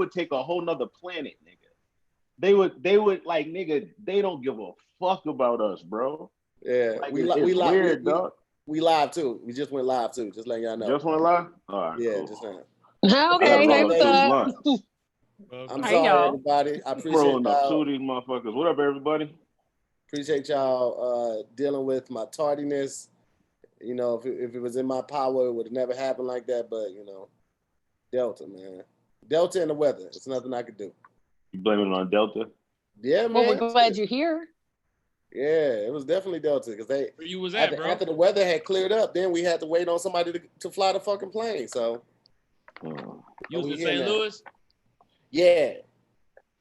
would take a whole nother planet, nigga. They would like, nigga, they don't give a fuck about us, bro. Yeah, like, we weird, dog. We live too. We just went live too. Just letting y'all know. Just went live? All right, yeah, cool. just now. Okay, hey, what's up? I'm sorry, everybody. I appreciate rolling up to these motherfuckers. What up, everybody? Appreciate y'all dealing with my tardiness. You know, if it was in my power, it would have never happened like that. But you know, Delta, man, Delta and the weather. It's nothing I could do. You blaming it on Delta? Yeah, man. Well, we're glad you're here. Yeah, it was definitely Delta because where you was at, bro? After the weather had cleared up, then we had to wait on somebody to fly the fucking plane. So you was in St. Louis? Yeah,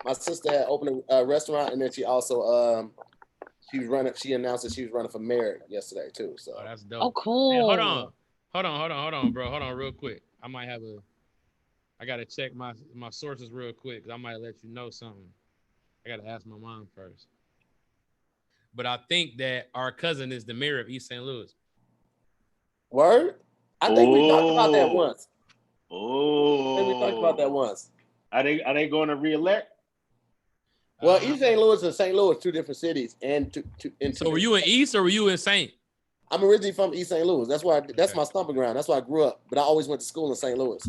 my sister had opened a restaurant, and then she also she announced that she was running for mayor yesterday too. So that's dope. Oh, cool. Hey, hold on, bro. Hold on, real quick. I gotta check my sources real quick because I might let you know something. I gotta ask my mom first. But I think that our cousin is the mayor of East St. Louis. Word? I think we talked about that once. Oh. I think we talked about that once. Are they going to re-elect? Well, East St. Louis and St. Louis, two different cities. So were you in East or were you in St.? I'm originally from East St. Louis. That's my stomping ground. That's why I grew up. But I always went to school in St. Louis.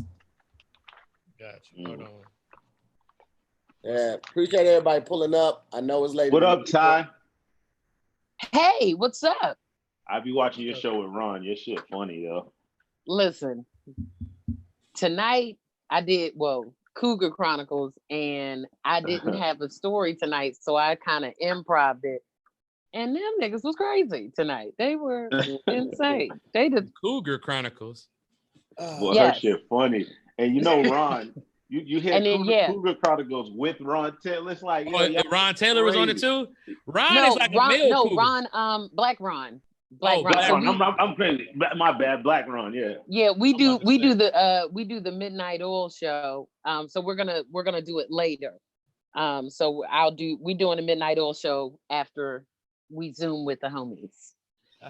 Gotcha. Hold on. Yeah, appreciate everybody pulling up. I know it's late. What up, Ty? Hey, what's up? I be watching your show with Ron. Your shit funny, yo. Listen, tonight I did, Cougar Chronicles, and I didn't have a story tonight, so I kind of improv it. And them niggas was crazy tonight. They were insane. They did Cougar Chronicles. Well, her shit funny. And you know, Ron, you had Cougar Chronicles with Ron Taylor. It's like, Ron Taylor was on it too? Ron is like Ron, a male no, Cougar. Ron, Black Ron. Black Ron. So I'm crazy. My bad, Black Ron. Yeah. Yeah, we do the Midnight Oil show. So we're gonna do it later. So we doing a Midnight Oil show after we Zoom with the homies.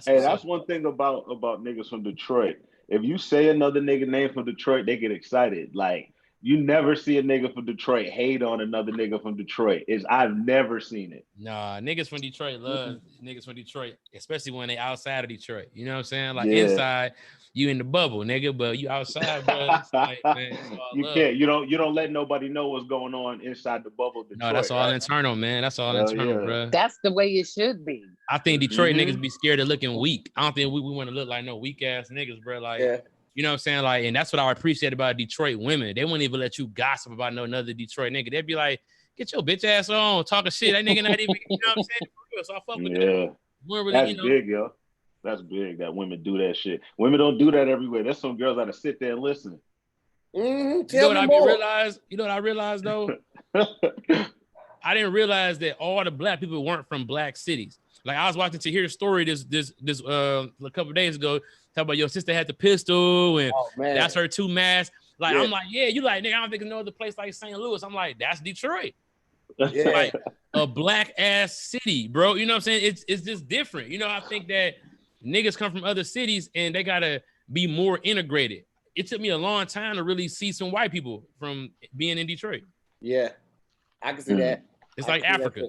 That's one thing about niggas from Detroit. If you say another nigga name from Detroit, they get excited. Like, you never see a nigga from Detroit hate on another nigga from Detroit. I've never seen it. Nah, niggas from Detroit love niggas from Detroit, especially when they outside of Detroit. You know what I'm saying? Like inside, you in the bubble, nigga, but you outside, bro. Like, man, you can't. You don't let nobody know what's going on inside the bubble. Detroit, no, that's all internal, man. That's all internal, bro. That's the way it should be. I think Detroit niggas be scared of looking weak. I don't think we want to look like no weak ass niggas, bro. Like, you know what I'm saying? Like, and that's what I appreciate about Detroit women. They wouldn't even let you gossip about no another Detroit nigga. They'd be like, get your bitch ass on, talking shit. That nigga not even, you know what I'm saying? So I fuck with them. Really, that's big, yo. That's big that women do that shit. Women don't do that everywhere. There's some girls that sit there and listen. You know what I realized though? I didn't realize that all the black people weren't from black cities. Like, I was watching Tahir's story this a couple of days ago, talk about your sister had the pistol and that's her 2 masks. Like, I'm like, you like, nigga, I don't think there's no other place like St. Louis. I'm like, that's Detroit. Like a black ass city, bro. You know what I'm saying? It's just different. You know, I think that niggas come from other cities and they gotta be more integrated. It took me a long time to really see some white people from being in Detroit. Yeah, I can see that. It's like Africa.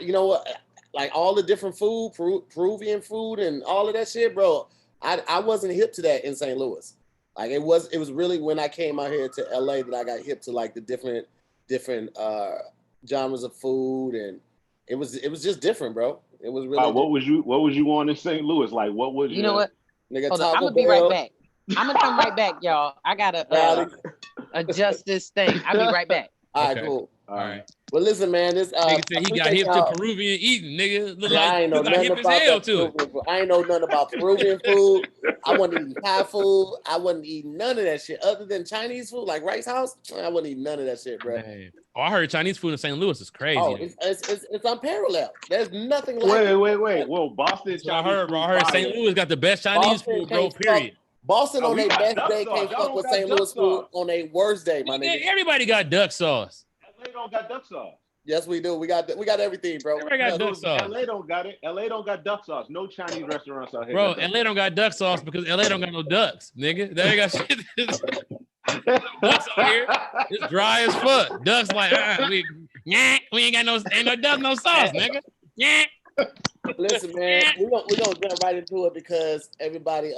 You know what? Like all the different food, Peruvian food and all of that shit, bro. I wasn't hip to that in St. Louis. Like it was really when I came out here to LA that I got hip to like the different genres of food, and it was just different, bro. It was really what was you on in St. Louis? Like what was you know what? Nigga, I'm gonna be right back. I'm gonna come right back, y'all. I gotta adjust this thing. I'll be right back. All right, cool. All right. Well, listen, man. This nigga said he got hip to Peruvian eating, nigga. Look I ain't know nothing about too. I ain't know nothing about Peruvian food. I wasn't eating Thai food. I wasn't eating none of that shit other than Chinese food, like Rice House. I wasn't eating none of that shit, bro. Man. Oh, I heard Chinese food in St. Louis is crazy. Oh, it's unparalleled. There's nothing like Wait. Well, Boston. I heard St. Louis got the best Chinese food, bro. Period. Boston on their best day can't fuck with St. Louis food on their worst day, my nigga. Everybody got duck sauce. LA don't got duck sauce. Yes, we do. We got everything, bro. Everybody got duck sauce. LA don't got it. LA don't got duck sauce. No Chinese restaurants out here. Bro, LA don't got duck sauce because LA don't got no ducks, nigga. They ain't got shit. Ducks out here. It's dry as fuck. Ducks like, we ain't got no duck, no sauce, nigga. Yeah. Listen, man, we're gonna jump right into it because everybody's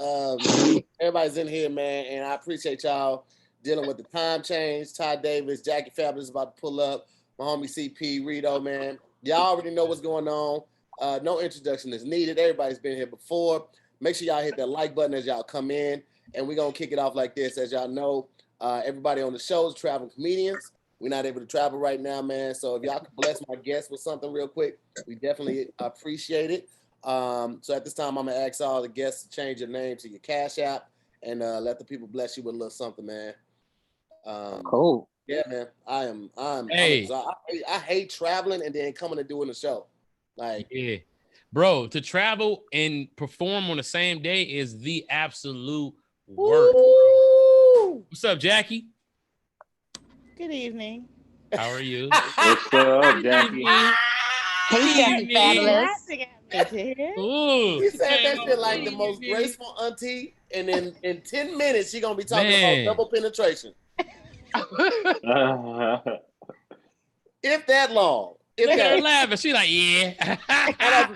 in here, man, and I appreciate y'all dealing with the time change. Ty Davis, Jackie Fabulous is about to pull up. My homie CP, Reedo, man. Y'all already know what's going on. No introduction is needed. Everybody's been here before. Make sure y'all hit that like button as y'all come in, and we're gonna kick it off like this. As y'all know, everybody on the show is traveling comedians. We're not able to travel right now, man. So if y'all could bless my guest with something real quick, we definitely appreciate it. So at this time, I'm gonna ask all the guests to change your name to your Cash App and let the people bless you with a little something, man. Cool. Yeah, man. Hey. I hate traveling and then coming and doing the show. Like, yeah, bro, to travel and perform on the same day is the absolute worst. What's up, Jackie? Good evening. How are you? What's up, Jackie? Hey, Jackie Fabulous. Ooh, she said that shit like the most graceful auntie, and in 10 minutes she gonna be talking about double penetration. If that long. Look at her laughing. She like, yeah.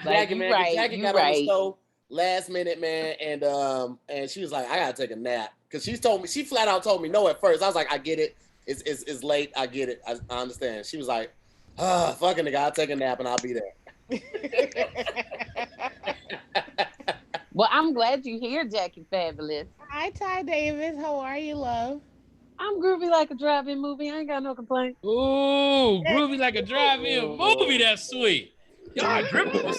Jackie, man. Right, Jackie got on the stove last minute, man, and she was like, I gotta take a nap. Cause she flat out told me no at first. I was like, I get it. It's late. I get it. I understand. She was like, fucking nigga, I'll take a nap and I'll be there. Well, I'm glad you're here, Jackie Fabulous. Hi, Ty Davis. How are you, love? I'm groovy like a drive-in movie. I ain't got no complaint. Ooh, groovy like a drive-in movie. That's sweet. Y'all gripping.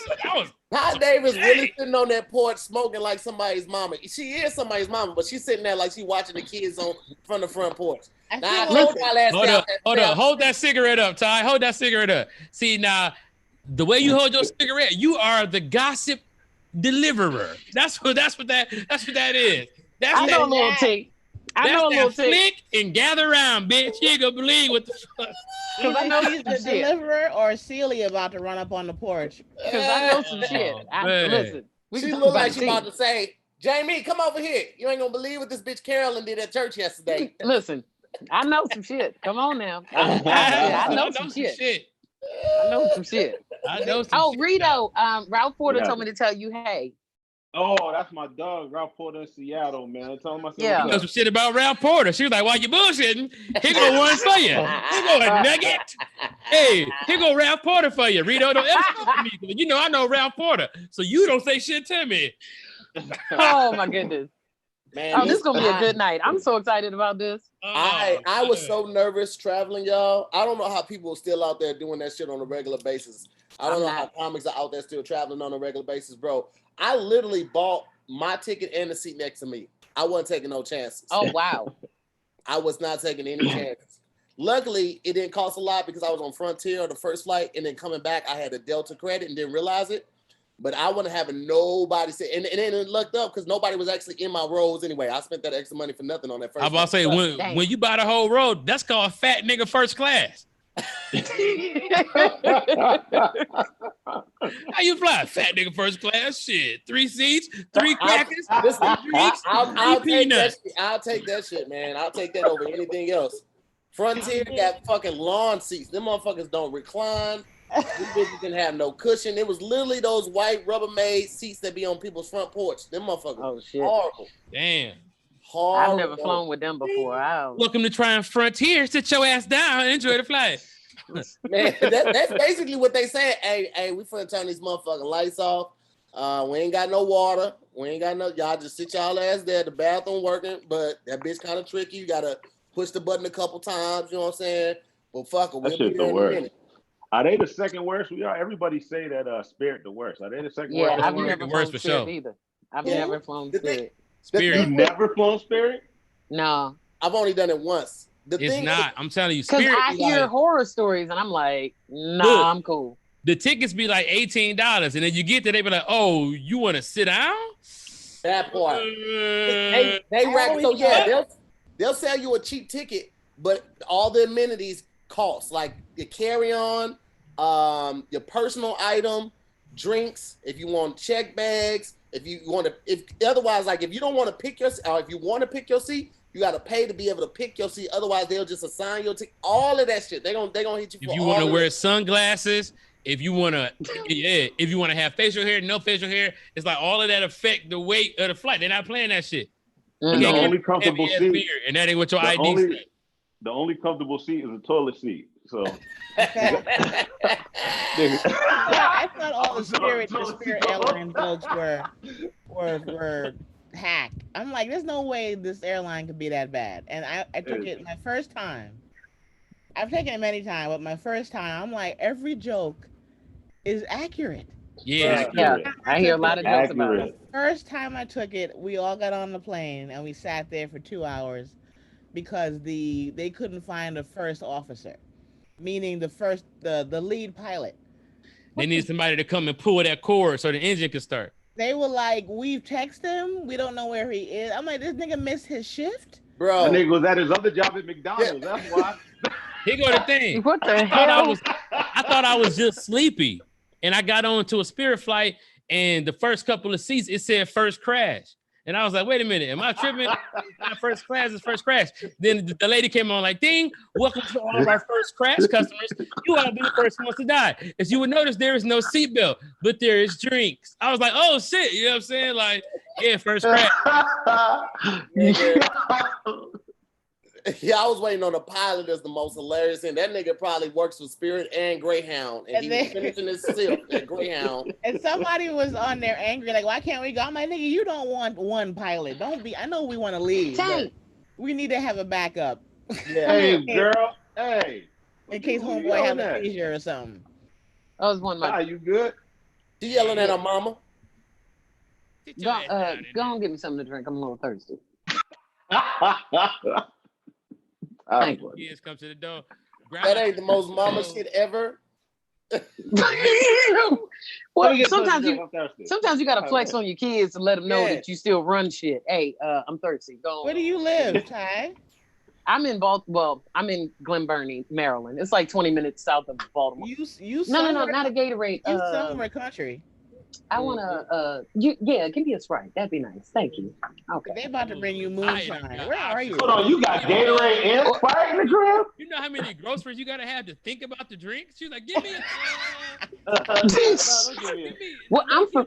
Ty Davis really sitting on that porch smoking like somebody's mama. She is somebody's mama, but she's sitting there like she watching the kids from the front porch. Hold that cigarette up, Ty. Hold that cigarette up. See, now, the way you hold your cigarette, you are the gossip deliverer. That's what that is. That's I know a little T. I know a little flick and gather around, bitch. You ain't gonna believe what the fuck. Because I know he's the deliverer or Celia about to run up on the porch. Because I know some shit. Listen, she look like she about to say, Jamie, come over here. You ain't gonna believe what this bitch Carolyn did at church yesterday. Listen, I know some shit. Come on now. I know some shit. I know some shit. Reedo, Ralph Porter told me to tell you, hey. Oh, that's my dog, Ralph Porter in Seattle, man. Tell him I said, you know some shit about Ralph Porter. She was like, why you bullshitting? Here go one for you. Here go a nugget. Hey, here go Ralph Porter for you. Reedo, don't ever talk to me. You know I know Ralph Porter, so you don't say shit to me. Oh, my goodness. Man, this is going to be a good night. I'm so excited about this. I was so nervous traveling, y'all. I don't know how people are still out there doing that shit on a regular basis. I don't know how comics are out there still traveling on a regular basis, bro. I literally bought my ticket and the seat next to me. I wasn't taking no chances. Oh, wow. I was not taking any chances. Luckily, it didn't cost a lot because I was on Frontier on the first flight, and then coming back, I had a Delta credit and didn't realize it. But I wasn't having nobody say, and then it lucked up because nobody was actually in my rows anyway. I spent that extra money for nothing on that first. I was about to say, when you buy the whole row, that's called fat nigga first class. How you fly? Fat nigga first class? Shit. 3 seats, 3 crackers, 3 drinks, I'll take that shit, man. I'll take that over anything else. Frontier got fucking lawn seats. Them motherfuckers don't recline. These bitches didn't have no cushion. It was literally those white Rubbermaid seats that be on people's front porch. Them motherfuckers horrible. Damn. Horrible. I've never flown with them before. Welcome to trying Frontier. Sit your ass down and enjoy the flight. Man, that's basically what they said. Hey, we finna turn these motherfucking lights off. We ain't got no water. We ain't got no. Y'all just sit y'all ass there. The bathroom working, but that bitch kind of tricky. You gotta push the button a couple times. You know what I'm saying? But fuck it, we'll be there in a minute. Are they the second worst? Everybody say that Spirit the worst. Are they the second worst? Yeah, I've never flown Spirit either. I've never flown Spirit. You never flown Spirit? No. I've only done it once. It's not. I'm telling you, Spirit. Because I hear horror stories and I'm like, nah, I'm cool. The tickets be like $18, and then you get there, they be like, oh, you want to sit down? That part. They rack. So yeah, they'll sell you a cheap ticket, but all the amenities cost, like your carry-on, your personal item, drinks. If you want check bags, if you don't want to pick your seat, You got to pay to be able to pick your seat. Otherwise, they'll just assign your ticket. All of that shit. They gonna hit you. If you want to wear sunglasses, if you want to, if you want to have facial hair, no facial hair, it's like all of that affect the weight of the flight. They're not playing that shit. And the only comfortable seat, and that ain't what your ID says. The only comfortable seat is a toilet seat. So I thought all the Spirit Airline jokes were hack. I'm like, there's no way this airline could be that bad. And I took it my first time. I've taken it many times, but my first time, I'm like, every joke is accurate. Yeah, I hear a lot of jokes about it. First time I took it, we all got on the plane and we sat there for 2 hours because they couldn't find a first officer, meaning the lead pilot. They need somebody to come and pull that cord so the engine can start. They were like, we've texted him. We don't know where he is. I'm like, this nigga missed his shift? Bro. That nigga was at his other job at McDonald's. That's why. Here go the thing. What the hell? I thought I was just sleepy. And I got on to a Spirit flight, and the first couple of seats, it said first crash. And I was like, wait a minute, am I tripping? My first class is first crash. Then the lady came on like, ding, welcome to all of our first crash customers. You ought to be the first ones to die. As you would notice, there is no seatbelt, but there is drinks. I was like, oh shit, you know what I'm saying? Like, yeah, first crash. Yeah, I was waiting on the pilot as the most hilarious thing. That nigga probably works for Spirit and Greyhound, and he was finishing his shift at Greyhound. And somebody was on there angry, like, why can't we go? I'm like, nigga, you don't want one pilot. Don't be. I know we want to leave, but we need to have a backup. Yeah. Hey, girl. Hey. In case homeboy have a seizure or something. That was one of my. You good? She yelling at her mama. Go and get me something to drink. I'm a little thirsty. Thank you. Kids come to the door. That ain't the most mama shit ever. Well, sometimes you gotta flex on your kids to let them know that you still run shit. Hey, I'm thirsty. Go. Where do you live, Ty? I'm in I'm in Glen Burnie, Maryland. It's like 20 minutes south of Baltimore. No, not a Gatorade. You somewhere country. I wanna give me a Sprite. That'd be nice. Thank you. Okay. They about to bring you moonshine. Where are you? Hold on, you got Gatorade and Sprite in the crib? You know how many groceries you gotta have to think about the drinks? She's like, give me Well, I'm from.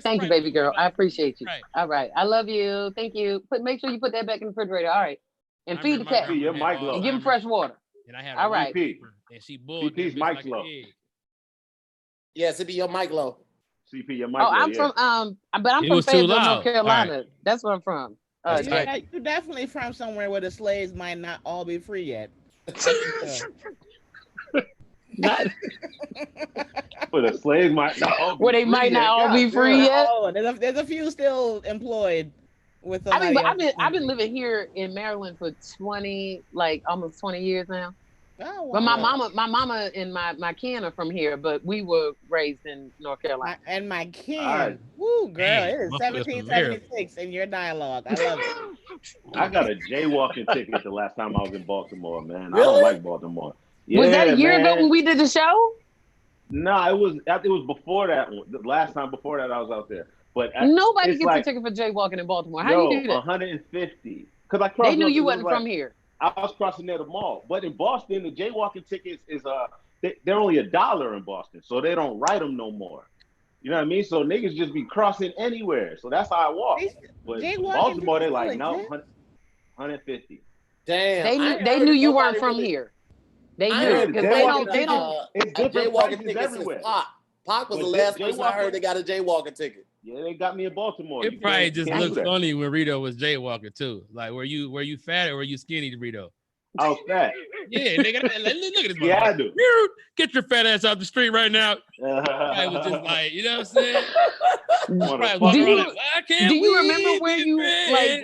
Thank you, baby girl. I appreciate you. Right. All right, I love you. Thank you. Make sure you put that back in the refrigerator. All right, and feed the cat. And give him fresh water. And I had all right. And she boiled CP's mic low. Yes, it be your mic low. CP, your mic. I'm from but I'm from Fayetteville, North Carolina. Right. That's where I'm from. You're definitely from somewhere where the slaves might not all be free yet. Where the slaves might not all be where they might not all be free yet. Oh, there's a few still employed with. I've been living here in Maryland for almost 20 years now. Oh, wow. But my mama and my kin are from here, but we were raised in North Carolina. And my kin, woo, girl, it is 1776 in your dialogue. I love it. I got a jaywalking ticket the last time I was in Baltimore, man. Really? I don't like Baltimore. Yeah, was that a year ago when we did the show? No, it was before that. The last time before that, I was out there. But nobody gets a ticket for jaywalking in Baltimore. How do you do that? 150. Because they knew you wasn't from here. I was crossing near the mall, but in Boston, the jaywalking tickets is they're only $1 in Boston, so they don't write them no more. You know what I mean? So niggas just be crossing anywhere. So that's how I walk. But Baltimore, they like no 150. Damn, they knew you weren't from here. They knew because they don't. It's different places everywhere. Pac was the last person I heard that got a jaywalking ticket. Yeah, they got me in Baltimore. It probably just looked funny when Reedo was jaywalking too. Like, were you fat or were you skinny, Reedo? I was fat. Yeah, nigga, look at this. Yeah, I do. Get your fat ass out the street right now. I was just like, you know what I'm saying? Do you remember where you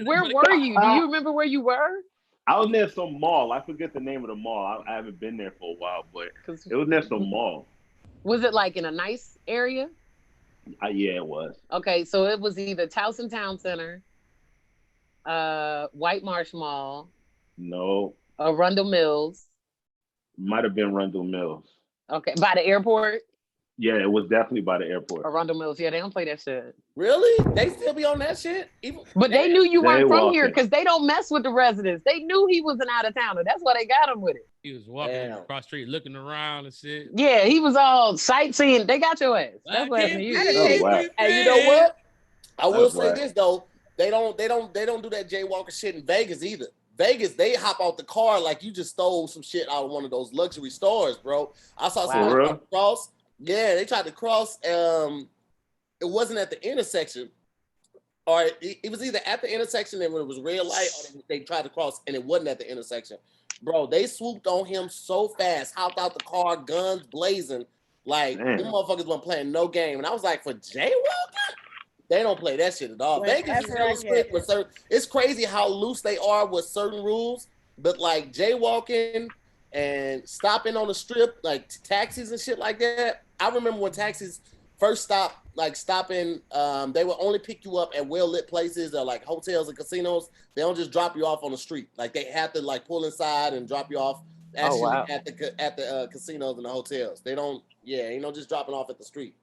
where were you? Do you remember where you were? I was near some mall. I forget the name of the mall. I haven't been there for a while, but it was near some mall. Was it like in a nice area? Yeah, it was. Okay, so it was either Towson Town Center, White Marsh Mall. No. Rundle Mills. Might have been Rundle Mills. Okay, by the airport. Yeah, it was definitely by the airport. Arundel Mills. Yeah, they don't play that shit. Really? They still be on that shit? But they knew you weren't from here Jaywalking. because they don't mess with the residents. They knew he was an out of towner. That's why they got him with it. He was walking Damn. across the street, looking around and shit. Yeah, he was all sightseeing. They got your ass. That's I what can't happened to you. Oh, wow. And you know what? I will That's say right. this though. They don't do that jaywalking shit in Vegas either. Vegas, they hop out the car like you just stole some shit out of one of those luxury stores, bro. I saw somebody For real? try to cross. Yeah, they tried to cross. It wasn't at the intersection, or it was either at the intersection and when it was red light, or they tried to cross and it wasn't at the intersection. Bro, they swooped on him so fast, hopped out the car, guns blazing, like Damn. them motherfuckers weren't playing no game. And I was like, for jaywalking? They don't play that shit at all. Wait, Vegas is that's really right, strict yeah. with certain. It's crazy how loose they are with certain rules, but like jaywalking and stopping on the strip, like taxis and shit like that. I remember when taxis first stopping, they would only pick you up at well-lit places or like hotels and casinos. They don't just drop you off on the street. Like they have to like pull inside and drop you off actually wow. at the casinos and the hotels. They don't, just dropping off at the street.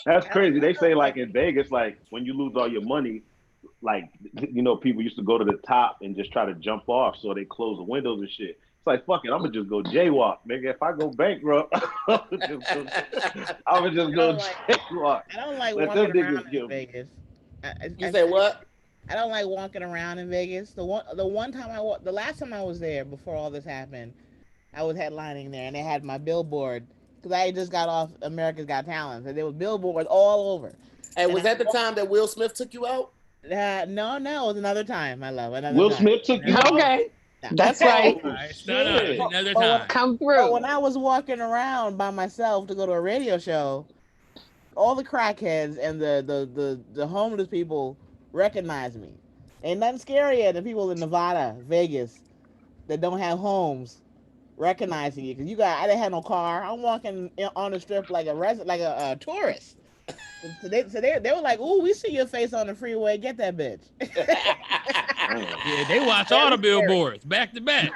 That's crazy. They say like in Vegas, like when you lose all your money, like people used to go to the top and just try to jump off, so they close the windows and shit. It's like, fuck it, I'm gonna just go jaywalk, nigga. If I go bankrupt, I'm gonna just go jaywalk. I don't like Let them walking niggas around give in me. Vegas. You say what? I don't like walking around in Vegas. The last time I was there before all this happened, I was headlining there and they had my billboard because I just got off America's Got Talent, and there was billboards all over. And was that the time that Will Smith took you out? No, it was another time, my love. Will Smith took you out? Okay, that's right. All right, another time. Come But through. when I was walking around by myself to go to a radio show, all the crackheads and the homeless people recognized me. Ain't nothing scarier than people in Nevada, Vegas, that don't have homes recognizing you because I didn't have no car. I'm walking on the strip like a tourist. So they were like, "Ooh, we see your face on the freeway. Get that bitch." Yeah, they watch all the billboards back to back.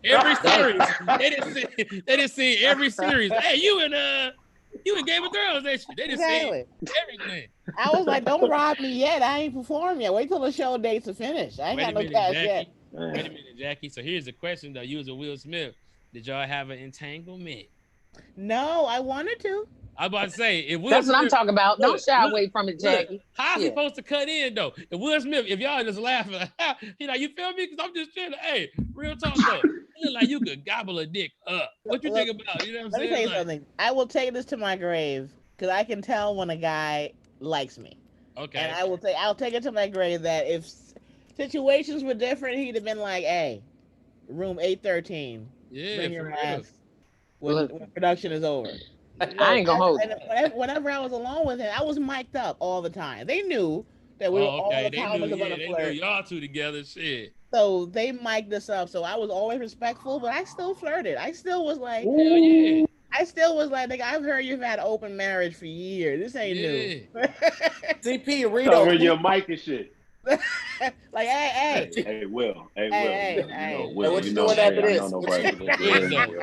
Every series. They didn't see every series. Hey, you in Game of Thrones, ain't you? They didn't Exactly. see everything. I was like, "Don't rob me yet. I ain't performed yet. Wait till the show dates are finished. I ain't got no cash yet." Wait a minute, Jackie. So here's the question though. You was a Will Smith. Did y'all have an entanglement? No, I wanted to. I was about to say, if Will That's what I'm Smith- talking about. Don't Look, shy look, away from it, look, Jackie. how's he Yeah. supposed to cut in though? If Will Smith, if y'all just laughing, you feel me? Because I'm just trying to, hey, real talk though. It look like you could gobble a dick up. What you think about? You know what I'm Let me tell saying? you something. I will take this to my grave because I can tell when a guy likes me. Okay. And I'll take it to my grave that if situations were different, he'd have been like, "Hey, room 813, Yeah. bring for your real. ass when production is over." I ain't gonna hold you. And whenever I was alone with him, I was mic'd up all the time. They knew that we were all the They time knew, about to they flirt. knew y'all two together. Shit. So they mic'd us up. So I was always respectful, but I still flirted. I still was like, Hell yeah. nigga, I've heard you've had open marriage for years. This ain't new. CP Cover Reedo. your mic and shit. Like, hey. Hey, Will. Hey, Will. Hey. Will, What you know, doing after I this? know What nobody.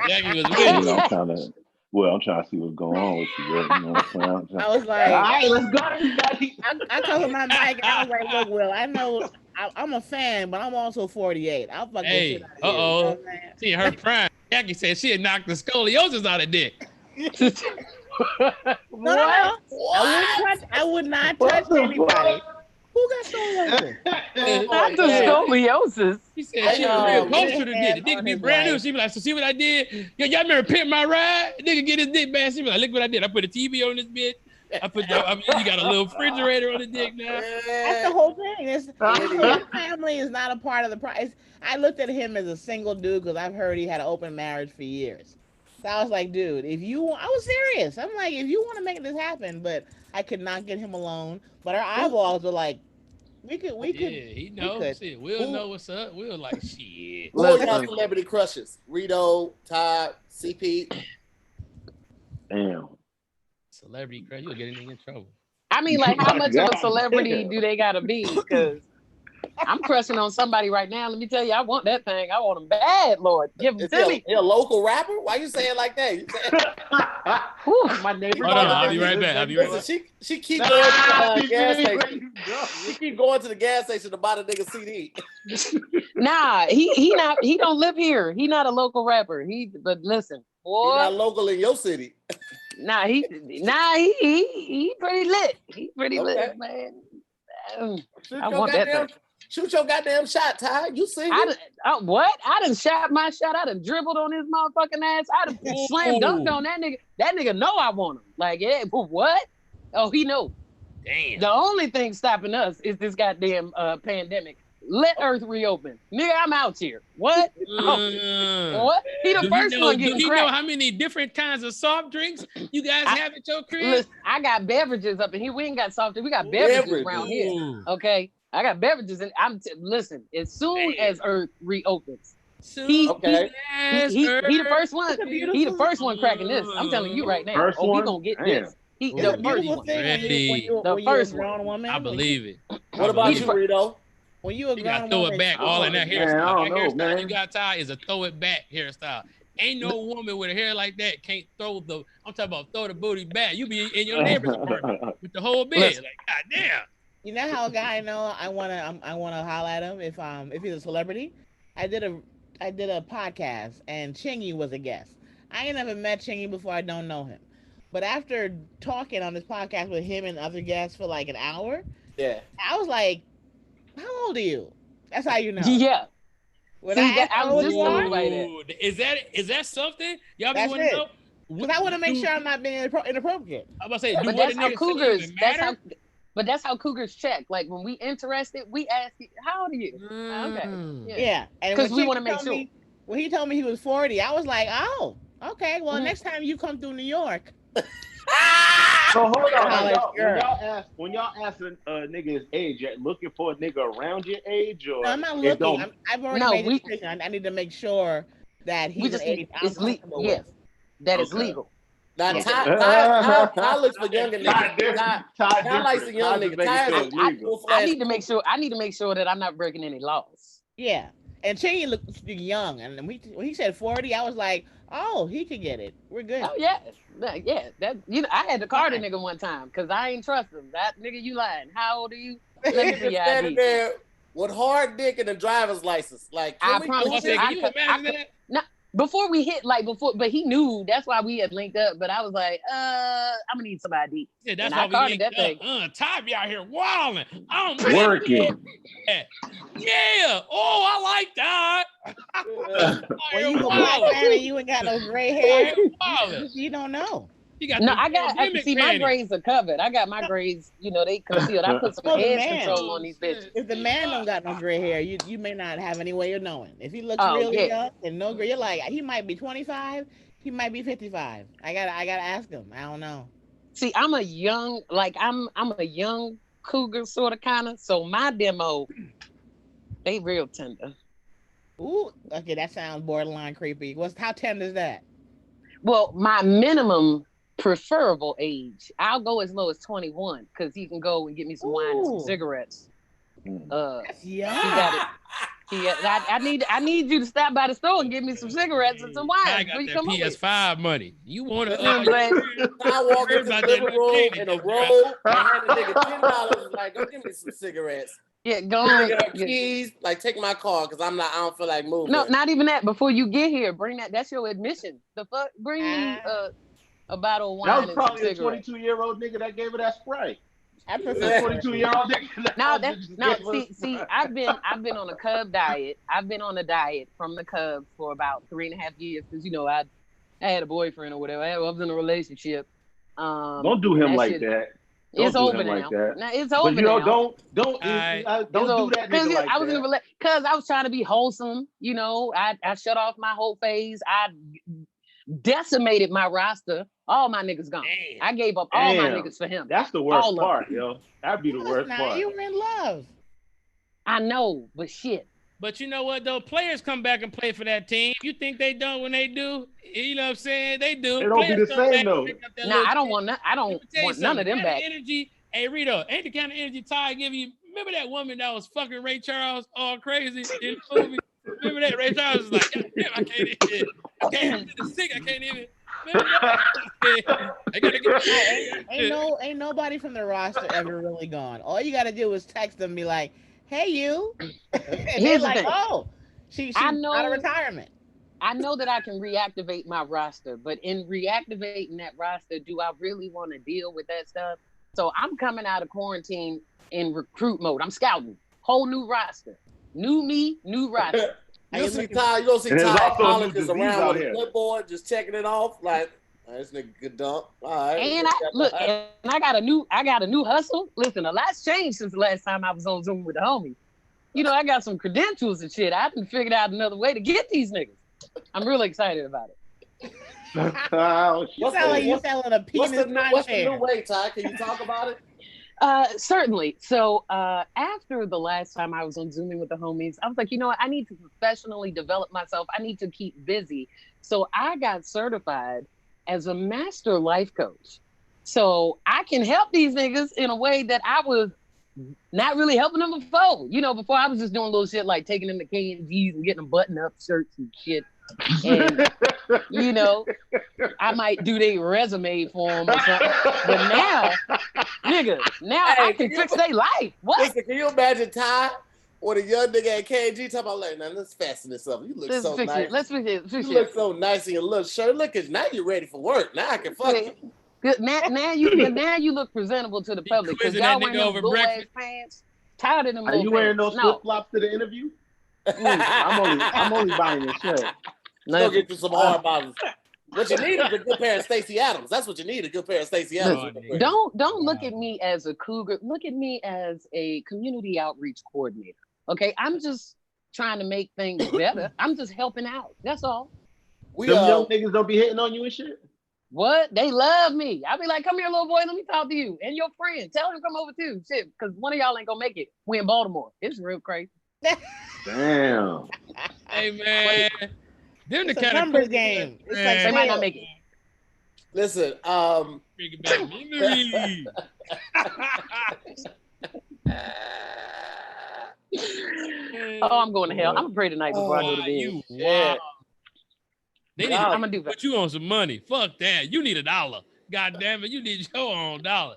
Jackie was You with know, I'm trying to see what's going on with you. Will. You know what I'm saying? I was like, All right, let's go, everybody. I covered my mic and I was like, look, Will, I know I'm a fan, but I'm also 48. I'll fuck this Hey, shit out of you. You know what I'm saying? See her prime. Jackie said she had knocked the scoliosis out of dick. No. I would not touch anybody. Who got scoliosis? Not the scoliosis. She said she was real close to the dick. The dick on be his brand new. life. She be like, so see what I did? Y'all remember Pimp My Ride? Nigga get his dick back. She be like, look what I did. I put a TV on this bitch. You got a little refrigerator on the dick now. That's the whole thing. His family is not a part of the price. I looked at him as a single dude because I've heard he had an open marriage for years. So I was like, dude, I was serious. I'm like, if you want to make this happen, but I could not get him alone. But our eyeballs were like, we could. Yeah, he knows. Shit, Will know what's up. Will like, shit. Who are y'all celebrity crushes? Reedo, Todd, CP. Damn. Celebrity crush, you'll get anything in trouble. I mean, like, how much of a celebrity do they gotta be? Because I'm crushing on somebody right now. Let me tell you, I want that thing. I want them bad, Lord. Give them to me. He a local rapper? Why you saying it like that? You saying, My neighbor. Hold on, I'll be right back. I'll be right back. listen, she keep going to the gas station. She keep going to the gas station to buy the nigga CD. Nah, he don't live here. He not a local rapper. But listen, boy. He not local in your city. Nah, he pretty lit. He pretty lit, man. I want that thing. Shoot your goddamn shot, Ty. You sing what? I done shot my shot. I done dribbled on his motherfucking ass. I done slam dunked on that nigga. That nigga know I want him. Like, yeah, what? Oh, he know. Damn. The only thing stopping us is this goddamn pandemic. Let Earth reopen. Nigga, I'm out here. What? What? He the first one getting cracked. Do you know how many different kinds of soft drinks you guys have at your crib? Listen, I got beverages up in here. We ain't got soft drinks. We got beverages around here. Okay? I got beverages, and listen, as soon as Earth reopens, he the first one. He the first one cracking this. I'm telling you right now. He gonna get this. He the first one. The first one. I believe it. What about you, Reedo? When you a grown throw it back, all in that hairstyle. That hairstyle you got, Ty, is a throw it back hairstyle. Ain't no woman with a hair like that can't throw the. I'm talking about throw the booty back. You be in your neighbor's apartment with the whole bed. Like, goddamn. You know how a guy I know I wanna holler at him if he's a celebrity. I did a podcast and Chingy was a guest. I ain't never met Chingy before. I don't know him, but after talking on this podcast with him and other guests for like an hour, I was like, "How old are you?" That's how you know. Yeah. When I was just is that something y'all be want to know? Because I want to make sure I'm not being inappropriate. I'm about to say, but that's how cougars. But that's how cougars check. Like when we interested, we ask, "How old are you?" Okay. Yeah. Because we want to make sure. When he told me he was 40, I was like, "Oh, okay. Well, next time you come through New York." So hold on. When y'all ask a nigga his age, you're looking for a nigga around your age, or no, I'm not looking. I've already made a decision. I need to make sure that he's an age I'm comfortable with. That is legal. Now, Ty looks for younger niggas. Ty likes the young nigga. I need to make sure that I'm not breaking any laws. Yeah. And Chingy looks young. And when he said 40, I was like, oh, he could get it. We're good. Oh, yeah. Yeah. That, I had to card a nigga one time because I ain't trust him. That nigga, you lying. How old are you? Let me see your ID. There with hard dick and a driver's license. Like, I promise you. Can you imagine that? Before we hit, but he knew. That's why we had linked up. But I was like, I'm gonna need some ID. Yeah, that's why we linked up. Ty be out here wilding. I'm working. Yeah. Oh, I like that. When you a black man and you ain't got no gray hair, you don't know. My grades are covered. I got my grades, they concealed. I put some edge control on these bitches. If the man don't got no gray hair, you may not have any way of knowing. If he looks really young and no gray, you're like, he might be 25, he might be 55. I gotta ask him. I don't know. See, I'm a young cougar sort of kind of. So my demo, they real tender. Ooh, okay, that sounds borderline creepy. How tender is that? Well, my minimum preferable age, I'll go as low as 21 because he can go and get me some wine and some cigarettes. That's young. I need you to stop by the store and give me some cigarettes and some wine. I got that PS5 money. You want to? I walk into the living room in a robe and hand a nigga $10. Like, go give me some cigarettes. Yeah, go on. Keys, like take my car because I don't feel like moving. No, not even that. Before you get here, bring that. That's your admission. The fuck, bring me a bottle of wine. That was probably a 22-year-old nigga that gave her that Sprite. I prefer 22-year-old nigga. See, I've been on a Cub diet. I've been on a diet from the Cubs for about 3.5 years because I had a boyfriend or whatever. I was in a relationship. Don't do him like that. It's over now. Now it's over now. Don't do that nigga like I was in a relationship because I was trying to be wholesome. I shut off my whole phase. I decimated my roster. All my niggas gone. Damn. I gave up all my niggas for him. That's the worst part, yo. That'd be the worst part. You were in love. I know, but shit. But you know what though? Players come back and play for that team. You think they don't when they do? You know what I'm saying? They do. It don't be the same though. Nah, I don't want none of them back. Energy. Hey Reedo, ain't the kind of energy Ty give you, remember that woman that was fucking Ray Charles all crazy in the movie? Remember that Ray Charles was like, God damn, I can't even sick. I can't even. Remember that? I gotta get. Ain't nobody from the roster ever really gone. All you gotta do is text them, and be like, "Hey, you," and they're like, "Oh, she's out of retirement." I know that I can reactivate my roster, but in reactivating that roster, do I really want to deal with that stuff? So I'm coming out of quarantine in recruit mode. I'm scouting. Whole new roster. New me, new roster. You gonna see Ty Collins is around with a clipboard, just checking it off. Like, this nigga good dunk. All right. And I got a new hustle. Listen, a lot's changed since the last time I was on Zoom with the homies. You know, I got some credentials and shit. I haven't figured out another way to get these niggas. I'm really excited about it. You sound like you selling a penis. What's the new way, Ty? Can you talk about it? Certainly. So after the last time I was on Zooming with the homies, I was like, you know what? I need to professionally develop myself. I need to keep busy. So I got certified as a master life coach. So I can help these niggas in a way that I was not really helping them before. You know, before I was just doing little shit like taking them to K&G's and getting them button-up shirts and shit. And, you know, I might do their resume for them or something. But now, nigga, I can fix their life. What? Listen, can you imagine Ty or the young nigga at K&G talking about, like, now let's fasten this up. You look so nice. Let's fix it. You look so nice in your little shirt. Look, now you're ready for work. Now I can fuck you. Good. Now you look presentable to the public because y'all wearing those little ass pants. Tired of them. Are you wearing those flip flops to the interview? I'm only buying your shirt. Go get you some hard bottoms. What you need is a good pair of Stacey Adams. That's what you need, a good pair of Stacey Adams. Don't look at me as a cougar. Look at me as a community outreach coordinator. Okay, I'm just trying to make things better. I'm just helping out. That's all. Them young niggas don't be hitting on you and shit. What? They love me. I'll be like, come here, little boy, let me talk to you and your friend. Tell him to come over too. Shit, because one of y'all ain't gonna make it. We in Baltimore. It's real crazy. Damn. Hey man. They're the kind of numbers game. It's like they might not make it. Listen, bring back memories. Oh, I'm going to hell. I'm gonna pray tonight before I go to bed. Wow. They need I'm gonna do that. Put you on some money. Fuck that. You need $1. God damn it. You need your own $1.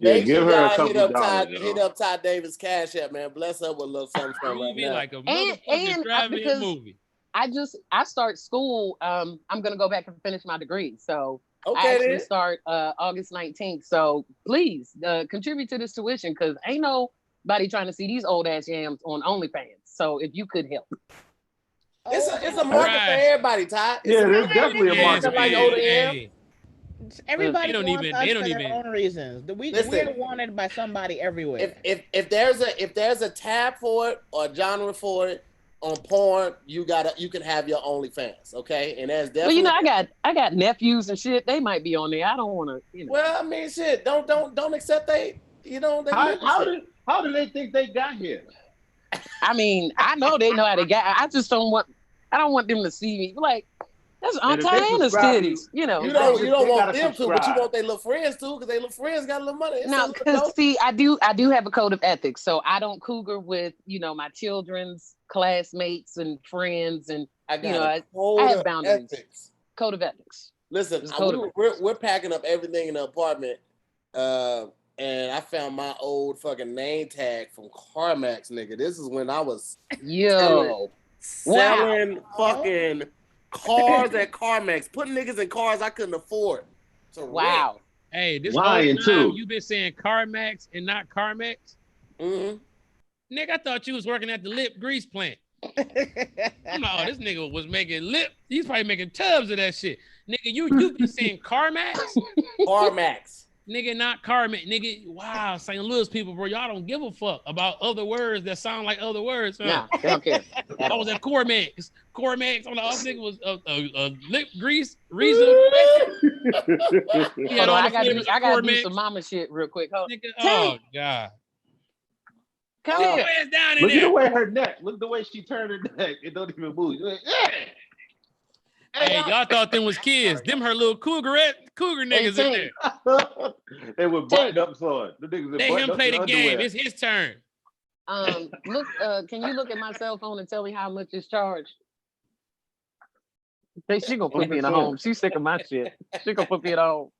Yeah, give her a couple dollars. Hit up Ty Davis Cash App, man. Bless her with a little something right now. Like a motherfucking drive-in movie. I start school. I'm gonna go back and finish my degree. So okay, I actually start August 19th. So please contribute to this tuition because ain't nobody trying to see these old ass yams on OnlyFans. So if you could help. It's a market for everybody, Ty. There's definitely a market. Like older yams. Everybody wants us for their own reasons. We're wanted by somebody everywhere. If there's a tab for it or a genre for it on porn, you can have your OnlyFans, okay? And that's definitely. Well, I got nephews and shit. They might be on there. I don't want to. Well, I mean, shit. Don't accept they. How do they think they got here? I mean, I know they know how to get. I just don't want. I don't want them to see me like. That's Aunt Diana's titties, You don't want them to, but you want their little friends to, because their little friends got a little money. No, because see, I do have a code of ethics, so I don't cougar with my children's classmates and friends, and I have boundaries. Code of ethics. Listen, we're packing up everything in the apartment, and I found my old fucking name tag from CarMax, nigga. This is when I was selling fucking cars at CarMax, putting niggas in cars I couldn't afford. Wow. Rent. Hey, this whole time you've been saying CarMax and not CarMax? Mm-hmm. Nigga, I thought you was working at the lip grease plant. I'm like, this nigga was making lip. He's probably making tubs of that shit. Nigga, you been saying CarMax? CarMax. Nigga, not CarMax. Nigga, wow, St. Louis people, bro, y'all don't give a fuck about other words that sound like other words. Huh? Nah, they don't care. I was at CarMax. CarMax on the other nigga was a lip grease reason. I gotta do some mama shit real quick. Nigga, oh God. Come here. Look at the way her neck. Look at the way she turned her neck. It don't even move. Like, Hey, y'all thought them was kids. Them her little cougar niggas in there. They were buttoned up, son. The niggas Let him play the game. It's his turn. Look, can you look at my cell phone and tell me how much it's charged? She gonna put me in a home. She's sick of my shit. She gonna put me in a home.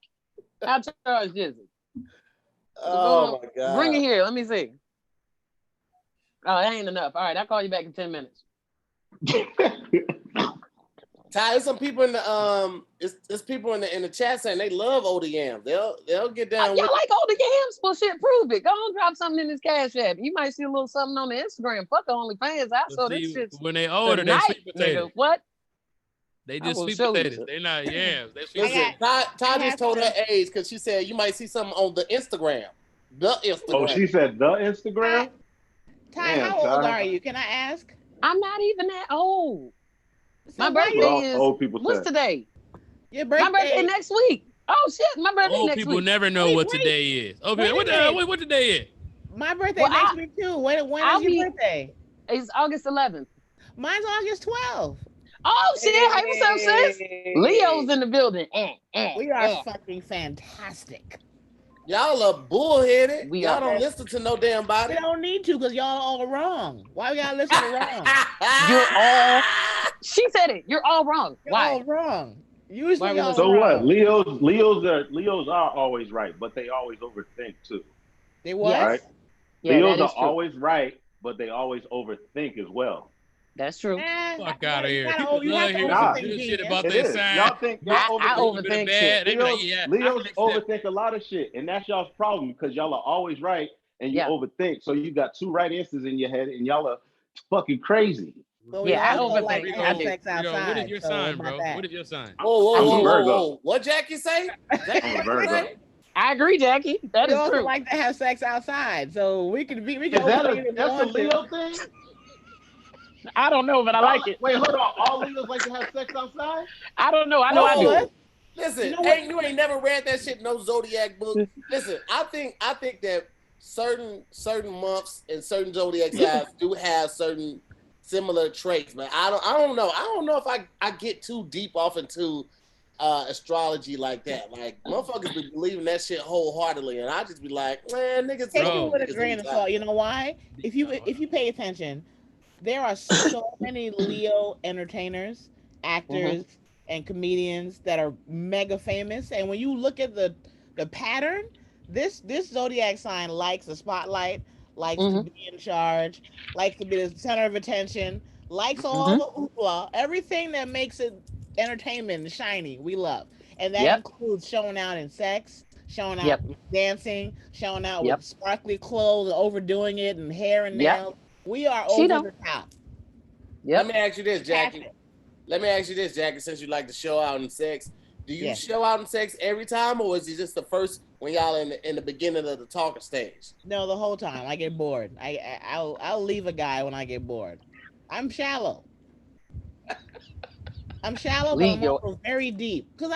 How charged is it? Oh my God. Bring it here. Let me see. Oh, that ain't enough. All right, I'll call you back in 10 minutes. Ty, there's some people in the it's people in the chat saying they love ODM. They'll get down with y'all like all the yams? Well, shit, prove it. Go on, drop something in this Cash App. You might see a little something on the Instagram. Fuck the OnlyFans. I saw this shit. When they order, they sweet potatoes. Nigga, what? They just sweet potatoes. They're not yams. They sweet Listen, potatoes. Ty just told her age because she said you might see something on the Instagram. The Instagram. Oh, she said the Instagram? Ty, Damn, how old Ty. are you? Can I ask? I'm not even that old. So My why birthday Well, is old people what's say. today? Your My birthday next week. Oh shit, my birthday Old next people week. never know what today is. Okay, what today is? My birthday Well, next week too. When is your birthday? It's August 11th. Mine's August 12th. Oh shit! Hey, what's up, sis? Leo's in the building. We are fucking fantastic. Y'all are bullheaded. We Y'all are don't best. listen to no damn body. We don't need to because y'all all wrong. Why we gotta listen to wrong? You're all. She said it. You're all wrong. You're Why? all wrong. Usually y'all So wrong. what? Leos are always right, but they always overthink too. They what? Yes. Right? Yeah, Leos that are is true. always right, but they always overthink as well. That's true. Fuck out of here. You People love hearing Nah. some good shit about It their is. sign. Y'all think y'all I overthink. overthink shit. They be like, yeah, I Leos can accept. overthink a lot of shit, and that's y'all's problem because y'all are always right and you Yeah. overthink. So you got two right answers in your head, and y'all are fucking crazy. But we Yeah, I also overthink. like to I have do. sex outside. What is your so sign, about bro? that. What is your sign? Whoa. What Jackie say? I'm a Virgo. I agree, Jackie. That We is also true. like to have sex outside, so we can Is that overthink it if we that's a want to. Leo thing? I don't know, but I like it. Wait, hold on. All Leos like to have sex outside? I don't know. I know I do. Listen, You know what? you ain't never read that shit in no Zodiac book. Listen, I think that certain months and certain Zodiac signs do have certain similar traits, man. I don't know. I don't know if I get too deep off into astrology like that. Like motherfuckers be believing that shit wholeheartedly, and I just be like, man, niggas Take don't it with a niggas grain of ain't salt. You know why? If you pay attention, there are so many Leo entertainers, actors, and comedians that are mega famous. And when you look at the pattern, this Zodiac sign likes the spotlight, likes to be in charge, likes to be the center of attention, likes all the hoopla, everything that makes it entertainment and shiny. We love, and that includes showing out in sex, showing out dancing, showing out with sparkly clothes, overdoing it, and hair and nails. We are over the top. Let me ask you this, Jackie. Since you like to show out in sex, do you show out in sex every time, or is it just the first when y'all in the beginning of the talking stage? No, the whole time. I get bored. I'll leave a guy when I get bored. I'm shallow. I'm shallow, but I'm also very deep because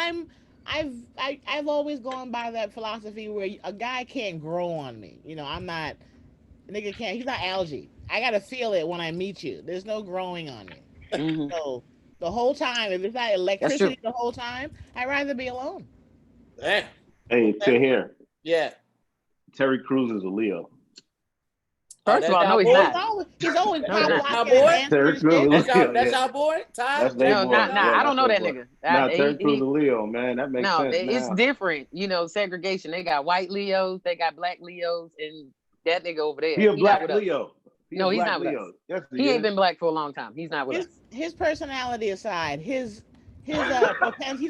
I've always gone by that philosophy where a guy can't grow on me. You know, I'm not. A nigga can't. He's not algae. I gotta feel it when I meet you. There's no growing on me. So the whole time, if it's not electricity the whole time, I'd rather be alone. Damn. Hey, Tahir. Yeah. Terry Crews is a Leo. First of all, no, he's not. He's always my boy. Terry Crews. That's our boy. Ty. No, I don't know that nigga. Terry Crews is a Leo, man. That makes sense. No, it's different. You know, segregation. They got white Leos, they got black Leos, and that nigga over there. He a black Leo. No, he's not with us. Yes, he ain't been black for a long time. He's not with us. His personality aside, his he's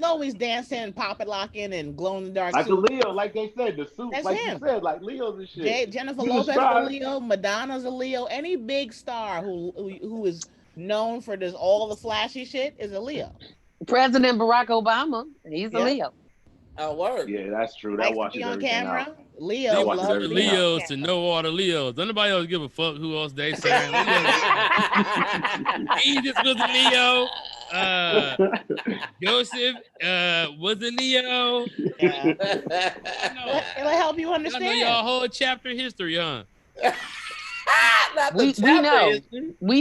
always dancing, poppet locking, and glow in the dark. Like a Leo, like they said, the suit, That's like him. you said, like Leo's and shit. Jennifer Lopez is a Leo, Madonna's a Leo. Any big star who is known for this all the flashy shit is a Leo. President Barack Obama, he's a Leo. Oh, word. Yeah, that's true. That watches on everything camera. out. Leo watches loves everything out. Leos to know all the Leos. Don't nobody else give a fuck who else they say. He just was a Leo. Joseph was a Leo. It'll help you understand. I know y'all whole chapter history, huh? We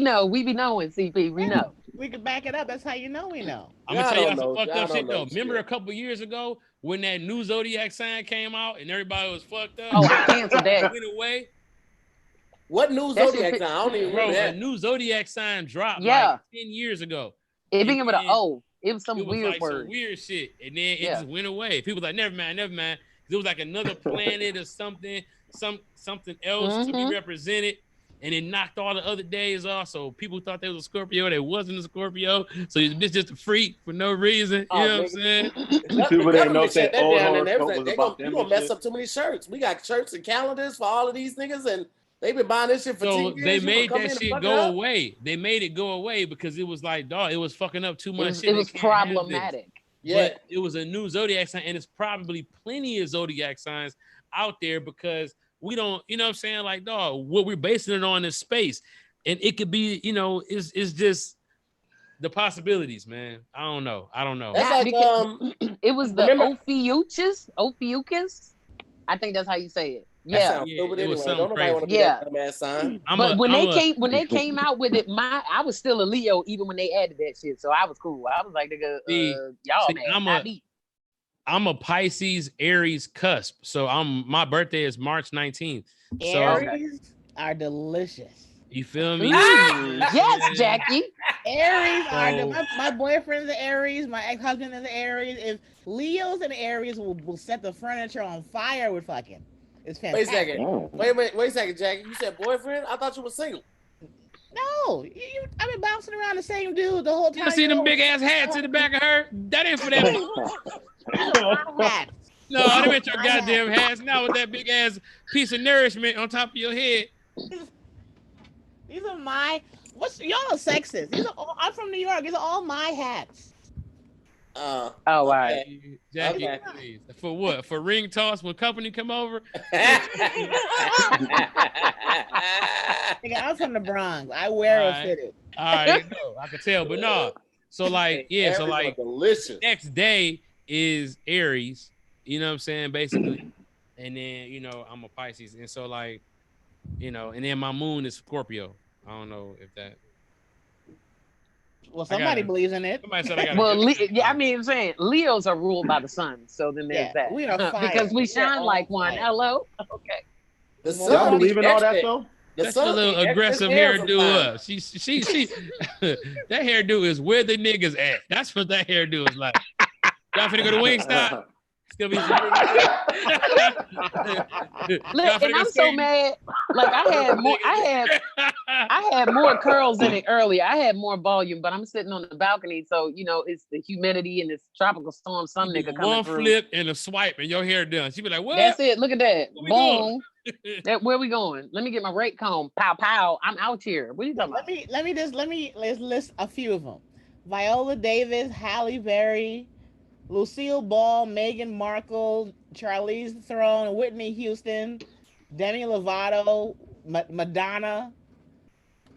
know. We be knowing, CP. We know. We can back it up. That's how you know we know. I'm gonna tell you some fucked up shit though. Remember a couple years ago when that new Zodiac sign came out and everybody was fucked up? Oh, I canceled that. Went away. What new That Zodiac shit- sign? I don't even Bro, remember a that. new Zodiac sign dropped Yeah. like 10 years ago. It And began with an then O. It was some It was weird like word. some weird shit. And then it Yeah. just went away. People were like, never mind. It was like another planet or something else to be represented. And it knocked all the other days off. So people thought they was a Scorpio. They wasn't a Scorpio. So it's just a freak for no reason. You know what I'm saying? People didn't know if shut their that old down, and they was horoscope like, was they about you them gonna and mess shit. up too many shirts. We got shirts and calendars for all of these niggas, and they've been buying this shit for 10 So years. they You made gonna come that in and shit fuck it go up? away. They made it go away because it was like, dog, it was fucking up too much shit. It They was can't have this. problematic. Yeah. But it was a new Zodiac sign, and it's probably plenty of Zodiac signs out there because we don't, you know what I'm saying? Like, dog, what we're basing it on is space. And it could be, you know, it's just the possibilities, man. I don't know. That's Not like because- it was the remember- Ophiuchus. I think that's how you say it. That Yeah. sounds Yeah, stupid it was anyway. something Don't nobody want to be crazy. that dumbass sign. But when they came out with it, I was still a Leo even when they added that shit. So I was cool. I was like, nigga, y'all see, man, not me. I'm a Pisces Aries cusp. So my birthday is March 19th. So Aries are delicious. you feel me? Yes, Jackie. Aries are So- my boyfriend's an Aries, my ex-husband is an Aries. If Leos and Aries will set the furniture on fire with fucking. It's Wait a fantastic. second. Oh. Wait a second, Jackie. You said boyfriend? I thought you were single. No, I've been bouncing around the same dude the whole time. You see them big ass hats in the back of her? That ain't for that. hats. No, I didn't your goddamn hats. Now with that big ass piece of nourishment on top of your head. These are my. Y'all are sexist. I'm from New York. These are all my hats. Oh, all right. Okay. Jackie, Okay. please. For what? For ring toss when company come over? Nigga, I'm from the Bronx. I wear Alright. a fitted. All right, no, I could tell, but no. So like, yeah, so Aries are like delicious. next day is Aries, you know what I'm saying, basically. And then, you know, I'm a Pisces. And so like, you know, and then my moon is Scorpio. I don't know if that Well, somebody gotta- believes in it. somebody said I got Well, I mean, I'm saying Leos are ruled by the sun, so then there's Yeah, that. we are fire. Because we shine We're like all one. fire. Hello. Okay. The Y'all sun Y'all be believe in all that extra- though? The That's a sun little be extra aggressive hair hairdo sometimes. up. She that hairdo is where the niggas at. That's what that hairdo is like. Y'all finna go to Wingstop? It's gonna be some Look, and I'm so mad. Like I had more curls in it earlier. I had more volume, but I'm sitting on the balcony, so you know it's the humidity and this tropical storm. Some nigga coming one through. flip and a swipe and your hair done. She be like, what? That's it. Look at that. Where we Boom. Where we going? Let me get my rake comb. Pow pow. I'm out here. What are you talking about? Let's list a few of them. Viola Davis, Halle Berry, Lucille Ball, Meghan Markle, Charlize Theron, Whitney Houston, Demi Lovato, Madonna.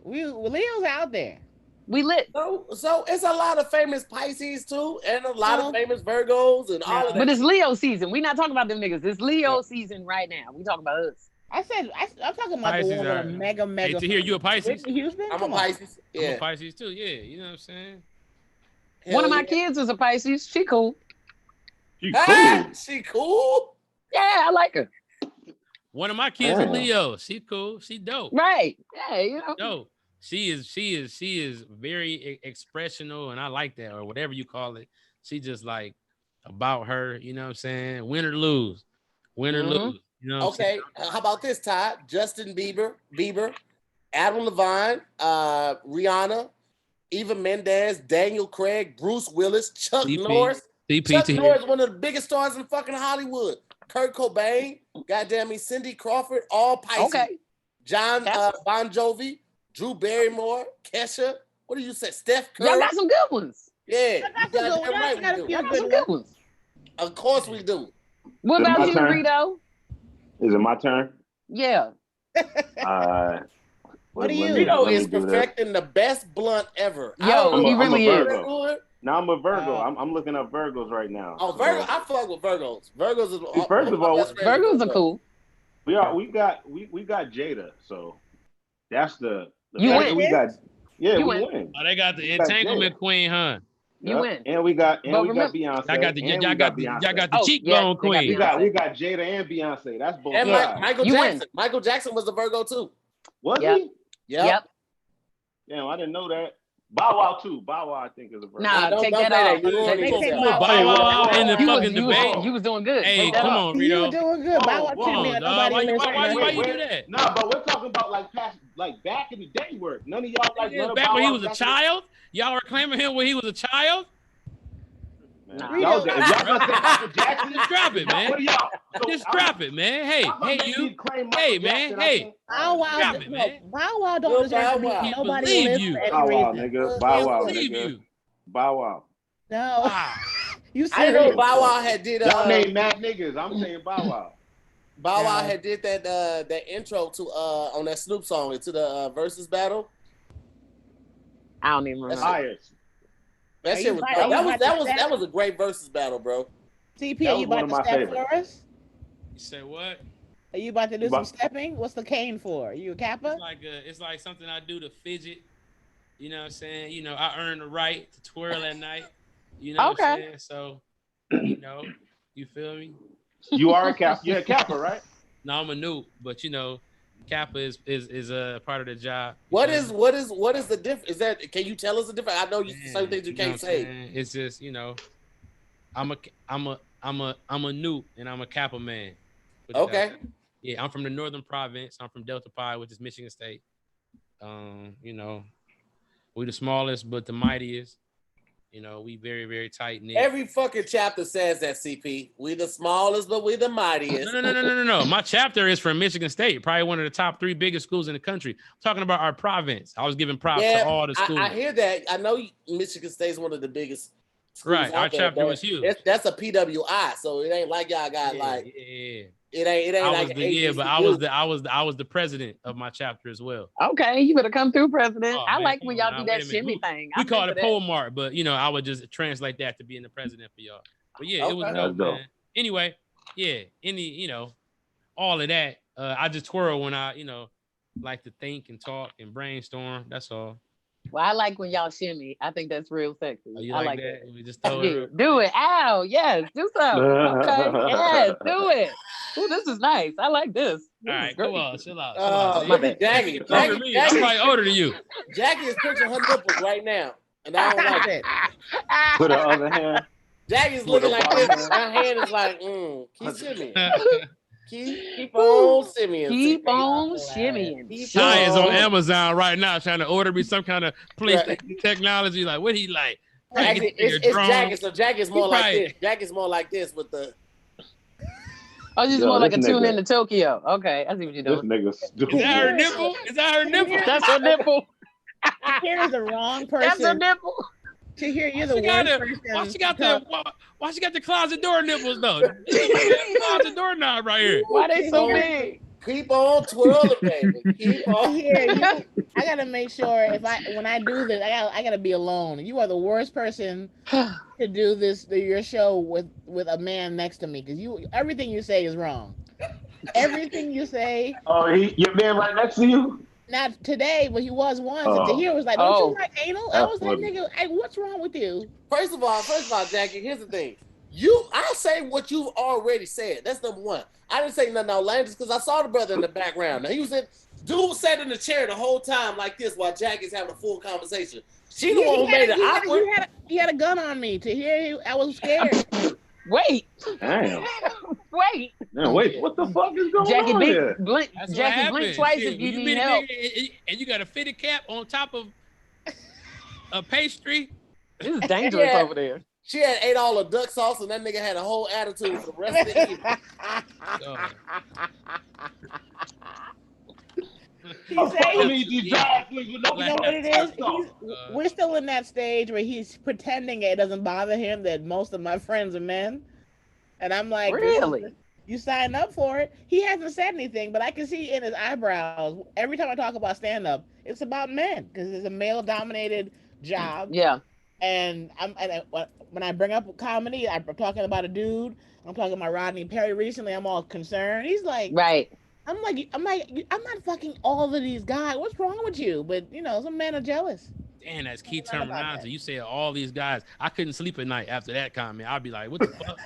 Leo's out there. We lit. So it's a lot of famous Pisces too, and a lot of famous Virgos and all of that. But it's Leo season. We not talking about them niggas. It's Leo season right now. We talking about us. I'm talking about Pisces the one with a are- mega. Hey, to hear you a Pisces? Whitney Houston? I'm a Come on. Pisces. I'm Yeah. a Pisces too. Yeah, you know what I'm saying? One of my kids is a Pisces. She cool. She Ah, cool. she cool. Yeah, I like her. One of my kids is Yeah. Leo. She cool. She dope. Right. Yeah, you know. Dope. She is very expressional, and I like that, or whatever you call it. She just like about her, you know what I'm saying? Win or lose. Win or lose. You know what I'm Okay. saying? How about this, Todd? Justin Bieber, Adam Levine, Rihanna, Eva Mendes, Daniel Craig, Bruce Willis, Chuck CP. Norris. CP Chuck to Norris, one of the biggest stars in fucking Hollywood. Kurt Cobain, goddamn me, Cindy Crawford, all Pisces. Okay. John That's- Bon Jovi, Drew Barrymore, Kesha. What do you say? Steph Curry. Y'all got some good ones. Yeah, got you goddamn some good- right y'all got we a do. Y'all few got some good good ones. Of course we do. What Is it about my you, turn? Reedo? Is it my turn? Yeah. What do you- Reedo let me is do this. perfecting the best blunt ever. Yo, I don't know he if really I'm a is. Virgo. Now I'm a Virgo. Oh. I'm looking up Virgos right now. Oh, Virgo, I fuck with Virgos. Virgos is First of all, Virgos are cool. We got Jada, so that's the You fact win. that we got. Yeah, You we win. win. Oh, they got the We got entanglement Jada. queen, huh? You win. And we got But remember- Beyonce. Y'all got the and y'all we got the Beyonce. y'all got the Oh, cheekbone yeah, they got queen. Beyonce. We got Jada and Beyonce. That's both And Yeah. sides. Michael You Jackson. win. Michael Jackson was a Virgo too. Was Yep. he? Yep. Damn, I didn't know that. Bow Wow too. Bow Wow, I think, is a verse. Nah, Don't take say that that. off. You ruined They it. take yourself. Bow Bow Wow in the You was, fucking you was, debate. you was doing good. Hey, Take that come off. on, You were Reedo. doing good. Bow Wow Come treated me on, like dog. nobody Why you listening. do that? Nah, but we're talking about like past, like back in the day work. None of y'all like none of Back Bow when he Wow was a back in the- child, y'all were claiming him when he was a child. Man, Nah. y'all, if y'all gonna say Michael Jackson, Just drop it, man. What are y'all? So Just I'm- drop it, man. Hey, y'all gonna hey, make you. me claim Michael Hey, man. Jackson, I Hey. can't- Bow Wow, Drop it, man. Bow Wow don't Good deserve to be Bow Wow. on nobody's Believe list you. for any Bow Wow, reason. nigga. Bow Wow, Believe nigga. you. Bow Wow. No, Wow. you I know serious? Bow Wow had did Y'all name mad niggas. I'm saying Bow Wow. Bow Wow No. had did that intro to on that Snoop song to the versus battle. I don't even remember. Fire. That Are shit you was about- dope. are you about to that was a great versus battle, bro. CP, That are you was one about of to my step favorites. for us? You say what? Are you about to do You some about- stepping? What's the cane for? You a Kappa? It's like something I do to fidget. You know what I'm saying? You know, I earn the right to twirl at night. You know what I'm Okay. saying? So, you know, you feel me? You are a Kappa. You're a Kappa, right? No, I'm a noob, but you know, Kappa is a part of the job. What is the difference? Is that, can you tell us the difference? I know certain things you know can't what I'm say. saying? It's just, you know, I'm a noob and I'm a Kappa man. Put it that Okay. way. Yeah, I'm from the Northern Province. I'm from Delta Pi, which is Michigan State. You know, we the smallest but the mightiest. You know, we very, very tight knit. Every fucking chapter says that, CP. We the smallest, but we the mightiest. No. My chapter is from Michigan State, probably one of the top 3 biggest schools in the country. I'm talking about our province. I was giving props to all the schools. I hear that. I know Michigan State is one of the biggest schools Right, our chapter was huge. That's a PWI, so it ain't like y'all got it ain't I was the president of my chapter as well. Okay, you better come through, President. Oh, I man, like come when on y'all now. do Wait that a minute. shimmy thing. We I'm call it into that. pole mark, but you know, I would just translate that to being the president for y'all. But yeah, it was Okay. dope, That's dope. man. Anyway, yeah, you know, all of that. I just twirl when I, you know, like to think and talk and brainstorm. That's all. Well, I like when y'all shimmy. I think that's real sexy. Oh, you I like like that? that. We just throw it. Yeah, do it. Ow, yes, do something. Okay, yes, do it. Ooh, this is nice. I like this. All This is right, great. come on, chill out. Look at Jackie. I'm probably older than you. Jackie is pinching her nipples right now, and I don't like it. With the other hand. Jackie's With looking the like bottom this. hand. My hand is like, keep shimmying. Keep on shimmying. Keep on shimmying. Keep Shy is on on. Amazon right now trying to order me some kind of PlayStation technology. Like, what he like? Actually, it's Jackie, so Jackie's more like probably- this. Jackie's more like this with the. Oh, just Yo, more like a this tune nigga- into Tokyo. Okay, I see what you're This doing. nigga stupid. Is that her nipple? Is that her nipple? That's her nipple. Here is the wrong That's her person nipple. to hear. You're the She got worst the- person. Why she got to talk- why she got the closet door nipples though? Closet door knob right here. Why they so Oh. big? Keep on twirling, baby. Keep on. Here, I gotta make sure when I do this, I gotta be alone. You are the worst person to do your show with a man next to me because everything you say is wrong. Everything you say. Oh, your man right next to you? Not today, but he was once. Oh. And Tahir was like, "Don't Oh. you like anal?" I was like, That's "Nigga, what's wrong with you?" First of all, Jackie, here's the thing. I say what you've already said. That's number one. I didn't say nothing outlandish because I saw the brother in the background. Now dude sat in the chair the whole time like this while Jackie's having a full conversation. She the one who made it awkward. He had a gun on me. Tahir, I was scared. Wait, Damn. wait. Man, wait, what the fuck is going Jackie, on here? blink That's what Jackie, blink happens. twice Shit, if you when need meet a help. nigga and you got a fitted cap on top of a pastry. This is dangerous Yeah. over there. She had ate all the duck sauce and that nigga had a whole attitude for the rest of the evening. Oh. He said I mean, these dog sleep with no- You know what it is? Uh, We're still in that stage where he's pretending it doesn't bother him that most of my friends are men. And I'm like, Really? You signed up for it. He hasn't said anything, but I can see in his eyebrows, every time I talk about stand-up, it's about men because it's a male-dominated job. Yeah. And when I bring up comedy, I'm talking about a dude. I'm talking about Rodney Perry recently. I'm all concerned. He's like, Right. I'm not fucking all of these guys. What's wrong with you? But some men are jealous. Damn, that's key I don't know about terminology. that. You said all these guys. I couldn't sleep at night after that comment. I'd be like, what the fuck?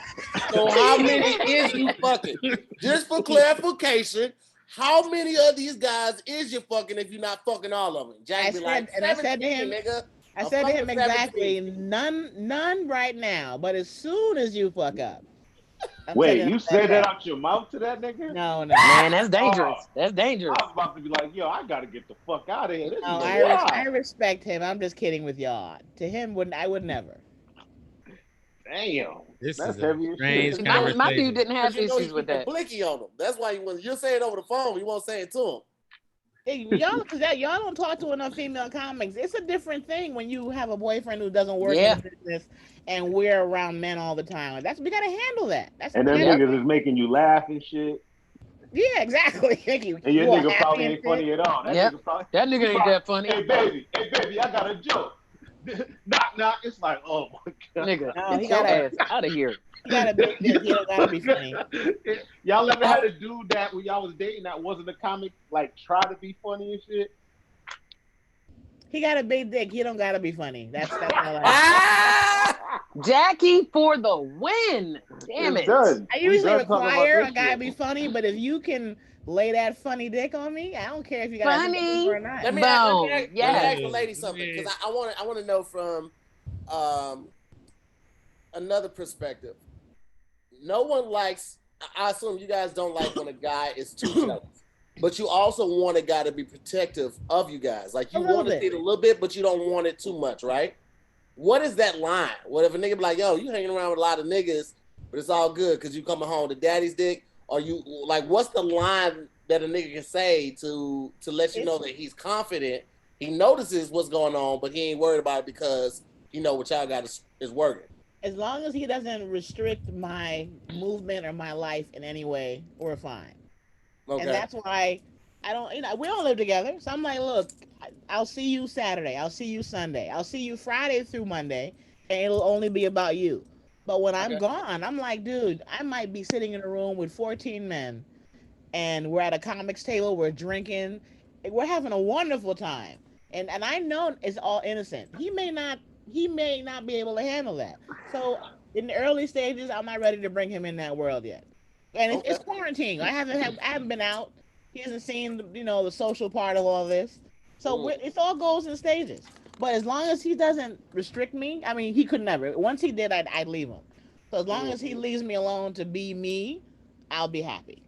So how many is you fucking? Just for clarification, how many of these guys is you fucking if you're not fucking all of them? Jack be like, 17, I said to him, nigga. I said to him 17. exactly, none right now, but as soon as you fuck up. Wait, you said that out your mouth to that nigga? No. Man, that's dangerous. That's dangerous. I was about to be like, yo, I gotta get the fuck out of here. This No, is I respect him. I'm just kidding with y'all. To him, I would never. Damn. This That's is a heavy as strange shit. conversation. My dude didn't have You know issues with that. Blicky on him. That's why when you're saying over the phone, you won't say it to him. Hey, y'all, because y'all don't talk to enough female comics. It's a different thing when you have a boyfriend who doesn't work in the business and we're around men all the time. We gotta handle that. And them niggas is making you laugh and shit. Yeah, exactly. Thank you. And your nigga probably ain't funny at all. That nigga ain't that funny. Hey baby, I got a joke. Knock knock. It's like, oh my god. Nigga, no, get your ass out of here. He gotta be funny. Y'all ever had a dude that when y'all was dating that wasn't a comic, like try to be funny and shit? He got a big dick. He don't gotta be funny. That's all Jackie for the win. Damn it. I usually require a guy to be funny, but if you can lay that funny dick on me, I don't care if you got funny or not. Let me ask the lady something, because I want to know from another perspective. No one likes. I assume you guys don't like when a guy is too jealous. But you also want a guy to be protective of you guys. Like, you want to see it a little bit, but you don't want it too much, right? What is that line? What if a nigga be like, yo, you hanging around with a lot of niggas, but it's all good because you coming home to daddy's dick? Or you, like, what's the line that a nigga can say to let you know that he's confident, he notices what's going on, but he ain't worried about it because he know what y'all got is working? As long as he doesn't restrict my movement or my life in any way, we're fine. Okay. And that's why I don't, we don't live together. So I'm like, look, I'll see you Saturday. I'll see you Sunday. I'll see you Friday through Monday. And it'll only be about you. But when I'm gone, I'm like, dude, I might be sitting in a room with 14 men. And we're at a comics table. We're drinking. We're having a wonderful time. And I know it's all innocent. He may not be able to handle that. So in the early stages, I'm not ready to bring him in that world yet. And it's quarantine. I haven't been out. He hasn't seen the social part of all this. So it all goes in stages. But as long as he doesn't restrict me, I mean, he could never. Once he did, I'd leave him. So as long as he leaves me alone to be me, I'll be happy.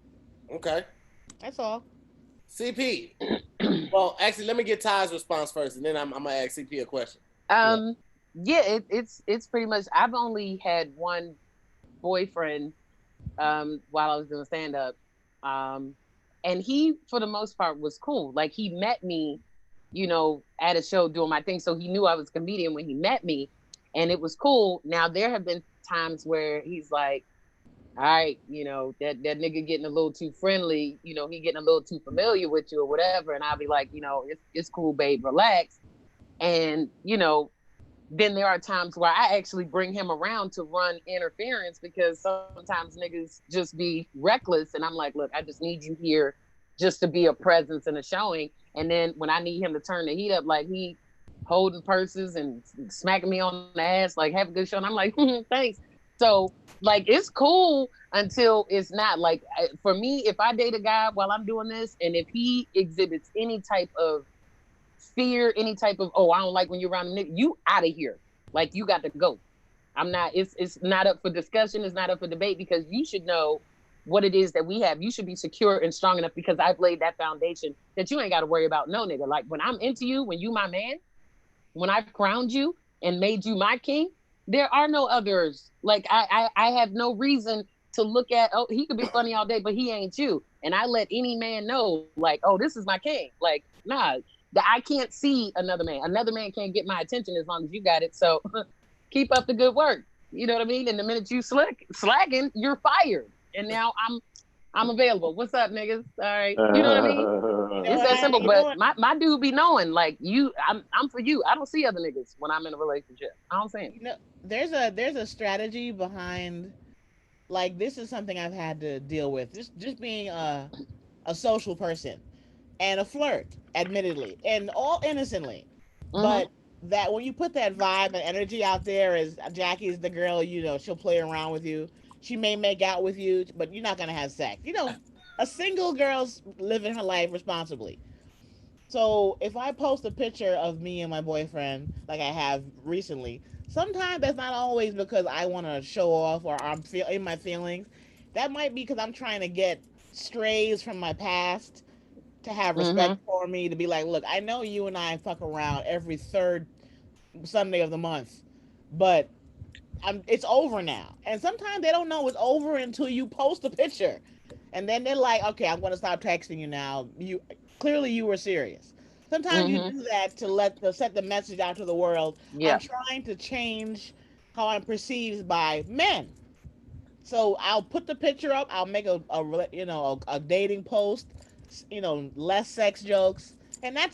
Okay. That's all. CP. Well, actually, let me get Ty's response first, and then I'm gonna ask CP a question. Yeah, it's pretty much. I've only had one boyfriend while I was doing stand up, and he, for the most part, was cool. Like, he met me, at a show doing my thing, so he knew I was a comedian when he met me, and it was cool. Now there have been times where he's like, all right, that nigga getting a little too friendly, he getting a little too familiar with you or whatever. And I'll be like, it's cool, babe, relax. And, then there are times where I actually bring him around to run interference because sometimes niggas just be reckless. And I'm like, look, I just need you here just to be a presence and a showing. And then when I need him to turn the heat up, like, he holding purses and smacking me on the ass, like, have a good show. And I'm like, thanks. So, like, it's cool until it's not. Like, for me, if I date a guy while I'm doing this, and if he exhibits any type of fear, any type of, I don't like when you're around a nigga, you out of here. Like, you got to go. I'm not, it's not up for discussion. It's not up for debate, because you should know what it is that we have. You should be secure and strong enough, because I've laid that foundation that you ain't got to worry about no nigga. Like, when I'm into you, when you my man, when I've crowned you and made you my king, there are no others. Like, I have no reason to look at, he could be funny all day, but he ain't you. And I let any man know, like, this is my king. Like, nah, I can't see another man. Another man can't get my attention as long as you got it. So keep up the good work. You know what I mean? And the minute you slacking, you're fired. And now I'm available. What's up, niggas? All right. You know what I mean? It's that simple. But my dude be knowing, like, I'm for you. I don't see other niggas when I'm in a relationship. I don't see them. There's a strategy behind, like, this is something I've had to deal with. Just being a social person and a flirt, admittedly, and all innocently. Mm-hmm. But that when you put that vibe and energy out there, as Jackie's the girl, she'll play around with you. She may make out with you, but you're not gonna have sex. a single girl's living her life responsibly. So if I post a picture of me and my boyfriend, like I have recently, sometimes that's not always because I want to show off or I'm in my feelings. That might be because I'm trying to get strays from my past to have respect for me, to be like, look, I know you and I fuck around every third Sunday of the month, but it's over now. And sometimes they don't know it's over until you post a picture. And then they're like, okay, I'm going to stop texting you now. Clearly you were serious. Sometimes you do that to set the message out to the world. Yeah. I'm trying to change how I'm perceived by men. So I'll put the picture up. I'll make a dating post, less sex jokes. And I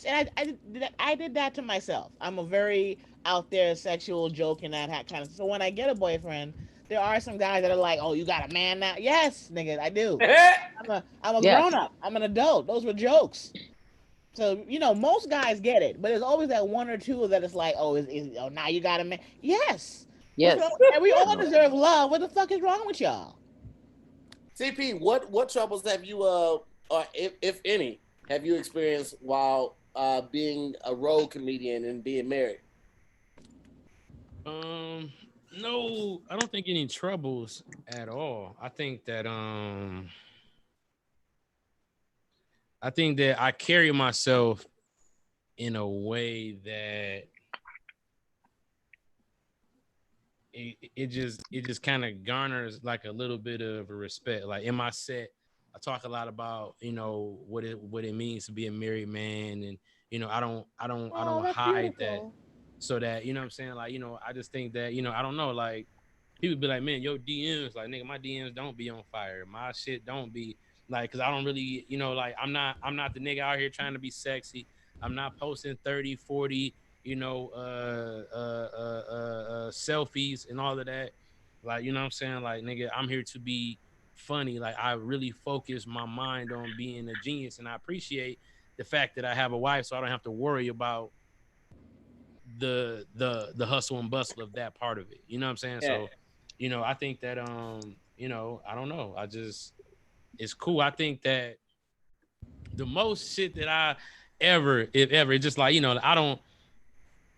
did that to myself. I'm a very out there sexual joke and that kind of. So when I get a boyfriend, there are some guys that are like, "Oh, you got a man now?" Yes, nigga, I do. I'm a grown up. I'm an adult. Those were jokes. So most guys get it, but there's always that one or two that it's like, "Oh, now you got a man?" Yes. Yes. And we all deserve love. What the fuck is wrong with y'all? CP, what troubles have you or if any have you experienced while being a road comedian and being married? No, I don't think any troubles at all. I think that I carry myself in a way that it just kind of garners like a little bit of a respect. Like in my set, I talk a lot about what it means to be a married man, and I don't hide that, so that what I'm saying, like I just think that I don't know, like people be like, man, your DMs, like nigga, my DMs don't be on fire, my shit don't be like, because I don't really like I'm not the nigga out here trying to be sexy. I'm not posting 30, 40 selfies and all of that. Like, what I'm saying? Like, nigga, I'm here to be funny. Like, I really focus my mind on being a genius, and I appreciate the fact that I have a wife, so I don't have to worry about the hustle and bustle of that part of it. You know what I'm saying? Yeah. So, I think that I don't know. It's cool. I think that the most shit that I ever, if ever, just like,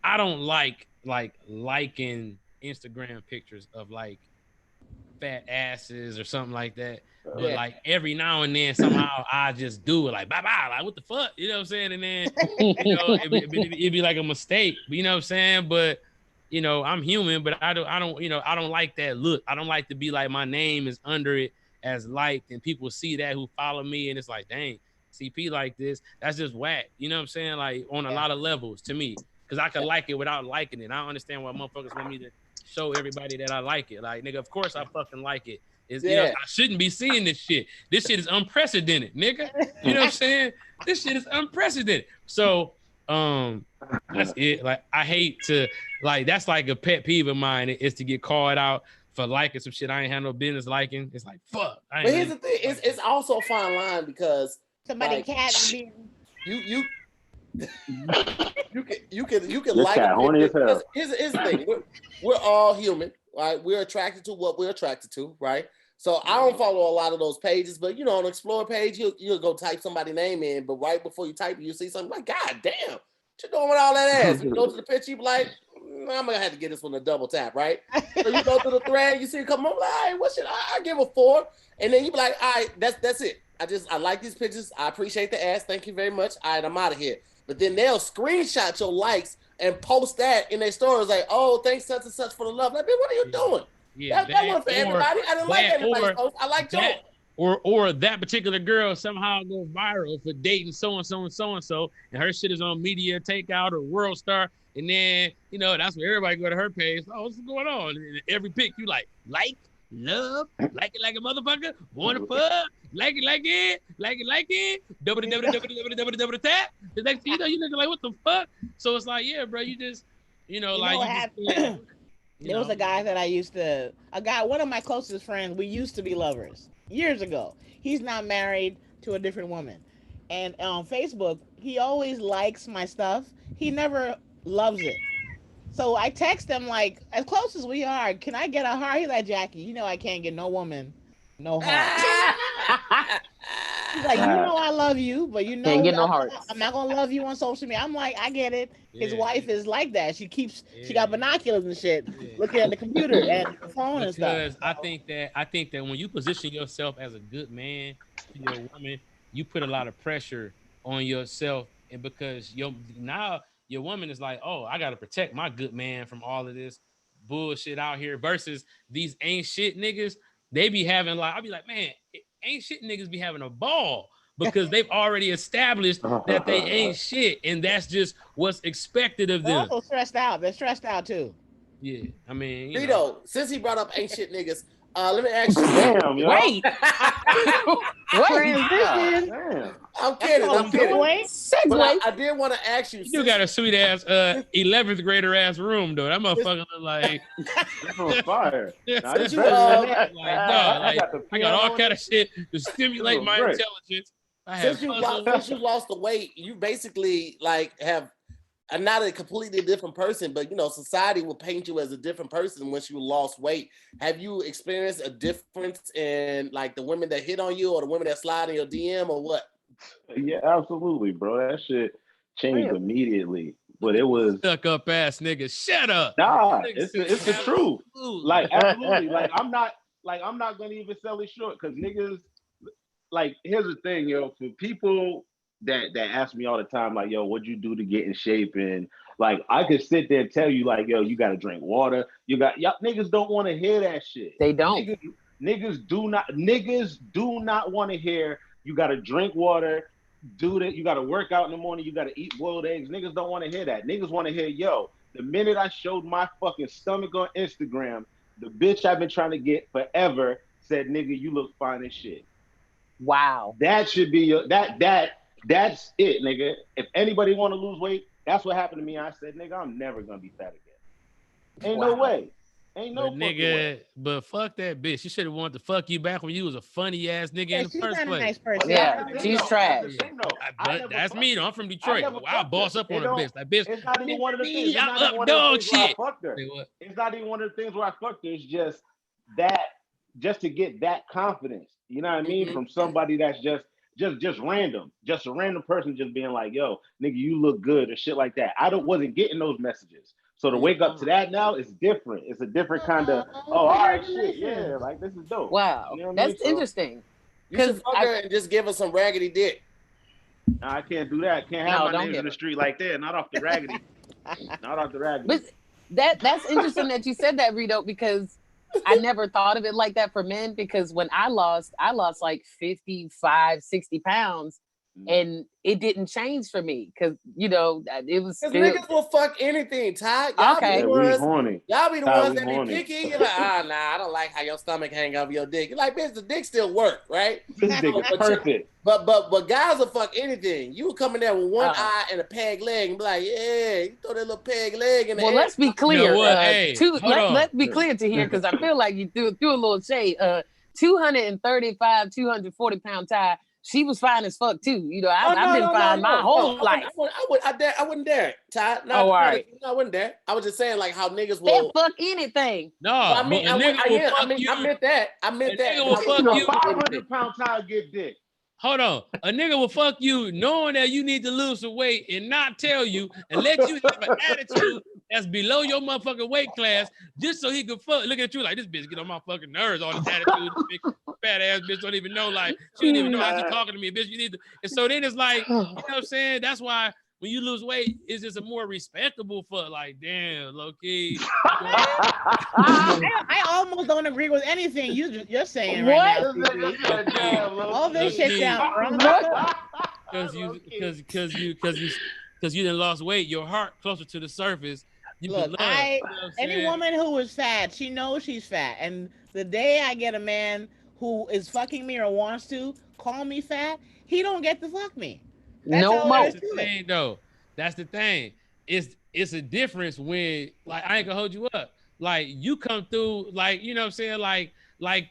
I don't like liking Instagram pictures of like fat asses or something like that. But like every now and then somehow I just do it, like bye bye, like what the fuck, you know what I'm saying? And then it'd be like a mistake, you know what I'm saying? But I'm human, but I don't like that look. I don't like to be like my name is under it as liked, and people see that who follow me, and it's like, dang, CP like this, that's just whack. You know what I'm saying? Like on a lot of levels to me, because I can like it without liking it. I don't understand why motherfuckers want me to show everybody that I like it. Like, nigga, of course I fucking like it. I shouldn't be seeing this shit. This shit is unprecedented, nigga. You know what I'm saying? This shit is unprecedented. So that's it. Like, I hate to, like, that's like a pet peeve of mine, is to get called out for liking some shit I ain't had no business liking. It's like, fuck. But here's the thing, it's also a fine line, because somebody can't be you can like it. Here's the thing. We're all human, right? We're attracted to what we're attracted to, right? So I don't follow a lot of those pages, but on the Explore page, you'll go type somebody's name in, but right before you type it, you see something like, God damn, what you doing with all that ass? You go to the picture, you be like, I'm gonna have to get this one a double tap, right? So you go through the thread, you see a couple more, like, all right, what should I give a 4? And then you be like, all right, that's it. I like these pictures. I appreciate the ass. Thank you very much. All right, I'm out of here. But then they'll screenshot your likes and post that in their stories, like, oh, thanks such and such for the love. Like, man, what are you doing? Yeah, that wasn't for everybody. I didn't like everybody's post. I liked yours. Or that particular girl somehow go viral for dating so-and-so and so-and-so, and her shit is on Media Takeout or World Star, and then, that's where everybody go to her page. Oh, what's going on? And every pic you like, love, like it like a motherfucker, want to fuck, like it, double tap. The next thing you look like, what the fuck? So it's like, yeah, bro, you just, there was a guy that one of my closest friends, we used to be lovers years ago. He's now married to a different woman. And on Facebook, he always likes my stuff. He never loves it. So I text him, like, as close as we are, can I get a heart? He's like, Jackie, I can't get no woman, no heart. He's like, you know, I love you, but you know, Can't get no hearts. I'm not gonna love you on social media. I'm like, I get it. His wife is like that. She got binoculars and shit, looking at the computer and the phone and stuff. Because I think that when you position yourself as a good man to your woman, you put a lot of pressure on yourself, and because your woman is like, oh, I gotta protect my good man from all of this bullshit out here. Versus these ain't shit niggas, they be having like, I'll be like, man, ain't shit niggas be having a ball because they've already established that they ain't shit, and that's just what's expected of them. They're also stressed out. They're stressed out too. Yeah, I mean, Reedo, since he brought up ain't shit niggas, let me ask you. Damn, yo. Wait. Transition. Damn. I'm kidding. But I did want to ask you. You got a sweet ass 11th grader ass room though. That motherfucker look like It's on fire. Nah, Since it's you, better than that. I got all kind of shit to stimulate my intelligence. Since you lost the weight, you basically like have not a completely different person, but you know, society will paint you as a different person once you lost weight. Have you experienced a difference in like the women that hit on you or the women that slide in your DM or what? Yeah, absolutely, bro. That shit changed immediately. But it was stuck up ass nigga. Shut up. Nah, it's the truth. Like absolutely. Like I'm not gonna even sell it short because niggas. Like here's the thing, yo. For people that ask me all the time, like, yo, what'd you do to get in shape? And like, I could sit there and tell you, like, yo, you got to drink water. Y'all niggas don't want to hear that shit. They don't. Niggas do not want to hear you got to drink water, do that. You got to work out in the morning. You got to eat boiled eggs. Niggas don't want to hear that. Niggas want to hear, yo, the minute I showed my fucking stomach on Instagram, the bitch I've been trying to get forever said, nigga, you look fine as shit. Wow. That should be that's it, nigga. If anybody want to lose weight, that's what happened to me. I said, nigga, I'm never gonna be fat again. Ain't no way. Ain't no nigga way. But fuck that bitch. She should have wanted to fuck you back when you was a funny ass nigga in the first place. Nice person. Yeah, she's trash. But that's me though. I'm from Detroit. I'll boss up on a bitch. Like bitch, it's not even one of the things. I'm up dog shit. It's not even one of the things where I fucked her. It's just that, just to get that confidence. You know what I mean? From somebody that's just random, just a random person just being like, yo, nigga, you look good or shit like that. Wasn't getting those messages. So to wake up to that now is different. It's a different kind of, all right, shit, yeah, like this is dope. Wow, you know that's interesting. You should fuck her and just give her some raggedy dick. Nah, I can't do that. Can't have my names in the street like that. Not off the raggedy. Not off the raggedy. But that's interesting that you said that, Reedo, because I never thought of it like that for men, because when I lost like 55, 60 pounds and it didn't change for me because, you know, it was still... niggas will fuck anything, Ty. Y'all be the ones that be picky. You're like, nah, I don't like how your stomach hang over your dick. You're like, bitch, the dick still work, right? This dick is perfect. But guys will fuck anything. You come in there with one eye and a peg leg and be like, yeah, you throw that little peg leg in the air. Let's be clear. Let's be clear to here, because I feel like you threw a little shade. 235, 240 pound Ty. She was fine as fuck too. You know, I've been fine my whole life. I wouldn't dare, Ty. No, all right. I wouldn't dare. I was just saying like how niggas will. They'll fuck anything. No, I meant that. A nigga will fuck you. 500-pound Ty get dick. Hold on. A nigga will fuck you knowing that you need to lose some weight and not tell you and let you have an attitude that's below your motherfucking weight class just so he could look at you like, this bitch get on my fucking nerves, all this attitude. This big fat ass bitch don't even know, like, she didn't even know how she's talking to me, bitch. You need to. And so then it's like, you know what I'm saying? That's why when you lose weight, it's just a more respectable fuck. Like, damn, low key. I almost don't agree with anything you're saying right now. All this shit down. Because you done lost weight, your heart closer to the surface. Look, any woman who is fat, she knows she's fat. And the day I get a man who is fucking me or wants to call me fat, he don't get to fuck me. That's the thing, though. That's the thing. It's a difference when, like, I ain't gonna hold you up. Like, you come through, like, you know what I'm saying, like a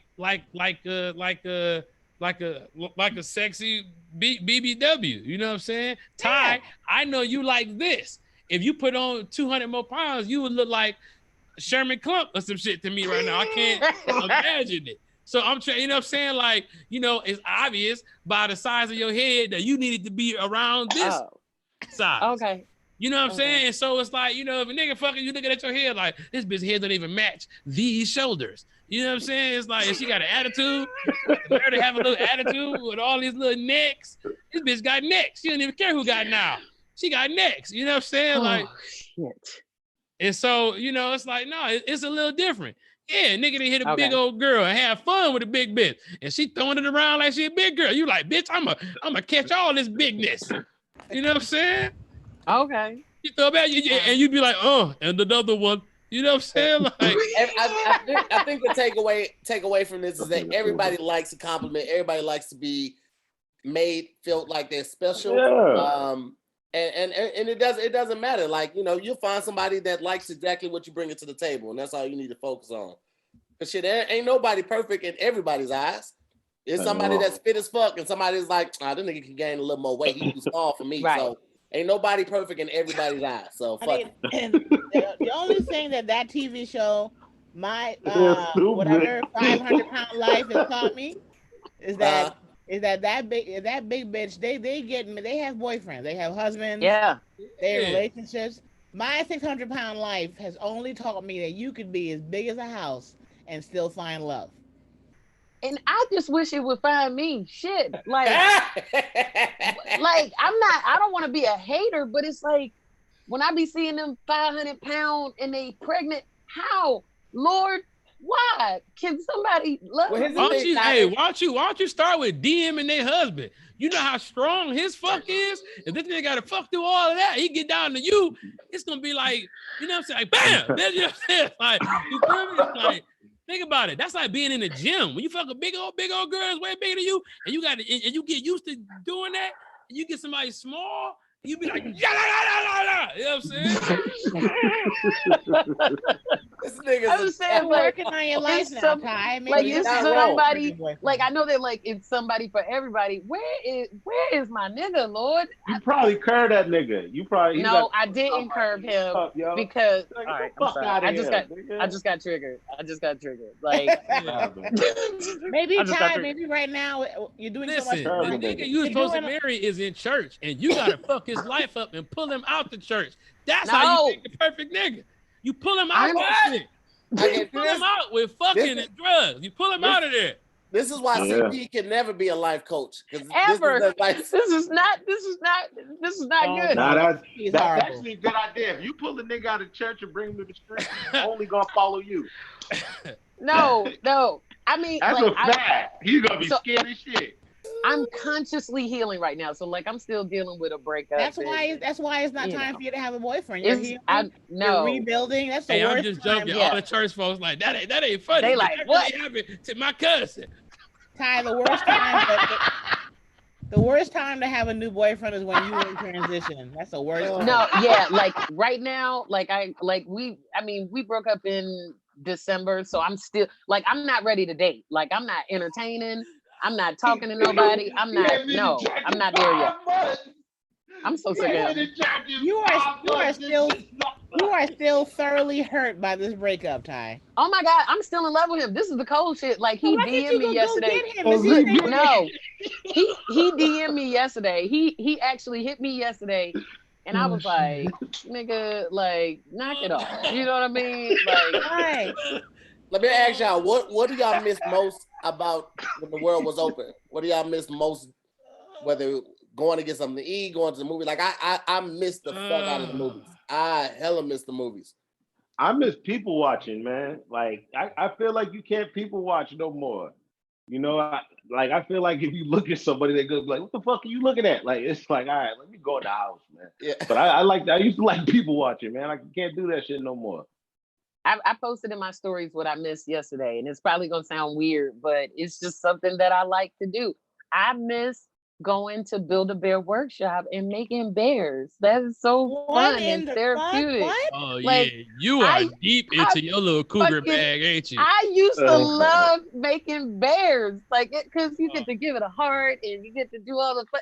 sexy BBW. You know what I'm saying? Ty, yeah. I know you like this. If you put on 200 more pounds, you would look like Sherman Clump or some shit to me right now. I can't imagine it. So I'm trying, you know what I'm saying? Like, you know, it's obvious by the size of your head that you needed to be around this size. Okay. You know what I'm saying? And so it's like, you know, if a nigga fucking you looking at your head like this bitch head don't even match these shoulders. You know what I'm saying? It's like, if she got an attitude, her to have a little attitude with all these little necks. This bitch got necks. She don't even care who got now. She got necks. You know what I'm saying? Like, shit. And so, you know, it's like, no, it's a little different. Yeah, nigga, they hit a big old girl and have fun with a big bitch. And she throwing it around like she a big girl. You like, bitch, I'm a catch all this bigness. You know what I'm saying? Okay. You throw back, and you'd be like, and another one. You know what I'm saying? Like, I think the takeaway from this is that everybody likes a compliment. Everybody likes to be made feel like they're special. Yeah. And it doesn't matter. Like, you know, you'll find somebody that likes exactly what you bring to the table, and that's all you need to focus on. But shit, there ain't nobody perfect in everybody's eyes. It's somebody that's fit as fuck, and somebody's like, this nigga can gain a little more weight. He's too small for me. Right. So ain't nobody perfect in everybody's eyes. So fuck. The only thing that TV show, my whatever 500-pound life has taught me, is that that big bitch, they have boyfriends, they have husbands, they have relationships. My 600-pound life has only taught me that you could be as big as a house and still find love. And I just wish it would find me. Shit. Like, I don't want to be a hater, but it's like when I be seeing them 500-pound and they pregnant, how? Lord, why? Can somebody love me? Why don't you start with DMing their husband? You know how strong his fuck is? If this nigga gotta fuck through all of that, he get down to you, it's gonna be like, you know what I'm saying? Like, bam! You know what I'm saying? Like, you feel me? It's like, think about it. That's like being in the gym. When you fuck a big old girl that's way bigger than you, and you get used to doing that, and you get somebody small, you be like, yeah, you know what I'm saying? This nigga's I'm saying, working on your life now, Ty. Like, it's somebody, like, I know that, like, it's somebody for everybody. Where is my nigga, Lord? You probably curved that nigga. I didn't curve him because all right, I'm sorry. I just got triggered. Like, maybe Ty, maybe right now you're doing so much. The nigga you're supposed to marry is in church, and you gotta fuck his life up and pull him out the church. That's how you make the perfect nigga. You pull him out you pull him out with fucking and drugs. You pull him out of there. This is why CP can never be a life coach. Ever. This is not good. That's actually a good idea. If you pull the nigga out of church and bring him to the street, he's only gonna follow you. No. I mean, that's like, a fact. He's gonna be scared as shit. I'm consciously healing right now, so like I'm still dealing with a breakup. That's why it's not time for you to have a boyfriend. You're you're rebuilding. That's the worst. I'm just joking. All the church folks like that ain't funny. They like, what happened to my cousin? Ty, the worst time. The worst time to have a new boyfriend is when you're in transition. That's the worst time. No, yeah, like right now, we broke up in December, so I'm still like I'm not ready to date. Like I'm not entertaining. I'm not talking to nobody. I'm not there yet. I'm so sick of him. You are still thoroughly hurt by this breakup, Ty. Oh my God, I'm still in love with him. This is the cold shit. Like he DM'd me yesterday. No, he DM'd me yesterday. He actually hit me yesterday, and I was like, nigga, like knock it off. You know what I mean? Like, right. Let me ask y'all, what do y'all miss most about when the world was open? What do y'all miss most? Whether going to get something to eat, going to the movie, like I miss the fuck out of the movies. I hella miss the movies. I miss people watching, man. Like I feel like you can't people watch no more. You know, I feel like if you look at somebody, they go like, "What the fuck are you looking at?" Like it's like, all right, let me go in the house, man. Yeah. But I used to like people watching, man. I can't do that shit no more. I posted in my stories what I missed yesterday, and it's probably gonna sound weird, but it's just something that I like to do. I miss going to Build-A-Bear workshop and making bears. That is so fun and therapeutic. Oh like, yeah, you are deep into your little cougar bag, ain't you? I used to love making bears, like because you get to give it a heart and you get to do all the. But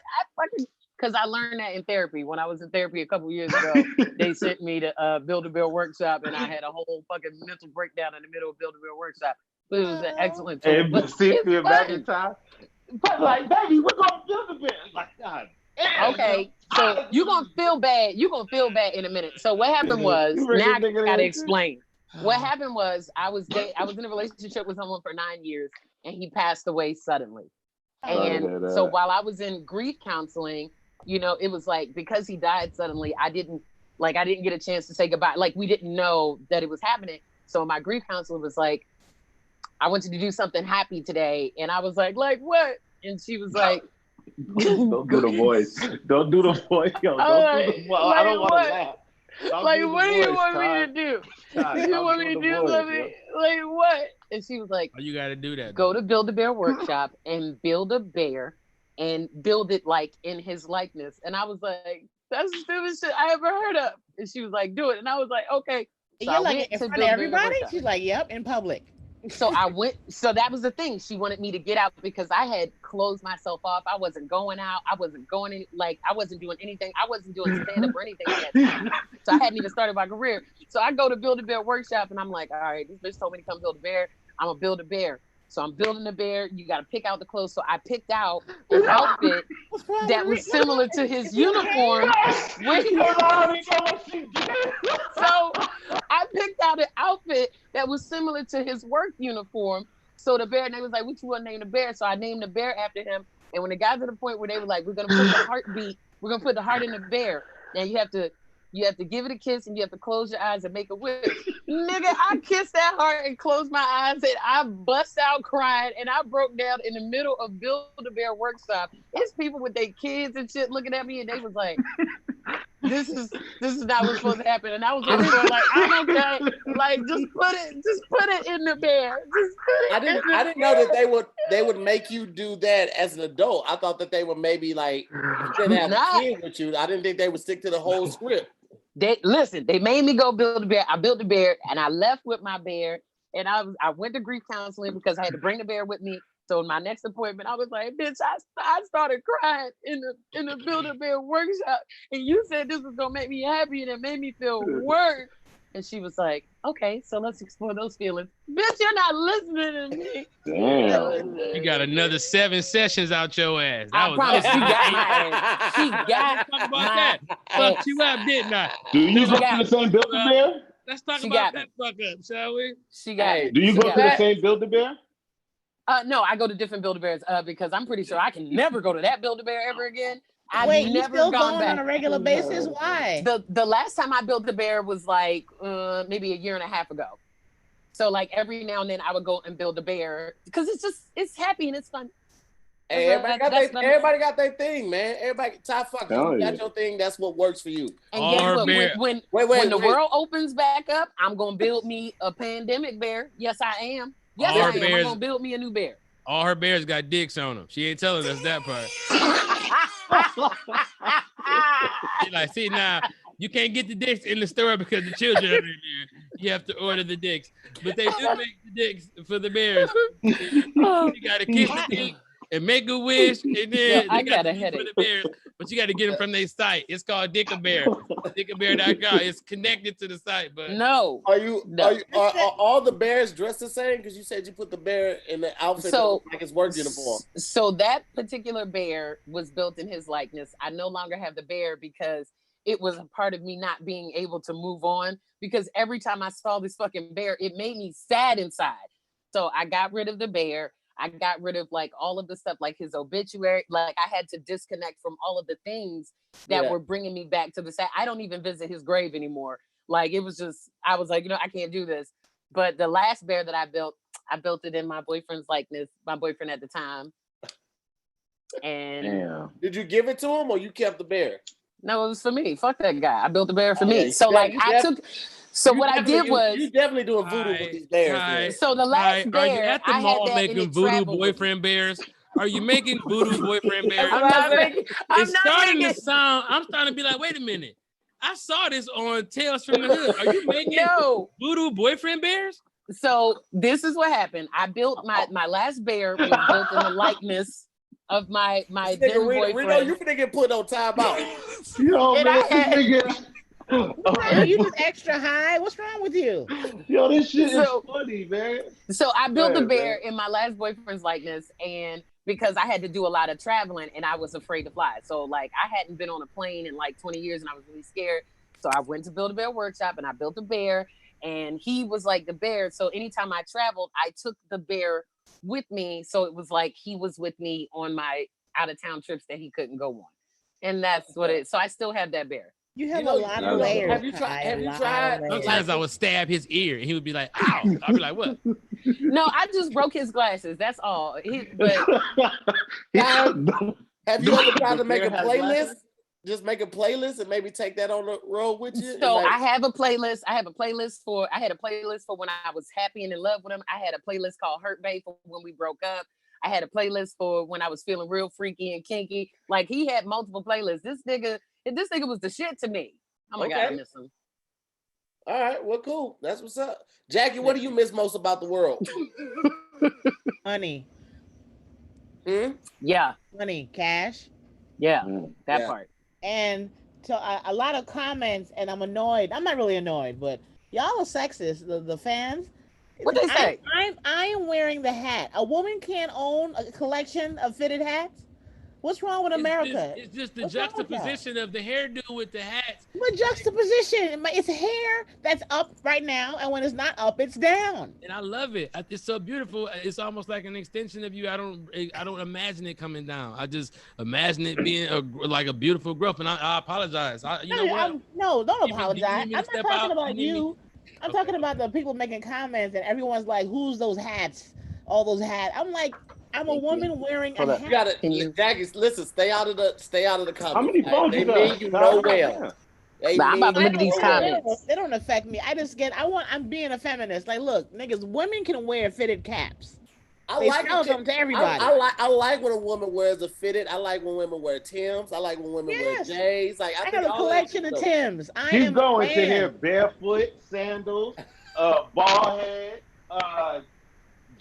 because I learned that in therapy. When I was in therapy a couple years ago, they sent me to Build-A-Bear workshop, and I had a whole fucking mental breakdown in the middle of Build-A-Bear workshop. It was an excellent tool. And But see it's me back fun. in time. But like, baby, we're gonna build a bear. Like, God. Okay, so you're gonna feel bad. You're gonna feel bad in a minute. So what happened was, You bring now I a nigga gotta there, explain. What happened was, I was in a relationship with someone for 9 years, and he passed away suddenly. And so while I was in grief counseling, you know, it was like, because he died suddenly, I didn't get a chance to say goodbye. Like, we didn't know that it was happening. So my grief counselor was like, I want you to do something happy today. And I was like what? And she was like, don't do the voice. Don't do the voice. Yo, don't do the voice. I don't want to laugh. Like, what do you want me to do? You want me to do something? Like, what? And she was like, oh, you got to do that. Go to Build-A-Bear Workshop and build a bear and build it like in his likeness. And I was like, that's the stupidest shit I ever heard of. And she was like, do it. And I was like, okay. So You're like, in front of everybody? She's like, yep, in public. So I went, so that was the thing. She wanted me to get out because I had closed myself off. I wasn't going out. I wasn't going in, like, I wasn't doing anything. I wasn't doing stand-up or anything at that time. So I hadn't even started my career. So I go to Build-A-Bear Workshop and I'm like, all right, this bitch told me to come build a bear. I'm gonna build a bear. So I'm building a bear. You got to pick out the clothes. So I picked out an outfit that was similar to his uniform. So I picked out an outfit that was similar to his work uniform. So the bear, and they was like, what you want to name the bear? So I named the bear after him. And when it got to the point where they were like, we're going to put the heartbeat, we're going to put the heart in the bear. Now you have to give it a kiss and you have to close your eyes and make a wish. Nigga, I kissed that heart and closed my eyes and I bust out crying and I broke down in the middle of Build-A-Bear Workshop. It's people with their kids and shit looking at me and they was like, this is not what's supposed to happen. And I was over there like, I'm okay. Like, just put it in the bear. I didn't know that they would make you do that as an adult. I thought that they would maybe like didn't have a kid with you. I didn't think they would stick to the whole script. They made me go build a bear. I built a bear and I left with my bear. And I went to grief counseling because I had to bring the bear with me. So in my next appointment, I was like, bitch, I started crying in the Build-A-Bear Workshop. And you said this was gonna make me happy and it made me feel worse. And she was like, okay, so let's explore those feelings. Bitch, you're not listening to me. Damn. You got another 7 sessions out your ass. I promise she got my ass. She got talk about that. Fucked you up, didn't I? Do you go to the same Build-A-Bear? Let's talk about that fuck up, shall we? She got it. Do you go to the same Build-A-Bear? No, I go to different Build-A-Bears because I'm pretty sure I can never go to that Build-A-Bear ever again. Wait, you still going on a regular basis? Why? The last time I built a bear was like maybe a year and a half ago. So like every now and then I would go and build a bear because it's happy and it's fun. Hey, everybody got their thing, man. Everybody, top fuck. You got your thing. That's what works for you. And guess what? When the world opens back up, I'm gonna build me a pandemic bear. Yes, I am. Yes, I am. I'm gonna build me a new bear. All her bears got dicks on them. She ain't telling us that part. She like, see now, you can't get the dicks in the store because the children are in there. You have to order the dicks. But they do make the dicks for the bears. You gotta kiss the dick and make a wish, and then I got a headache. For the bears. But you got to get them from their site. It's called Dick-A-Bear. Dickabear.com. It's connected to the site, but no. Are all the bears dressed the same? Because you said you put the bear in the outfit like it's work uniform. So that particular bear was built in his likeness. I no longer have the bear because it was a part of me not being able to move on. Because every time I saw this fucking bear, it made me sad inside. So I got rid of the bear. I got rid of like all of the stuff, like his obituary. Like I had to disconnect from all of the things that were bringing me back to the sad. I don't even visit his grave anymore. Like it was just, I was like, I can't do this. But the last bear that I built it in my boyfriend's likeness, my boyfriend at the time. And did you give it to him or you kept the bear? No, it was for me. Fuck that guy. I built the bear for me. So like I took. So what I did was you definitely doing voodoo with these bears. So the last bear, are you at the mall making voodoo boyfriend bears? Are you making voodoo boyfriend bears? I'm starting to be like, wait a minute. I saw this on Tales from the Hood. Are you making voodoo boyfriend bears? So this is what happened. I built my last bear was built in the likeness of my then boyfriend. Reedo, you finna get put on timeout. No, you just extra high. What's wrong with you? Yo, this shit is So- funny, man. So I built Go a ahead, bear man. in my last boyfriend's likeness, and because I had to do a lot of traveling and I was afraid to fly. So like I hadn't been on a plane in like 20 years and I was really scared. So I went to Build-A-Bear Workshop and I built a bear, and he was like the bear. So anytime I traveled, I took the bear with me. So it was like he was with me on my out of town trips that he couldn't go on. And that's what it, so I still have that bear. You have You know, a lot you of know, layers. have you tried- Kai, have a you lot tried- of layers. Sometimes I would stab his ear and he would be like, ow. I'd be like, what? No, I just broke his glasses. That's all. But Have you ever tried to make a Bear has playlist? glasses? Just make a playlist and maybe take that on the road with you. so Like, I have a playlist. I had a playlist for when I was happy and in love with him. I had a playlist called Hurt Babe for when we broke up. I had a playlist for when I was feeling real freaky and kinky. Like he had multiple playlists. This nigga was the shit to me. Oh my God, I Okay. miss him. all right, well, cool. That's what's up. Jackie, what do you miss most about the world? Money, Hmm? Yeah, cash, that Yeah. part. and so a lot of comments, and I'm annoyed. I'm not really annoyed, but y'all are sexist. The fans. What they say? I am wearing the hat. A woman can't own a collection of fitted hats. What's wrong with America? It's just the What's wrong with y'all? juxtaposition of the hairdo with the hats. What juxtaposition? It's hair that's up right now, and when it's not up, it's down. And I love it. It's so beautiful. It's almost like an extension of you. I don't imagine it coming down. I just imagine it being like a beautiful growth. And I apologize. You know what? No, don't You apologize. need me I'm to not step talking out? about You need me- you. I'm Okay. talking about the people making comments, and everyone's like, "Who's those hats? All those hats." I'm like, I'm a woman wearing Hold a up. You hat. gotta, Jackie. Listen, stay out of the comments. How many phones They you got? mean you know well. Goddamn. They Nah, I'm about to mean look at you these know well. comments. They don't affect me. I'm being a feminist. Like, look, niggas, women can wear fitted caps. I They like sell it. them to everybody. I like when a woman wears a fitted. I like when women wear Timbs. I like when women Yes. wear J's. Like I think have a all that collection of stuff. Timbs. I Keep am going a to fan. here. Barefoot, sandals, ball head,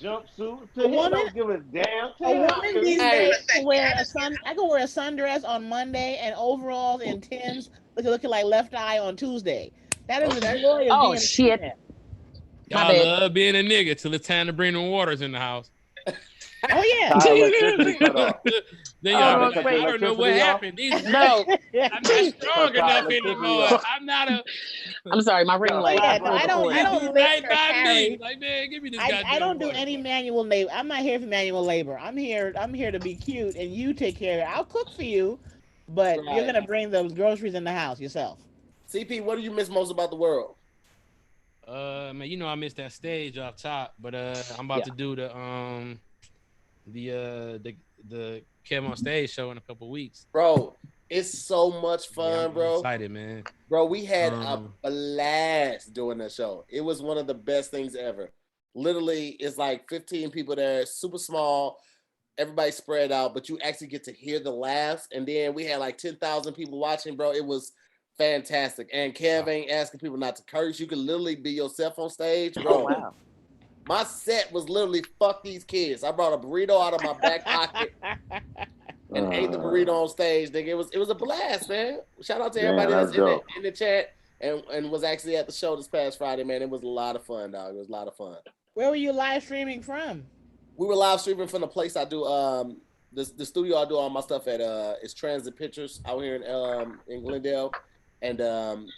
jumpsuit. A woman- Don't give a damn. A woman these Hey. days can wear I can wear a sundress on Monday and overalls and Timbs looking like Left Eye on Tuesday. That is Okay. the joy of Oh, being a shit. female. My Y'all bad. love being a nigga till it's time to bring the waters in the house. Oh yeah. Our electricity cut off. Then Oh, y'all be like, wait. I don't know what Electricity off? happened. These No, I'm not strong Cut our enough electricity anymore. off. I'm not a. I'm sorry, my ring Oh, light. yeah, no, I don't Do lift right or by carry. me. Like, man, give me this I goddamn don't do water. any manual labor. I'm not here for manual labor. I'm here to be cute and you take care of it. I'll cook for you, but Right. you're gonna bring the groceries in the house yourself. CP, what do you miss most about the world? Man, you know I missed that stage off top, but I'm about to do the Kev on Stage show in a couple weeks. Bro, it's so much fun, Yeah, I'm bro. excited, man. Bro, we had a Um, blast doing that show. It was one of the best things ever. Literally, it's like 15 people there, super small. Everybody spread out, but you actually get to hear the laughs. And then we had like 10,000 people watching, bro. It was fantastic. And Kev ain't asking people not to curse. You can literally be yourself on stage, bro. Oh, wow. My set was literally fuck these kids. I brought a burrito out of my back pocket and ate the burrito on stage. Nigga, it was a blast, man. Shout out to Damn, everybody that's that's dope. in the chat and was actually at the show this past Friday, man. It was a lot of fun, dog. It was a lot of fun. Where were you live streaming from? We were live streaming from the place I do the studio I do all my stuff at it's Transit Pictures out here in Glendale. And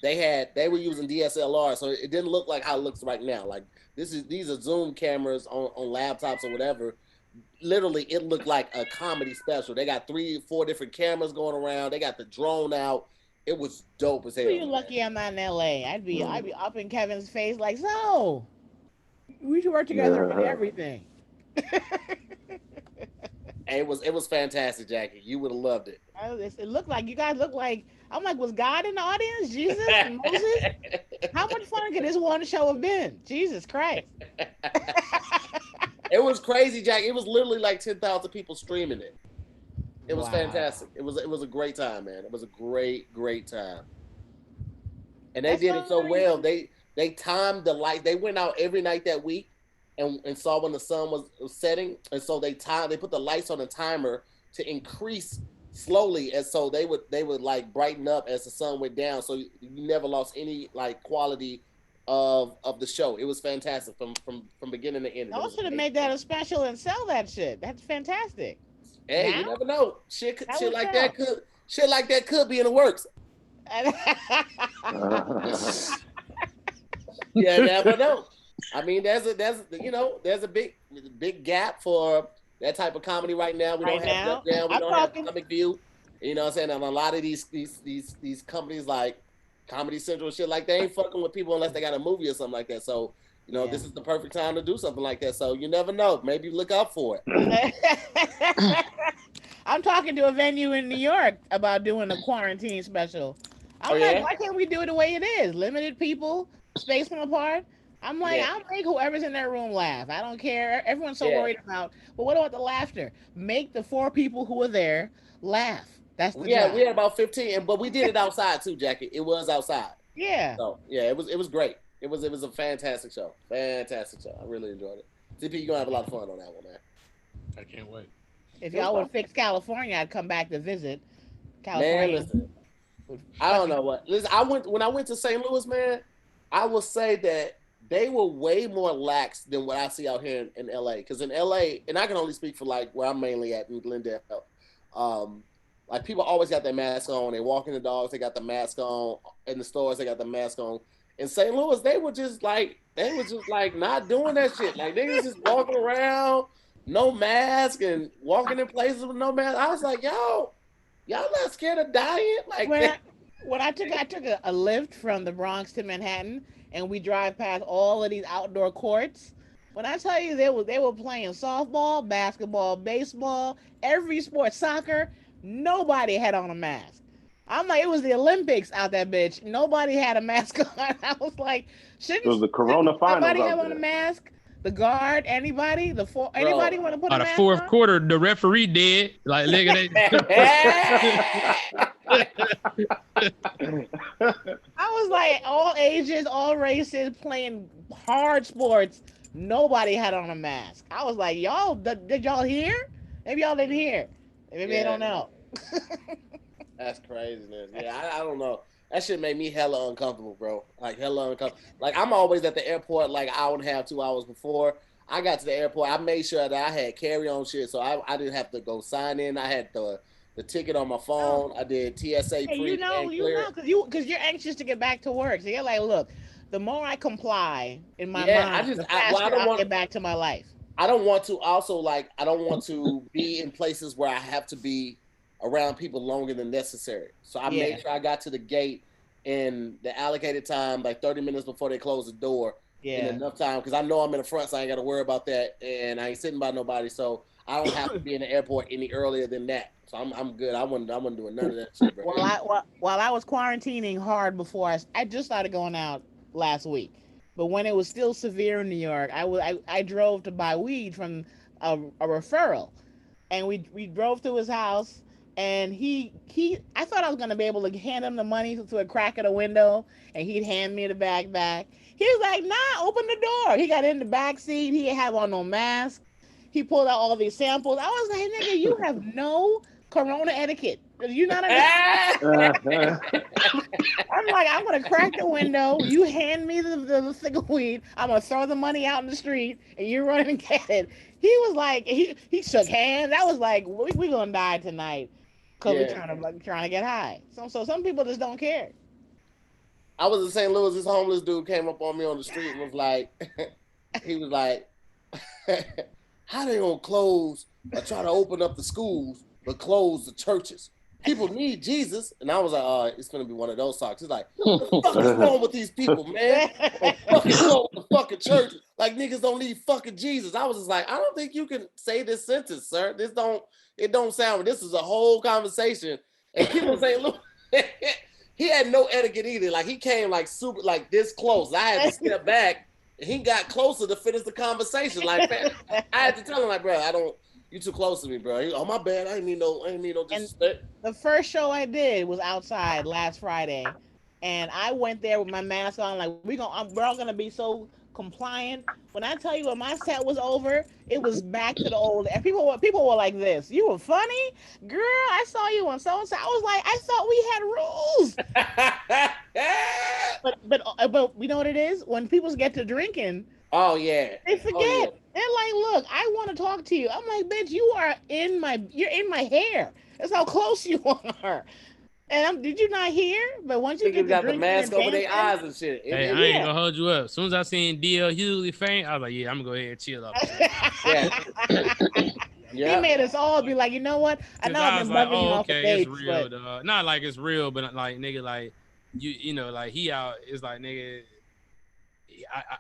they were using DSLR, so it didn't look like how it looks right now. Like these are Zoom cameras on laptops or whatever. Literally, it looked like a comedy special. They got 3-4 different cameras going around. They got the drone out. It was dope as hell. You're lucky I'm not in LA. I'd be up in Kevin's face like, so we should work together on everything. And it was fantastic, Jackie. You would have loved it. It looked like you guys look like, I'm like, was God in the audience? Jesus and Moses? How much fun could this one show have been? Jesus Christ. It was crazy, Jack. It was literally like 10,000 people streaming it. It was Wow. fantastic. It was a great time, man. It was a great time. And they That's did it so fine. well. They timed the light. They went out every night that week and saw when the sun was setting. And so they put the lights on a timer to increase slowly, and so they would like brighten up as the sun went down. So you never lost any like quality of the show. It was fantastic from beginning to end. Y'all should have made that a special and sell that shit. That's fantastic. Hey, Now? you never know. Shit would like sell. that could be in the works. Yeah, never know. I mean, there's a big gap for that type of comedy right now. We don't have Def Jam, we don't have Comic View. You know what I'm saying? And a lot of these companies like Comedy Central and shit, like they ain't fucking with people unless they got a movie or something like that. So, this is the perfect time to do something like that. So you never know. Maybe look out for it. I'm talking to a venue in New York about doing a quarantine special. I'm why can't we do it the way it is? Limited people, spaced them apart. I'm like, I'll make whoever's in their room laugh. I don't care. Everyone's so worried about, but what about the laughter? Make the 4 people who were there laugh. That's the job. We had about 15, but we did it outside too, Jackie. It was outside. Yeah. So it was great. It was a fantastic show. Fantastic show. I really enjoyed it. CP, you're gonna have a lot of fun on that one, man. I can't wait. If y'all would fix California, I'd come back to visit. California. Man, listen, I don't know what. Listen, when I went to St. Louis, man, I will say that they were way more lax than what I see out here in LA. Because in LA, and I can only speak for like where I'm mainly at in Glendale, like people always got their mask on. They walking the dogs, they got the mask on. In the stores, they got the mask on. In St. Louis, they were just like not doing that shit. Like niggas just walking around, no mask, and walking in places with no mask. I was like, y'all not scared of dying? Like when I took a lift from the Bronx to Manhattan, and we drive past all of these outdoor courts. When I tell you they were playing softball, basketball, baseball, every sport, soccer, nobody had on a mask. I'm like, it was the Olympics out that bitch. Nobody had a mask on. I was like, it was the Corona finals. Nobody have on a mask? The guard, anybody? Anybody want to put a mask the fourth on? quarter, the referee did. Like, look at I was like, all ages, all races, playing hard sports. Nobody had on a mask. I was like, y'all, did y'all hear? Maybe y'all didn't hear. Maybe they don't know. That's craziness. Yeah, I don't know. That shit made me hella uncomfortable, bro. Like hella uncomfortable. Like I'm always at the airport like an hour and a half, 2 hours before I got to the airport. I made sure that I had carry-on shit, so I didn't have to go sign in. I had the ticket on my phone. I did TSA pre. You know, because you're anxious to get back to work. So you're like, look, the more I comply in my mind, the faster I'll get back to my life. I don't want to also I don't want to be in places where I have to be around people longer than necessary. So I made sure I got to the gate in the allocated time, like 30 minutes before they close the door. In enough time, because I know I'm in the front, so I ain't got to worry about that, and I ain't sitting by nobody, so I don't have to be in the airport any earlier than that. So I'm good. I wasn't doing none of that shit, bro. While I was quarantining hard before, I just started going out last week, but when it was still severe in New York, I drove to buy weed from a referral, and we drove to his house. And I thought I was going to be able to hand him the money through a crack of the window, and he'd hand me the bag back. He was like, nah, open the door. He got in the back seat. He didn't have on no mask. He pulled out all these samples. I was like, nigga, you have no Corona etiquette. You not I'm like, I'm going to crack the window. You hand me the stick of weed. I'm going to throw the money out in the street, and you run and get it. He was like, he shook hands. I was like, we're going to die tonight. Because we're trying to get high. So some people just don't care. I was in St. Louis. This homeless dude came up on me on the street and was like, he was like, how they gonna close or try to open up the schools but close the churches? People need Jesus. And I was like, it's gonna be one of those talks. He's like, what the fuck is wrong with these people, man? Fucking close the fucking church. Like niggas don't need fucking Jesus. I was just like, I don't think you can say this sentence, sir. It don't sound. This is a whole conversation, and people say, "Look, he had no etiquette either. Like he came like super, like this close. I had to step back, and he got closer to finish the conversation. Like, man, I had to tell him, like, bro, you too close to me, bro. Oh my bad. I didn't mean no disrespect. The first show I did was outside last Friday, and I went there with my mask on. Like we're all gonna be so compliant. When I tell you when my set was over, it was back to the old. And people were like this. You were funny, girl. I saw you on so and so. I was like, I thought we had rules. But you know what it is? When people get to drinking, oh yeah, they forget. Oh, yeah. They're like, look, I want to talk to you. I'm like, bitch, you're in my hair. That's how close you are. And did you not hear? But once you get to got the drinking mask and over their dancing, eyes and shit. Hey, I ain't gonna hold you up. As soon as I seen DL Hughley faint, I was like, yeah, I'm gonna go ahead and chill up. Yeah. He made us all be like, you know what? I know I've been bugging you off the dates, it's real, dog. Not like it's real, but like nigga, like you know, like he out. It's like nigga.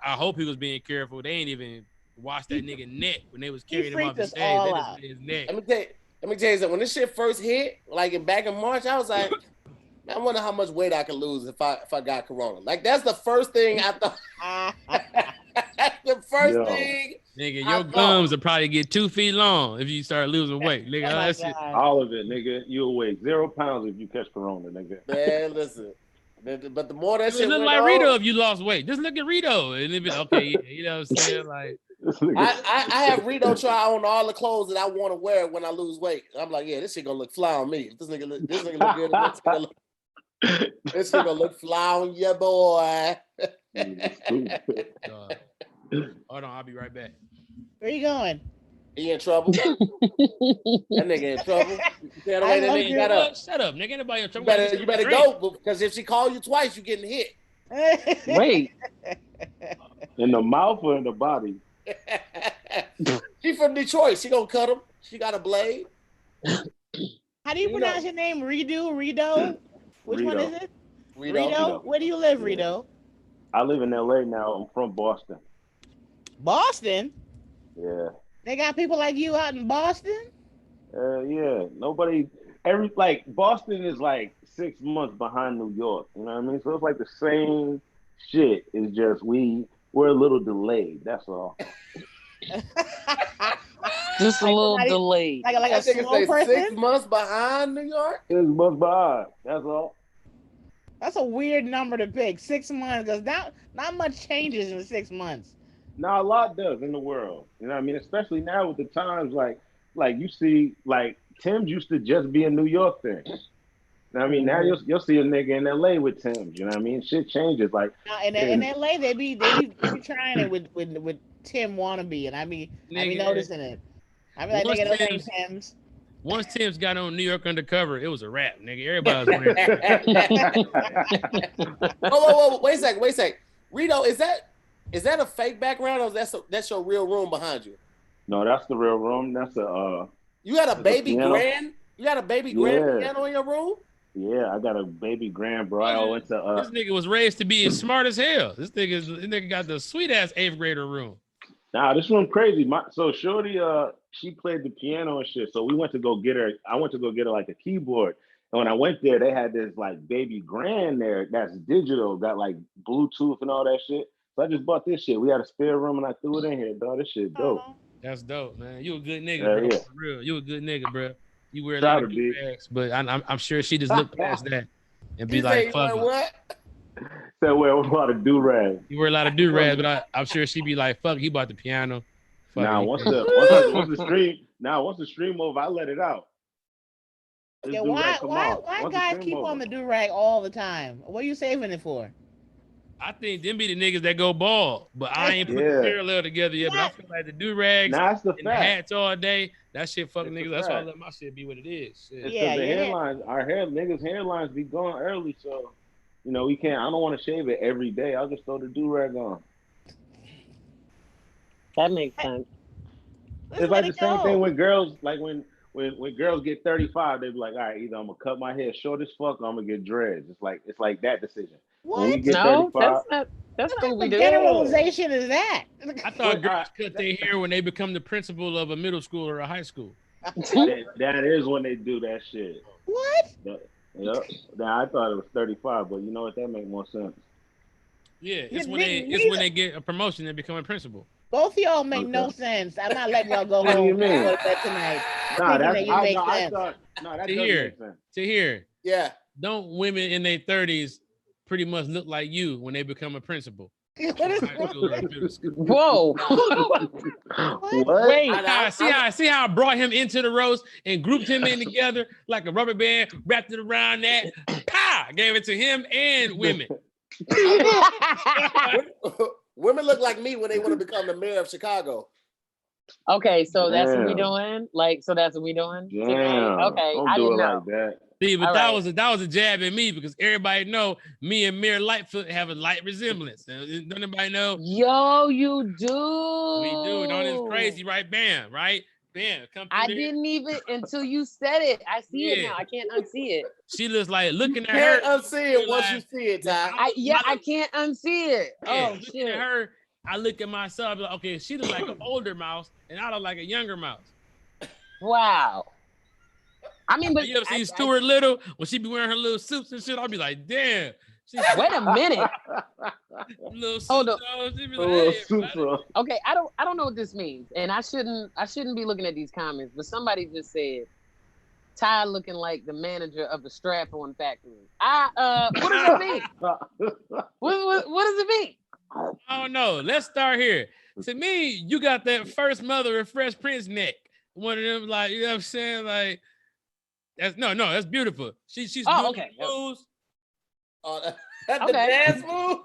I hope he was being careful. They ain't even watched that nigga neck when they was carrying him off the stage. They just hit his neck. Let me tell you something. When this shit first hit, like back in March, I was like, man, I wonder how much weight I could lose if I got corona. Like that's the first thing I thought. The first thing. Nigga, your gums will probably get 2 feet long if you start losing weight. Nigga, that's it. All of it, nigga. You'll weigh 0 pounds if you catch corona, nigga. Man, listen. But the more that shit look went like on, Reedo if you lost weight. Just look at Reedo and it'd be okay. You know what I'm saying? Like I have Reedo try on all the clothes that I want to wear when I lose weight. I'm like, yeah, this shit gonna look fly on me. This nigga look good. This shit gonna look fly on your boy. Hold on, I'll be right back. Where you going? He in trouble. That nigga in trouble. Shut up, nigga. Anybody in trouble? You better go because if she call you twice, you getting hit. Wait. In the mouth or in the body? She from Detroit. She gonna cut him. She got a blade. How do you pronounce your name? Reedo? Which one is it? Reedo. Where do you live, Reedo? I live in LA now. I'm from Boston. Boston? Yeah. They got people like you out in Boston? Yeah. Boston is like 6 months behind New York. You know what I mean? So it's like the same shit. It's just we're a little delayed. That's all. Just a little delayed. Like a slow person? 6 months behind New York? 6 months behind. That's all. That's a weird number to pick. 6 months, because not much changes in 6 months. Now a lot does in the world. You know what I mean? Especially now with the times like you see, like Tim's used to just be a New York thing. You know what I mean? Now you'll see a nigga in LA with Tim's. You know what I mean? Shit changes. Like in LA, they be trying it with Tim wannabe, and I be noticing it. I be like, nigga, those ain't Tim's. Once Tim's got on New York Undercover, it was a wrap, nigga. Everybody was wearing Whoa, wait a second. Reedo, is that a fake background or that's your real room behind you? No, that's the real room. That's You got a baby grand? You got a baby grand piano in your room? Yeah, I got a baby grand, bro. I went to this nigga was raised to be as smart as hell. This nigga got the sweet ass 8th grader room. Nah, this room crazy. So Shorty, she played the piano and shit. So we went to go get her. I went to go get her like a keyboard. And when I went there, they had this like baby grand there that's digital, got like Bluetooth and all that shit. So I just bought this shit. We had a spare room and I threw it in here, dog. This shit dope. That's dope, man. You a good nigga, bro. Yeah. For real. You a good nigga, bro. You wear a lot of do-rags, but I'm sure she just looked past that and be like, fuck it. What? Said wear a lot of do-rags. You wear a lot of do-rags, but I'm sure she'd be like, fuck, he bought the piano. Fuck once the stream over, I let it out. Yeah, why guys keep on the do-rag all the time? What are you saving it for? I think them be the niggas that go bald, but I ain't put the parallel together yet. But I feel like the do-rags and the hats all day, that shit fucking niggas. That's why I let my shit be what it is. Shit. Hairlines, niggas' hairlines be going early, so you know we can't. I don't want to shave it every day. I'll just throw the do-rag on. That makes sense. It's like the same thing when girls, like when girls get 35, they be like, all right, either I'm gonna cut my hair short as fuck or I'm gonna get dreads. It's like that decision. What? When we get No, 35, that's what we do. Generalization is that? I thought girls cut their hair when they become the principal of a middle school or a high school. that is when they do that shit. What? Yep. Now I thought it was 35, but you know what? That makes more sense. Yeah, it's when they get a promotion and become a principal. Both of y'all make no sense. I'm not letting y'all go home. What do you mean? Go to bed tonight. That doesn't make sense. Tahir. Yeah. Don't women in their 30s pretty much look like you when they become a principal? Whoa. What? Wait. See how I brought him into the roast and grouped him in together like a rubber band, wrapped it around that. Pow! Gave it to him and women. Women look like me when they want to become the mayor of Chicago. Okay, so that's what we Damn. doing. Like, so that's what we doing. Damn. Tonight? Okay, Don't I do didn't it know. like that. See, but All that right. was a jab at me because everybody know me and Mayor Lightfoot have a light resemblance. Don't anybody know? Yo, you do. We do. Don't it's crazy, right? Bam, right? Bam. Come through I there. didn't even until you said it. I see it Yeah. now. I can't unsee it. She looks like looking at Can't her. unsee it once you see it, Ty. I can't unsee it. Yeah, Oh looking shit. at her, I look at myself. I be like, okay, she looks like an older mouse, and I look like a younger mouse. Wow. I mean, but You ever seen Stuart Little when she be wearing her little suits and shit? I'll be like, damn. Wait a minute. Little suits Hold up. on. She be A like, little hey, super. everybody. Okay, I don't know what this means, and I shouldn't be looking at these comments. But somebody just said, Ty looking like the manager of the strap-on factory. What does it mean? What does it mean? I don't know. Let's start here. To me, you got that first mother of Fresh Prince neck. One of them, like, you know what I'm saying? Like, that's beautiful. She's doing okay. the moves. That's Okay. the dance move.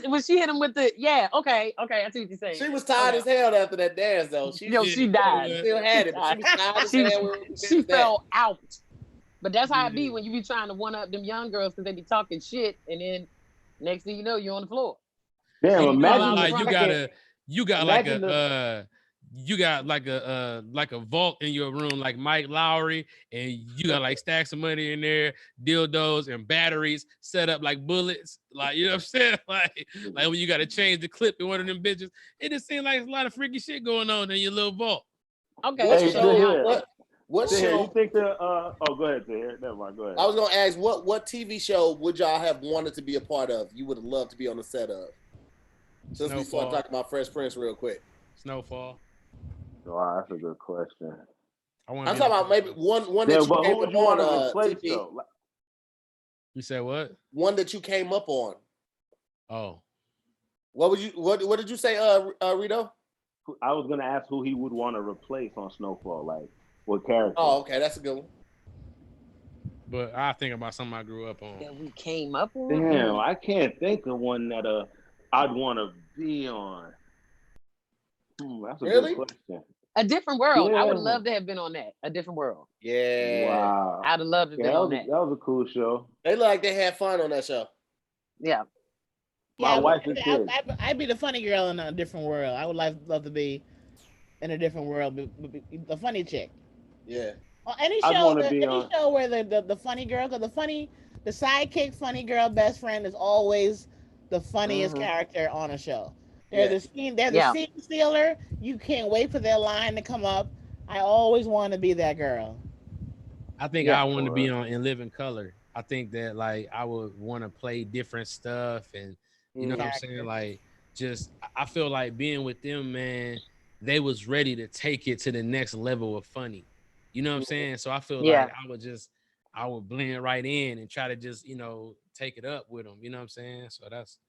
When she hit him with the okay, I see what you're saying. She was tired as hell after that dance, though. She died. still had it, but she was tired as hell. She fell out. But that's how it be when you be trying to one up them young girls because they be talking shit, and then next thing you know, you're on the floor. Damn, And imagine Like you got like a vault in your room like Mike Lowry, and you got like stacks of money in there, dildos and batteries set up like bullets, like, you know what I'm saying? Like when you got to change the clip in one of them bitches. It just seems like there's a lot of freaky shit going on in your little vault. Okay. Hey, What Tahir, show? you think the oh, go ahead, Tahir. Never mind, go ahead. I was gonna ask what TV show would y'all have wanted to be a part of? You would have loved to be on the set of. Since we start talking about Fresh Prince real quick. Snowfall. Wow, that's a good question. I'm talking about maybe one that you came up on. TP. You said what? One that you came up on. Oh. What did you say, Reedo? I was gonna ask who he would want to replace on Snowfall, like what character. Oh, okay, that's a good one. But I think about something I grew up on. That we came up on. Damn, I can't think of one that I'd want to be on. That's a good question. A Different World. Yeah. I would love to have been on that. A Different World. Yeah. Wow. I'd have loved to have been on that. That was a cool show. They look like they had fun on that show. Yeah. My wife and kids. I'd be the funny girl in A Different World. I would love to be in A Different World, the funny chick. Yeah. Well, any show where the funny girl, because the sidekick funny girl best friend is always the funniest character on a show. They're the scene stealer. You can't wait for their line to come up. I always want to be that girl. I think I want to be on In Living Color. I think that like I would want to play different stuff, and you know what I'm saying? Like, just I feel like being with them, man, they was ready to take it to the next level of funny. You know what I'm saying? So I feel like I would blend right in and try to just, take it up with them. You know what I'm saying? So that's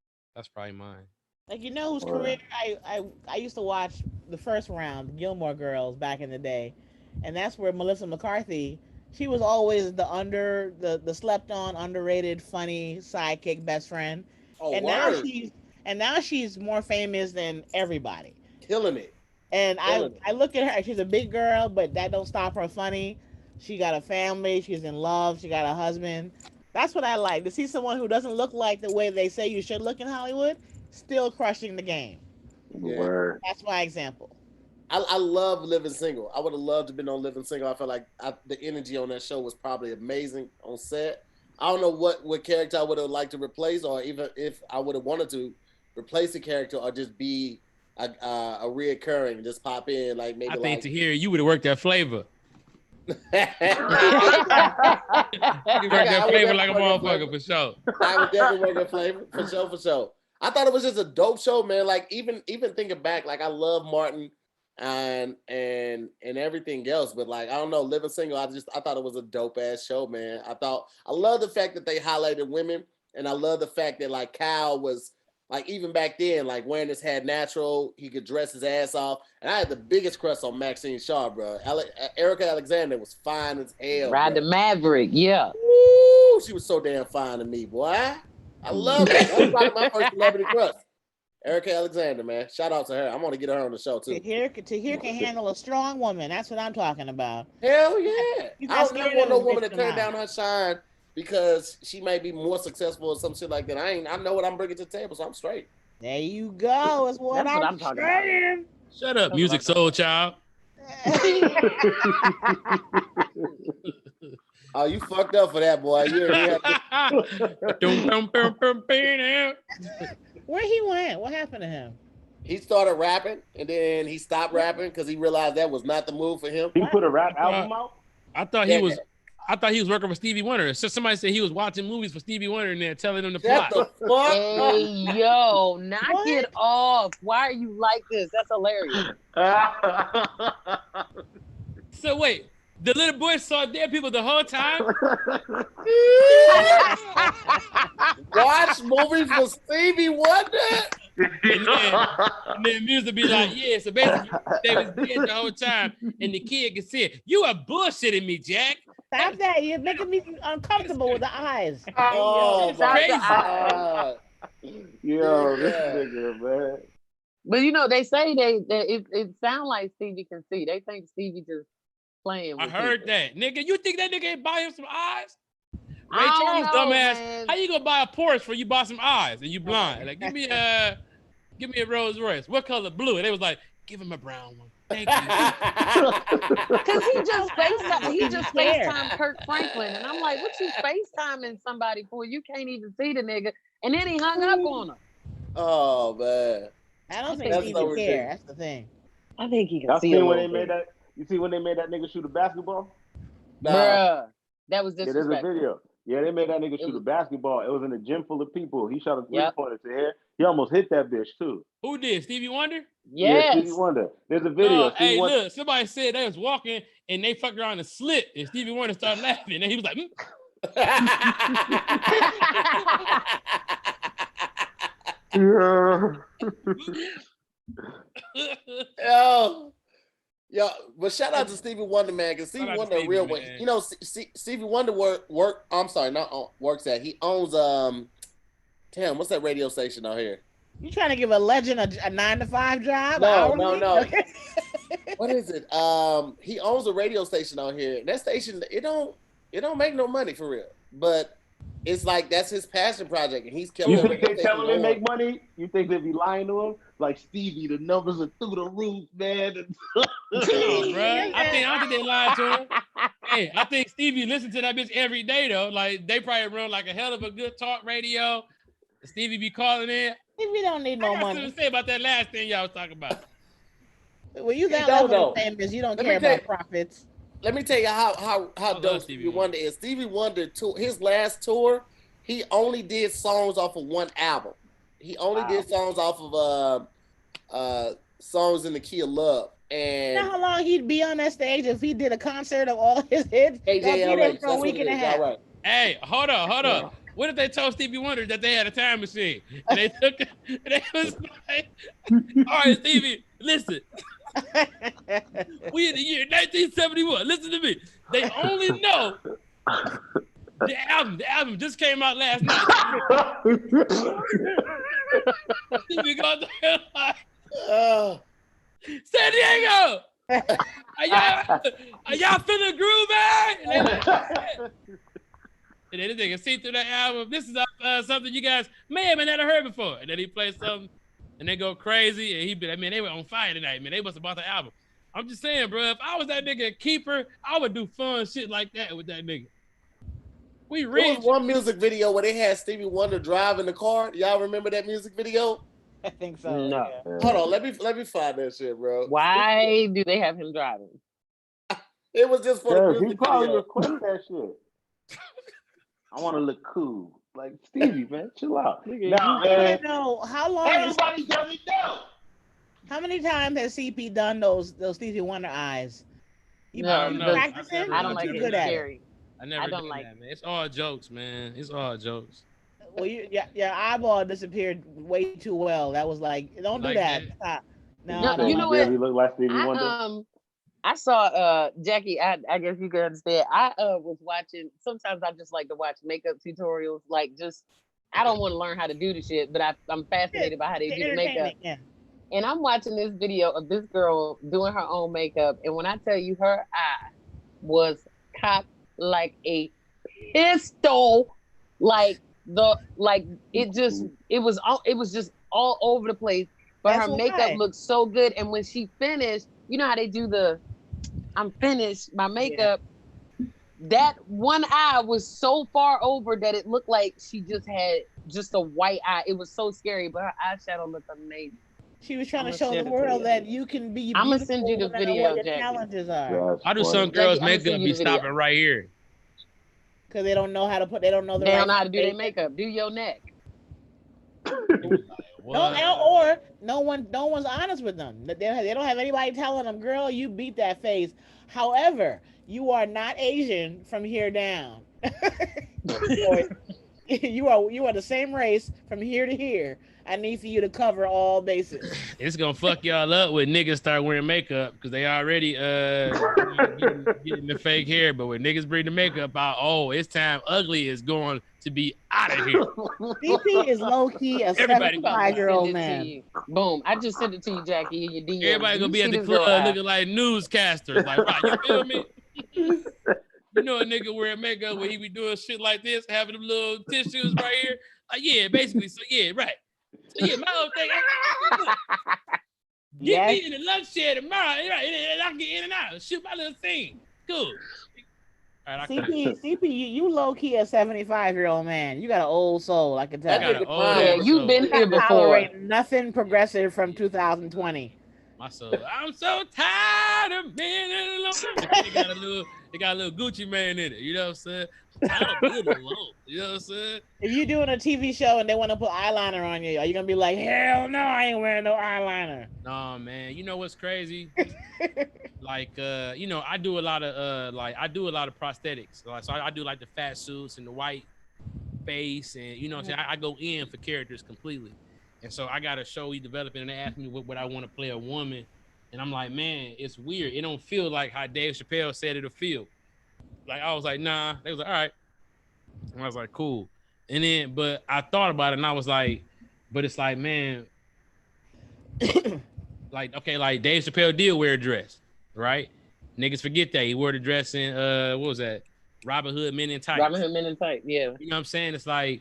probably mine. Like, you know whose career I used to watch the first round, Gilmore Girls, back in the day, and that's where Melissa McCarthy, she was always the slept on, underrated, funny sidekick best friend. Oh, and now she's more famous than everybody. Killing it. And I look at her, she's a big girl, but that don't stop her funny. She got a family, she's in love, she got a husband. That's what I like, to see someone who doesn't look like the way they say you should look in Hollywood, still crushing the game. Yeah. That's my example. I love Living Single. I would have loved to have been on Living Single. I felt like the energy on that show was probably amazing on set. I don't know what character I would have liked to replace, or even if I would have wanted to replace a character or just be a reoccurring, just pop in like maybe. I think to hear you would have worked that flavor. You worked that flavor like a motherfucker for sure. I would definitely work that flavor for sure. I thought it was just a dope show, man. Like even thinking back, like I love Martin and everything else, but like I don't know, Living Single, I thought it was a dope ass show, man. I love the fact that they highlighted women And I love the fact that like Kyle was like even back then, like wearing his hat natural, he could dress his ass off. And I had the biggest crush on Maxine Shaw, bro. Erica Alexander was fine as hell. Ride the Maverick, yeah. Woo, she was so damn fine to me, boy. I love it. That was probably my first celebrity crush. Erica Alexander, man. Shout out to her. I'm gonna get her on the show too. Tahir can handle a strong woman. That's what I'm talking about. Hell yeah. He's I not don't never scared want no of woman to mixing turn out. down her shine because she may be more successful or some shit like that. I know what I'm bringing to the table, so I'm straight. There you go. That's what I'm talking saying. Shut up, music soul child. Oh, you fucked up for that, boy. Where he went? What happened to him? He started rapping and then he stopped rapping because he realized that was not the move for him. He put a rap album out? I thought he was working for Stevie Wonder. So somebody said he was watching movies for Stevie Wonder and they're telling him the plot. The fuck? Hey, yo, knock it off. Why are you like this? That's hilarious. So wait, the little boy saw dead people the whole time? Watch movies with Stevie Wonder? And then music be like, yeah, so basically they was dead the whole time and the kid can see it. You are bullshitting me, Jack. Stop that. You're making me uncomfortable with the eyes. Oh, my God. Yo, this nigga, man. But you know, they say it sound like Stevie can see. They think Stevie just playing with I heard people. that. Nigga, you think that nigga ain't buy him some eyes? Ray I don't Charles, know, dumbass. man. How you gonna buy a Porsche for you bought some eyes and you blind? Like, give me a Rolls Royce. What color? Blue. And they was like, give him a brown one. Thank you. Cause he just FaceTime Kirk Franklin. And I'm like, what you FaceTiming somebody for? You can't even see the nigga. And then he hung up on him. Oh, man. I don't think That's he so even care. ridiculous. That's the thing. I think he can Y'all see seen a when little they made bit. that? You see when they made that nigga shoot a basketball? Bruh, that was Yeah, there's a disrespectful. video. Yeah, they made that nigga shoot a basketball. It was in a gym full of people. He shot a three-pointer to here. He almost hit that bitch too. Who did? Stevie Wonder? Yeah, Yes. Stevie Wonder. There's a video. Hey, look, somebody said they was walking and they fucked around and slipped and Stevie Wonder started laughing and he was like, Yo, but shout out to Stevie Wonder, man, because Stevie Wonder a real one. You know, Stevie Wonder works at. He owns damn, what's that radio station out here? You trying to give a legend a 9-to-5 job? No. What is it? He owns a radio station out here. And that station, it don't make no money for real. But it's like that's his passion project, and he's killing. You think they tell him they make money? You think they be lying to him? Like Stevie, the numbers are through the roof, man. bro. I don't think they lied to him. Hey, I think Stevie listens to that bitch every day though. Like they probably run like a hell of a good talk radio. Stevie be calling in. Stevie don't need no money. What to say about that last thing y'all was talking about? Well, you that level of famous, you don't care about profits. Let me tell you how dope Stevie Wonder is. Stevie Wonder, his last tour, he only did songs off of one album. He only did songs off of songs in the key of love. And you know how long he'd be on that stage if he did a concert of all his hits? AJLH, for a week and a half. Right. Hey, hold on. What if they told Stevie Wonder that they had a time machine? And they took it, and they was like, all right, Stevie, listen. We in the year 1971. Listen to me. They only know the album. The album just came out last night. Stevie goes there like, San Diego. Are y'all feeling groove, man? And then they can see through that album. This is something you guys may have never heard before. And then he plays something, and they go crazy. And they were on fire tonight, man. They must have bought the album. I'm just saying, bro. If I was that nigga keeper, I would do fun shit like that with that nigga. There was one music video where they had Stevie Wonder driving the car. Y'all remember that music video? I think so. No. Yeah. Hold on, let me find that shit, bro. Why do they have him driving? It was just for the music He probably video. requested that shit. I want to look cool. Like, Stevie, man, chill out. Nah, man. No, how long Everybody doesn't know. How many times has CP done those Stevie Wonder eyes? You practicing? I don't like You're it. good at Scary. I never I don't did like that, man. It's all jokes, man. It's all jokes. Well, your eyeball disappeared way too well. That was like, don't do that. Stop. No, you know Barely what? look like Stevie Wonder. I saw Jackie, I guess you can understand. I was watching, sometimes I just like to watch makeup tutorials, like just I don't want to learn how to do the shit, but I'm fascinated by how they do the makeup. Yeah. And I'm watching this video of this girl doing her own makeup, and when I tell you her eye was cocked like a pistol, it was just all over the place. But her makeup looked so good, and when she finished, you know how they do the I'm finished, my makeup. Yeah. That one eye was so far over that it looked like she just had just a white eye. It was so scary, but her eyeshadow looked amazing. She was trying to show the world that you can be. I'm gonna send you the video, Jackie. Challenges are. How do some girls' makeup be stopping right here? Because they don't know how to put. They don't know They don't know how to do their makeup. Do your neck. No one's honest with them. They don't have anybody telling them, girl, you beat that face. However, you are not Asian from here down. you are the same race from here to here. I need for you to cover all bases. It's gonna fuck y'all up when niggas start wearing makeup because they already getting the fake hair. But when niggas bring the makeup out, it's time ugly is going to be out of here. CP is low key a 75-year-old man. Boom! I just sent it to you, Jackie. In your DM. Everybody gonna be at the club looking like newscasters. Like, right, you feel me? You know a nigga wearing makeup when he be doing shit like this, having them little tissues right here. Like, yeah, basically. So yeah, right. So yeah, my whole thing. Get me in the lunch share tomorrow, and I can get in and out. Shoot my little thing. Cool. All right, CP, you low key a 75-year-old man. You got an old soul, I can tell. You've been here before. Nothing progressive from 2020. My soul. I'm so tired of being alone. They got a little Gucci man in it. You know what I'm saying? Tired of being alone. You know what I'm saying? If you're doing a TV show and they want to put eyeliner on you, are you gonna be like, hell no, I ain't wearing no eyeliner? No, man. You know what's crazy? I do a lot of prosthetics. So I do like the fat suits and the white face, and you know what I'm saying? I go in for characters completely. And so I got a show we developing, and they asked me what I want to play a woman. And I'm like, man, it's weird. It don't feel like how Dave Chappelle said it'll feel. Like, I was like, nah. They was like, all right. And I was like, cool. And then, but I thought about it, and I was like, but it's like, man, like, okay, like Dave Chappelle did wear a dress, right? Niggas forget that. He wore the dress in, what was that? Robin Hood Men in Tights. Robin Hood Men in Tights, yeah. You know what I'm saying? It's like,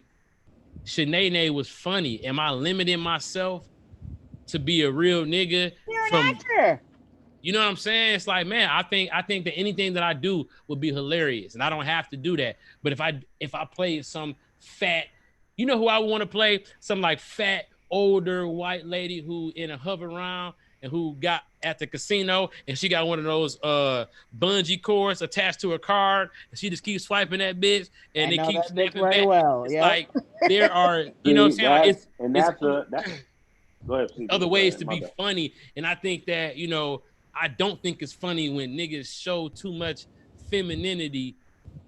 Shanae was funny. Am I limiting myself to be a real nigga? You're an actor. You know what I'm saying? It's like, man, I think that anything that I do would be hilarious, and I don't have to do that. But if I play some fat, you know who I want to play? Some like fat older white lady who in a hover round and who got at the casino, and she got one of those bungee cords attached to her card, and she just keeps swiping that bitch, and it keeps snapping back. Well. It's like there are, you know what I'm saying? Go ahead, other ways to be funny, and I think that, you know, I don't think it's funny when niggas show too much femininity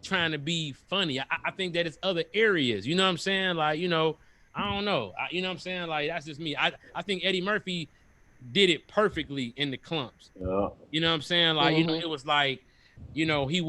trying to be funny. I think that it's other areas, you know what I'm saying? Like, you know, I don't know. You know what I'm saying? Like, that's just me. I think Eddie Murphy did it perfectly in the clumps. Yeah. You know what I'm saying? Like, you know, it was like, you know, his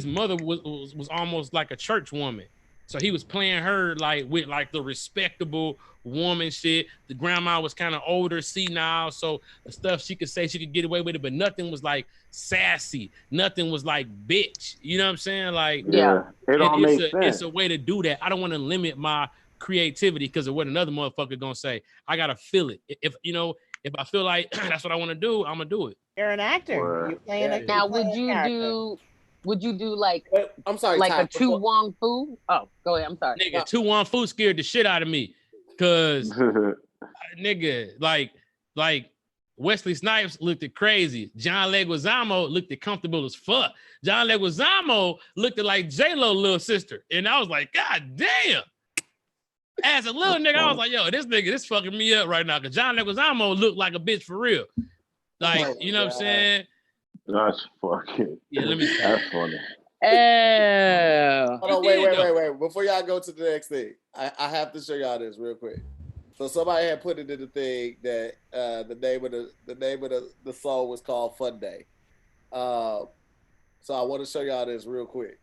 mother was almost like a church woman. So he was playing her like with like the respectable woman shit. The grandma was kind of older, senile, so the stuff she could say, she could get away with it, but nothing was like sassy. Nothing was like bitch. You know what I'm saying? Like, yeah, it all makes sense. It's a way to do that. I don't want to limit my creativity because of what another motherfucker gonna say. I gotta feel it. If I feel like that's what I want to do, I'm gonna do it. You're an actor. You're playing now, would you do like, I'm sorry, like a Tu Wong Fu? Oh, go ahead. I'm sorry. Nigga, Tu Wong Fu scared the shit out of me. Cause nigga, like Wesley Snipes looked at crazy. John Leguizamo looked at comfortable as fuck. John Leguizamo looked at like J-Lo little sister. And I was like, God damn. As a little nigga, I was like, yo, this fucking me up right now. Cause John Leguizamo looked like a bitch for real. Like, you know what I'm saying? That's fucking. Yeah, let me. That's funny. Hold on, wait. Before y'all go to the next thing, I have to show y'all this real quick. So somebody had put it in the thing that the name of the song was called Fun Day. So I want to show y'all this real quick.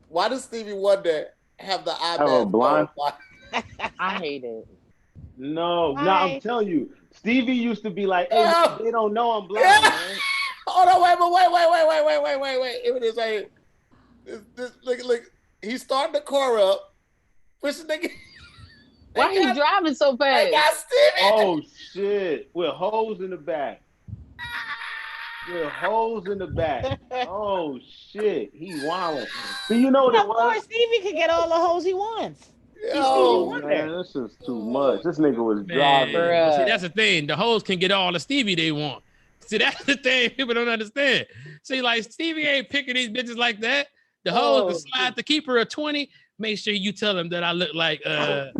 Why does Stevie Wonder have the eye mask blind? I hate it. No, I'm telling you, Stevie used to be like, "Hey, man, they don't know I'm blind, man." Hold on, wait. It is like, look. He's starting the car up. Why he driving so fast? They got Stevie. Oh shit! With holes in the back. Oh shit! He wilding. So you know what it was? Of course, Stevie could get all the holes he wants. Oh man, this is too much. This nigga was driving. See, that's the thing. The hoes can get all the Stevie they want. See, that's the thing people don't understand. See, like Stevie ain't picking these bitches like that. The hoes decide to keep her a 20. Make sure you tell them that I look like man.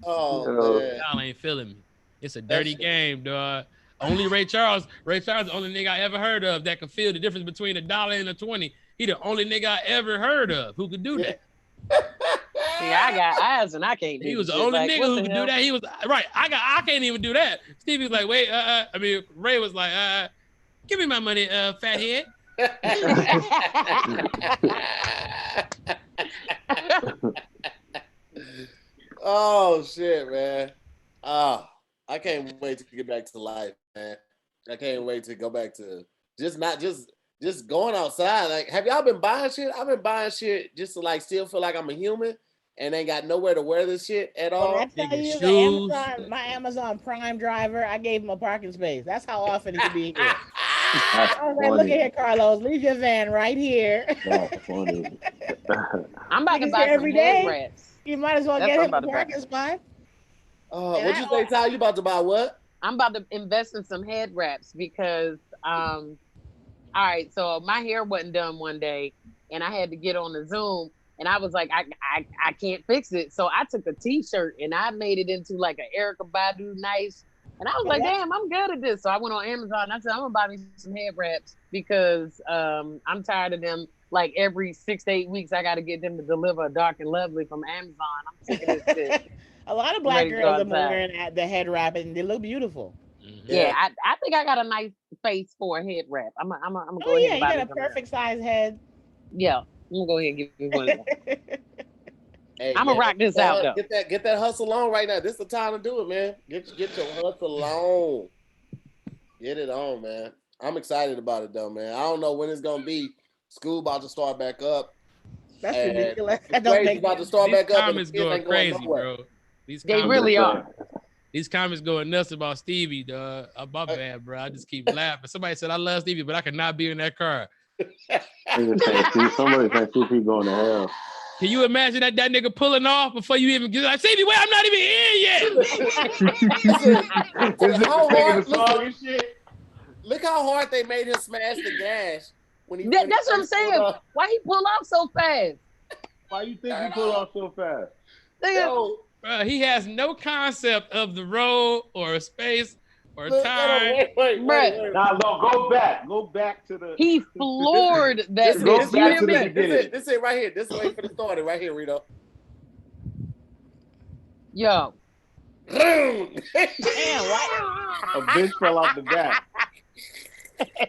Y'all ain't feeling me. It's a dirty game, dog. Only Ray Charles is the only nigga I ever heard of that could feel the difference between $1 and a 20. He the only nigga I ever heard of who could do that. See, I got eyes and I can't do. He was the only nigga who could do that. He was right. I can't even do that. Stevie was like, wait, Ray was like, give me my money, fathead. Oh shit, man. I can't wait to get back to life, man. I can't wait to go back to just going outside. Like, have y'all been buying shit? I've been buying shit just to like still feel like I'm a human and ain't got nowhere to wear this shit at all. When I tell you, my Amazon Prime driver, I gave him a parking space. That's how often he could be here. I was like, look at here, Carlos, leave your van right here. That's funny. I'm about to buy some head wraps. You might as well get him a parking spot. What'd you say, Ty? You about to buy what? I'm about to invest in some head wraps because, all right, so my hair wasn't done one day and I had to get on the Zoom and I was like, I can't fix it. So I took a t-shirt and I made it into like an Erykah Badu nice. And I was like, damn, I'm good at this. So I went on Amazon and I said, I'm gonna buy me some head wraps because I'm tired of them. Like every 6 to 8 weeks, I got to get them to deliver a Dark and Lovely from Amazon. I'm sick of this shit. A lot of black girls are wearing the head wrap and they look beautiful. Yeah, I think I got a nice face for a head wrap. I'm gonna go ahead. You got a perfect size head. Yeah, I'm gonna go ahead and give you one of them. Hey, I'm gonna rock this out though. Get that hustle on right now. This is the time to do it, man. Get your hustle on. Get it on, man. I'm excited about it though, man. I don't know when it's gonna be. School about to start back up. That's ridiculous. About to start back up. Comments going crazy, bro. They really are. These comments going nuts about Stevie, dog. My bad, bro. I just keep laughing. Somebody said I love Stevie, but I could not be in that car. Somebody think Stevie going to hell. Can you imagine that nigga pulling off before you even get like, Stevie, wait, I'm not even in yet. Look how hard they made him smash the gas. That's what I'm saying. Why he pull off so fast? Why you think he pull off so fast? He has no concept of the road or space or time. Wait. Nah, go back to the. He floored that. This is right here. This is wait for the starter right here, Reedo. Yo. Damn, what? A bitch fell out the back.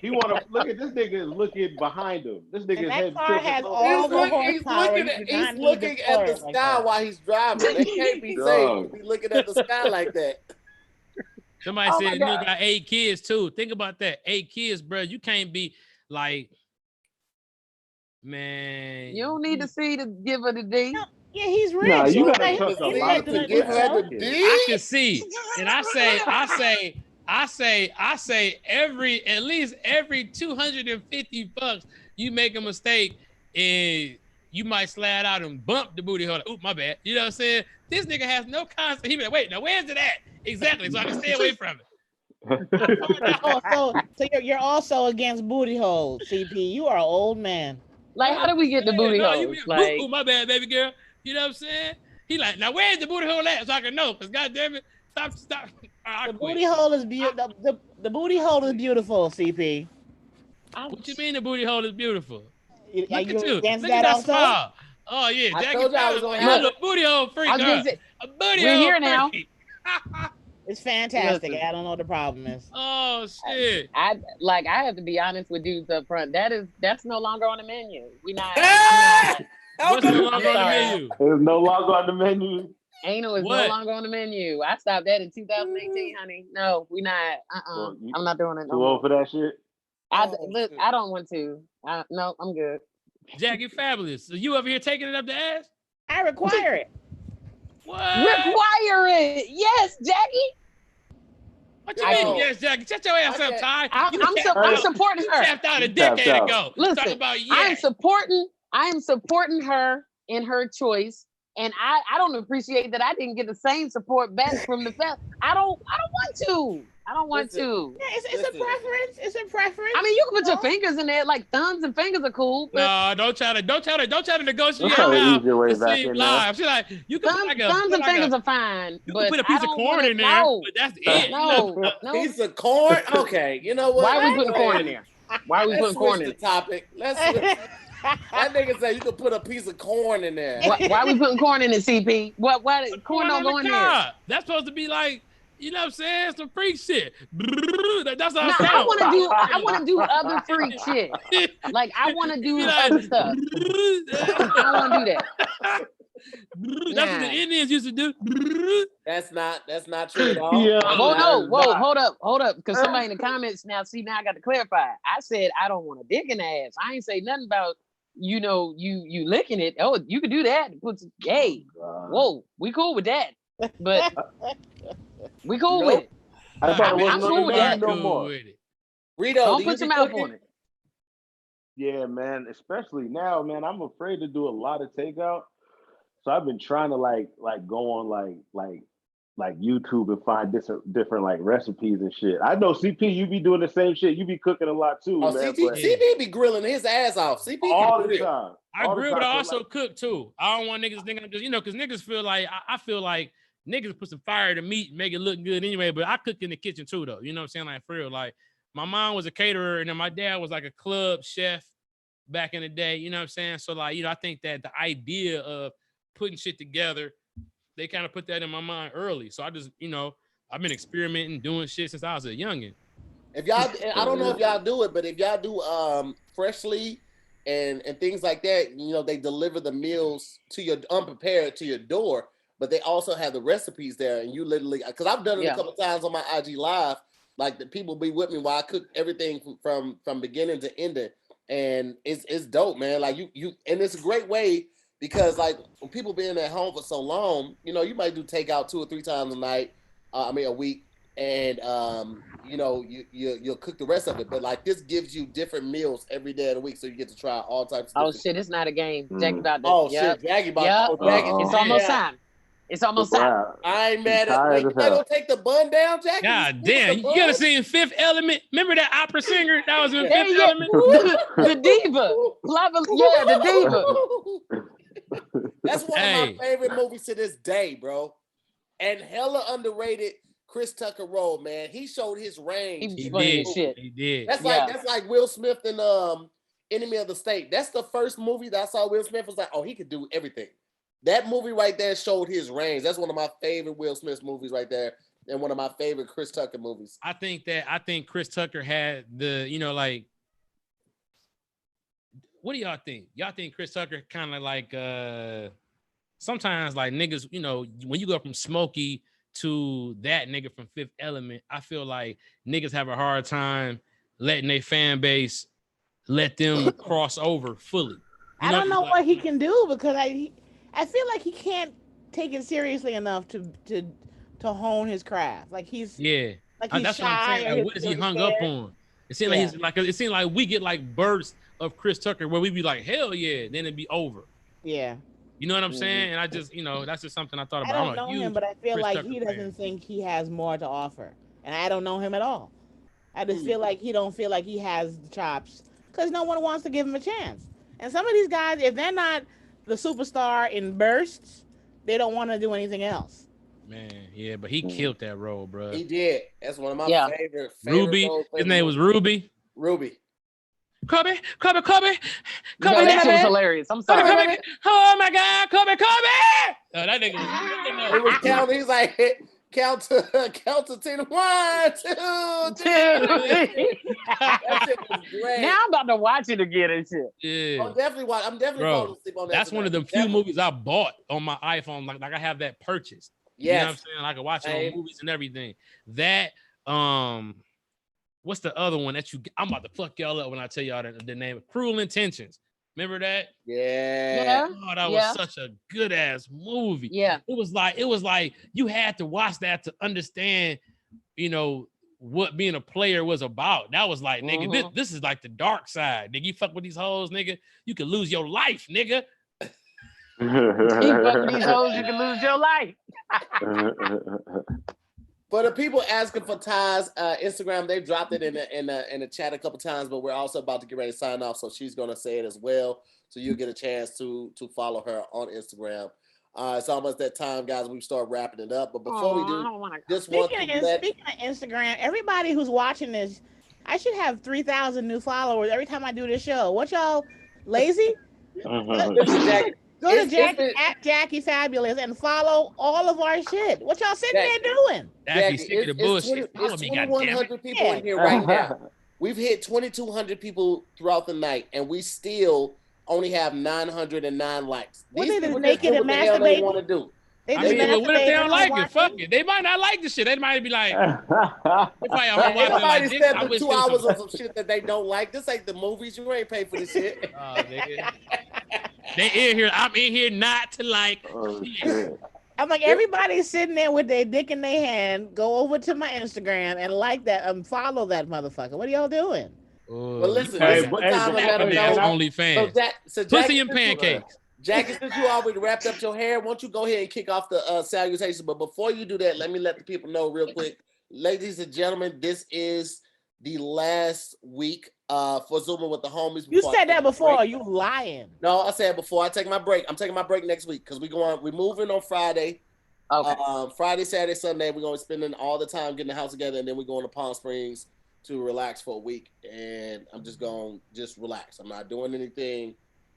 He want to look at this nigga is looking behind him. This nigga's head has all the horsepower. He's looking at the sky while he's driving. They can't be safe. He's looking at the sky like that. Somebody said you got 8 kids too. Think about that. 8 kids, bro. You can't be like, man. You don't need to see to give her the D. Yeah, he's rich. Nah, you gotta trust a lot of to give her the D. I can see, and I say at least every $250 you make a mistake and you might slide out and bump the booty hole. Oop, my bad. You know what I'm saying? This nigga has no concept. He be like, wait, now where's it at? Exactly, so I can stay away from it. So you're also against booty holes, CP. You are an old man. Like, how do we get the booty holes? Like, my bad, baby girl. You know what I'm saying? He like, now where's the booty hole at? So I can know. Because goddamn it, stop. The booty hole is beautiful. The booty hole is beautiful, CP. What you mean the booty hole is beautiful? Look at you. Look at that that also? smile. Oh yeah, I Jackie told you I was gonna have a booty hole freak. I was gonna say, a booty we're hole here now. freak. It's fantastic. Listen. I don't know what the problem is. Oh shit. I have to be honest with dudes up front. That's no longer on the menu. We not. What's no longer on the menu? It's no longer on the menu. Anal is no longer on the menu. I stopped that in 2018, honey. No, we not. I'm not doing it. Too old for that shit. I don't want to. No, I'm good. Jack, you fabulous. So you over here taking it up the ass? I require it. What? Require it. Yes, Jackie. What you mean? Yes, Jackie. Shut your ass up, Ty. I'm supporting her. You tapped out a decade ago. Listen, talking about I am supporting her in her choice. And I don't appreciate that I didn't get the same support back from the fella. I don't want to. I don't want to. Yeah, it's a preference. It's a preference. I mean, you can put your fingers in there, like thumbs and fingers are cool. But no, don't try to negotiate now. To seem live. She's like, you can thumbs and fingers are fine. You but can put a piece of corn in there, but that's it. No. Piece of corn. Okay, you know what? Why are we putting corn in there? Why are we putting corn in the topic? That nigga said you could put a piece of corn in there. Why are we putting corn in the CP? Why corn don't go in there? That's supposed to be like, you know what I'm saying? Some freak shit. That's all I want to do other freak shit. Like I want to do other stuff. I want to do that. That's what the Indians used to do. That's not true at all. Yeah. Hold up. Because somebody in the comments now I got to clarify. I said I don't want a dick in the ass. I ain't say nothing about you licking it. Oh, you can do that. Hey, whoa, we cool with that. But we cool with it. I'm cool with that. No more. Reedo, don't put your mouth on it. Yeah, man. Especially now, man. I'm afraid to do a lot of takeout. So I've been trying to like go on like YouTube and find different like recipes and shit. I know CP, you be doing the same shit. You be cooking a lot too, man. CP be grilling his ass off. CP all the time. I grill, but I also cook too. I don't want niggas thinking I'm just, because niggas feel like I feel like niggas put some fire to meat and make it look good anyway. But I cook in the kitchen too, though. You know what I'm saying? Like for real. Like my mom was a caterer, and then my dad was like a club chef back in the day. You know what I'm saying? So like, I think that the idea of putting shit together, they kind of put that in my mind early. So I just, I've been experimenting, doing shit since I was a youngin'. If y'all, I don't know if y'all do it, but if y'all do freshly and things like that, they deliver the meals to your unprepared to your door, but they also have the recipes there, and you literally, because I've done it a couple times on my IG Live, like the people be with me while I cook everything from beginning to ending, and it's dope, man. Like you, and it's a great way. Because like when people been at home for so long, you might do takeout 2 or 3 times a week, and you'll cook the rest of it. But like this gives you different meals every day of the week, so you get to try all types of. Oh shit, it's not a game. Jackie about that. Oh shit, Jackie about that. It's almost time. It's almost time. I ain't mad at you. Gonna take the bun down, Jackie? God damn, you gotta sing Fifth Element. Remember that opera singer that was in Fifth Element? The diva. The diva. That's one of my favorite movies to this day, bro. And hella underrated Chris Tucker role, man. He showed his range. He did. Shit. He did. That's like Will Smith in Enemy of the State. That's the first movie that I saw Will Smith was like, oh, he could do everything. That movie right there showed his range. That's one of my favorite Will Smith movies right there, and one of my favorite Chris Tucker movies. I think Chris Tucker had the, what do y'all think? Y'all think Chris Tucker kind of like sometimes like niggas, when you go from Smokey to that nigga from Fifth Element, I feel like niggas have a hard time letting their fan base let them cross over fully. I don't know what he can do, because I feel like he can't take it seriously enough to hone his craft. Like he's that's shy. What I'm saying. Like, what is he hung up on? It seems it seems like we get like bursts of Chris Tucker where we be like, hell yeah, then it'd be over. Yeah. You know what I'm saying? And I just, that's just something I thought about. I don't know him, but I feel Chris like Tucker he doesn't think he has more to offer. And I don't know him at all. I just feel like he don't feel like he has the chops because no one wants to give him a chance. And some of these guys, if they're not the superstar in bursts, they don't want to do anything else. Man, yeah, but he killed that role, bro. He did. That's one of my favorite Ruby. roles. His name was Ruby. Ruby. No, that shit was hilarious. I'm sorry. Oh my God, Kobe. Oh, that nigga was. He was counting. He's like, count to 10. 1, 2, 3. That shit was great. Now I'm about to watch it again and shit. Yeah. I'm definitely falling asleep on that. That's one of the few movies I bought on my iPhone. Like I have that purchased. Yes. You know what I'm saying? I can watch it on movies and everything. That what's the other one that I'm about to fuck y'all up when I tell y'all the name? Cruel Intentions. Remember that? Yeah. Oh, that was such a good ass movie. Yeah. It was like you had to watch that to understand, you know, what being a player was about. That was like, nigga, this is like the dark side. Nigga, you fuck with these hoes, nigga, you could lose your life, nigga. You fuck with these hoes, you can lose your life. For the people asking for Ty's Instagram, they've dropped it in the chat a couple times, but we're also about to get ready to sign off, so she's gonna say it as well, so you'll get a chance to follow her on Instagram. It's almost that time, guys. We start wrapping it up, but before we do, speaking of Instagram, everybody who's watching this, I should have 3,000 new followers every time I do this show. What y'all lazy? Go to Jackie Fabulous and follow all of our shit. What y'all sitting there doing? Jackie, sick of the bullshit. It's 2,100 people in here right now. We've hit 2,200 people throughout the night, and we still only have 909 likes. These people just do what the hell they want to do. What if they don't like it? Fuck it. They might not like the shit. They might be like, somebody said the 2 hours of some shit that they don't like. This ain't the movies. You ain't paid for this shit. They in here. I'm in here not to like. I'm like, everybody's sitting there with their dick in their hand. Go over to my Instagram and like that and follow that motherfucker. What are y'all doing? Well, listen. OnlyFans. So Pussy and pancakes. Jackie, since you already wrapped up your hair, won't you go ahead and kick off the salutation? But before you do that, let me let the people know real quick. Ladies and gentlemen, this is the last week for Zooming with the homies. You said that before. You lying. No, I said before I take my break. I'm taking my break next week because we're moving on Friday. Okay. Friday, Saturday, Sunday, we're going to be spending all the time getting the house together, and then we're going to Palm Springs to relax for a week. And I'm just going to relax. I'm not doing anything.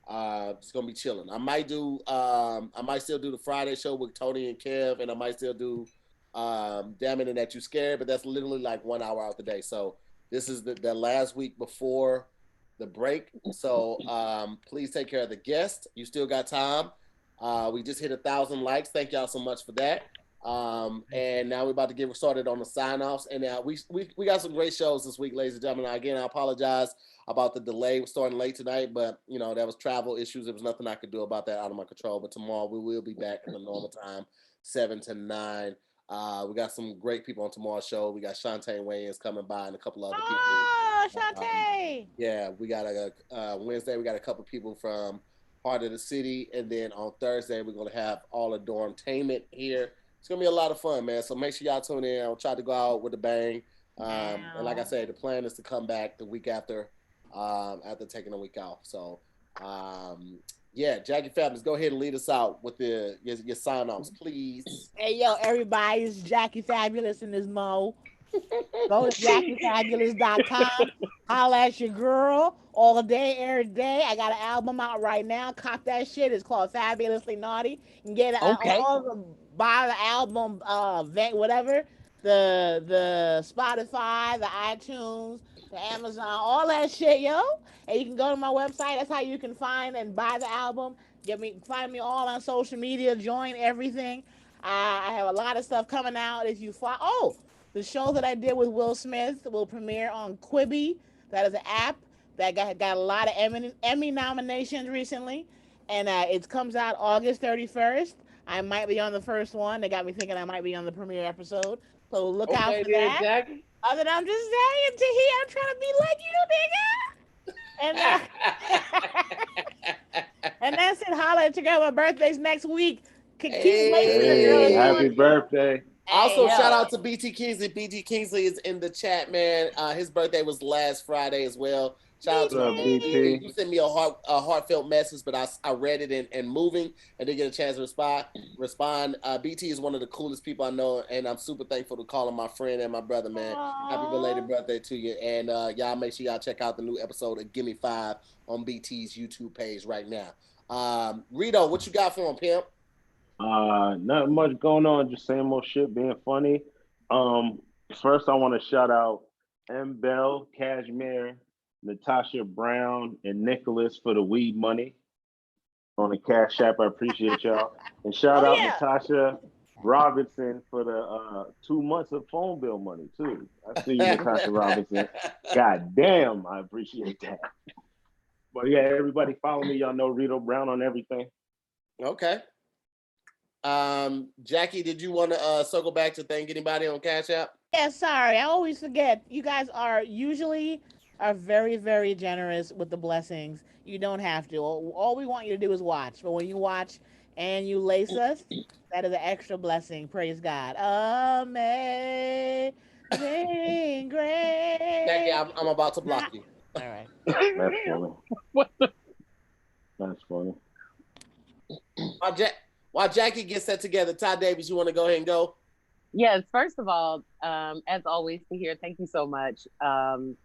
Just gonna be chilling. I might still do the Friday show with Tony and Kev, and I might still do Damn It and That You Scared, but that's literally like 1 hour out the day. So this is the last week before the break. So please take care of the guests. You still got time. We just hit 1,000 likes. Thank y'all so much for that. And now we're about to get started on the sign-offs. And now we got some great shows this week, ladies and gentlemen. Again, I apologize about the delay. We're starting late tonight, but you know, that was travel issues. There was nothing I could do about that, out of my control. But tomorrow we will be back in the normal time, 7 to 9. We got some great people on tomorrow's show. We got Shantae Wayans coming by and a couple other people. Oh, Shantae! Yeah, we got a Wednesday. We got a couple people from Heart of the City, and then on Thursday we're gonna have all the Dormtainment here. It's gonna be a lot of fun, man. So make sure y'all tune in. I'll try to go out with a bang. And like I said, the plan is to come back the week after taking a week off. So yeah, Jackie Fabulous, go ahead and lead us out with your sign-offs, please. Hey, yo, everybody, it's Jackie Fabulous in this mo. Go to JackieFabulous.com. Holla at your girl all day, every day. I got an album out right now. Cop that shit. It's called Fabulously Naughty. You can get it buy the album, whatever, the Spotify, the iTunes, the Amazon, all that shit, yo. And you can go to my website. That's how you can find and buy the album. Find me all on social media. Join everything. I have a lot of stuff coming out. If you the show that I did with Will Smith will premiere on Quibi. That is an app that got a lot of Emmy nominations recently. And it comes out August 31st. I might be on the first one. They got me thinking I might be on the premiere episode. So look out for that. Jackie. Other than I'm just saying, Tahir, I'm trying to be like you, nigga. And that's it. Holla at your girl. My birthday's next week. Happy birthday. Also, shout out to BT Kingsley. BT Kingsley is in the chat, man. His birthday was last Friday as well. Shout out to What's my up, man. BT? You sent me a heartfelt message, but I read it and moving and didn't get a chance to respond. BT is one of the coolest people I know, and I'm super thankful to call him my friend and my brother, man. Happy belated birthday to you. And y'all make sure y'all check out the new episode of Gimme 5 on BT's YouTube page right now. Reedo, what you got for him, pimp? Not much going on, just same old shit being funny. First I want to shout out M. Bell, Cashmere, Natasha Brown, and Nicholas for the weed money on the Cash App. I appreciate y'all. And shout out Natasha Robinson for the 2 months of phone bill money too. I see you, Natasha Robinson. God damn, I appreciate that. But yeah, everybody follow me. Y'all know Reedo Brown on everything. Okay. Jackie, did you want to circle back to thank anybody on Cash App? Yeah, sorry. I always forget. You guys are very, very generous with the blessings. You don't have to. All we want you to do is watch. But when you watch and you lace us, that is an extra blessing. Praise God. Amazing grace. Jackie, I'm about to block you. All right. That's funny. What the? That's funny. While Jackie gets that together, Ty Davis, you want to go ahead and go? Yes, first of all, as always, Tahir, thank you so much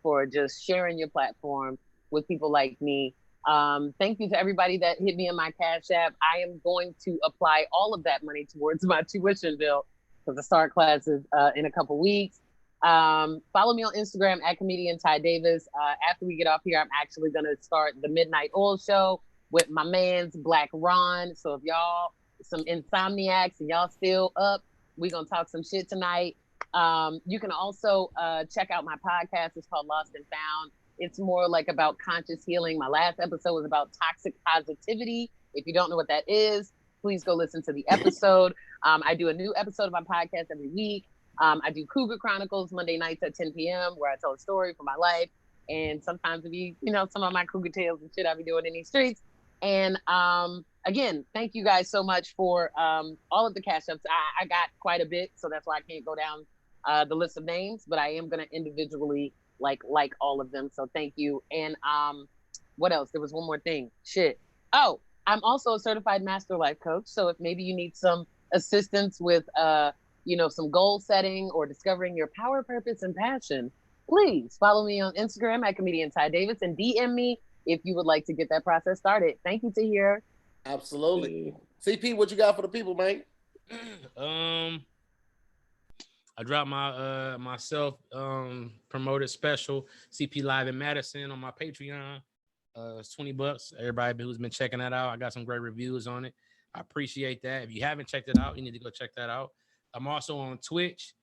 for just sharing your platform with people like me. Thank you to everybody that hit me in my Cash App. I am going to apply all of that money towards my tuition bill because I start classes in a couple weeks. Follow me on Instagram at comedian Ty Davis. After we get off here, I'm actually going to start the Midnight Oil Show with my man's Black Ron. So if y'all some insomniacs and y'all still up, we're going to talk some shit tonight. You can also check out my podcast. It's called Lost and Found. It's more like about conscious healing. My last episode was about toxic positivity. If you don't know what that is, please go listen to the episode. I do a new episode of my podcast every week. I do Cougar Chronicles Monday nights at 10 p.m. where I tell a story from my life. And sometimes if you know, some of my cougar tales and shit I be doing in these streets. And again, thank you guys so much for all of the cash ups. I got quite a bit, so that's why I can't go down the list of names, but I am going to individually like all of them. So thank you. And what else? There was one more thing. Shit. Oh, I'm also a certified master life coach. So if maybe you need some assistance with, some goal setting or discovering your power, purpose, and passion, please follow me on Instagram at comedian Ty Davis and DM me if you would like to get that process started. Thank you, Tahir. Absolutely. CP, what you got for the people, man? I dropped my myself promoted special CP Live in Madison on my Patreon. It's $20. Everybody who's been checking that out, I got some great reviews on it. I appreciate that. If you haven't checked it out, you need to go check that out. I'm also on Twitch,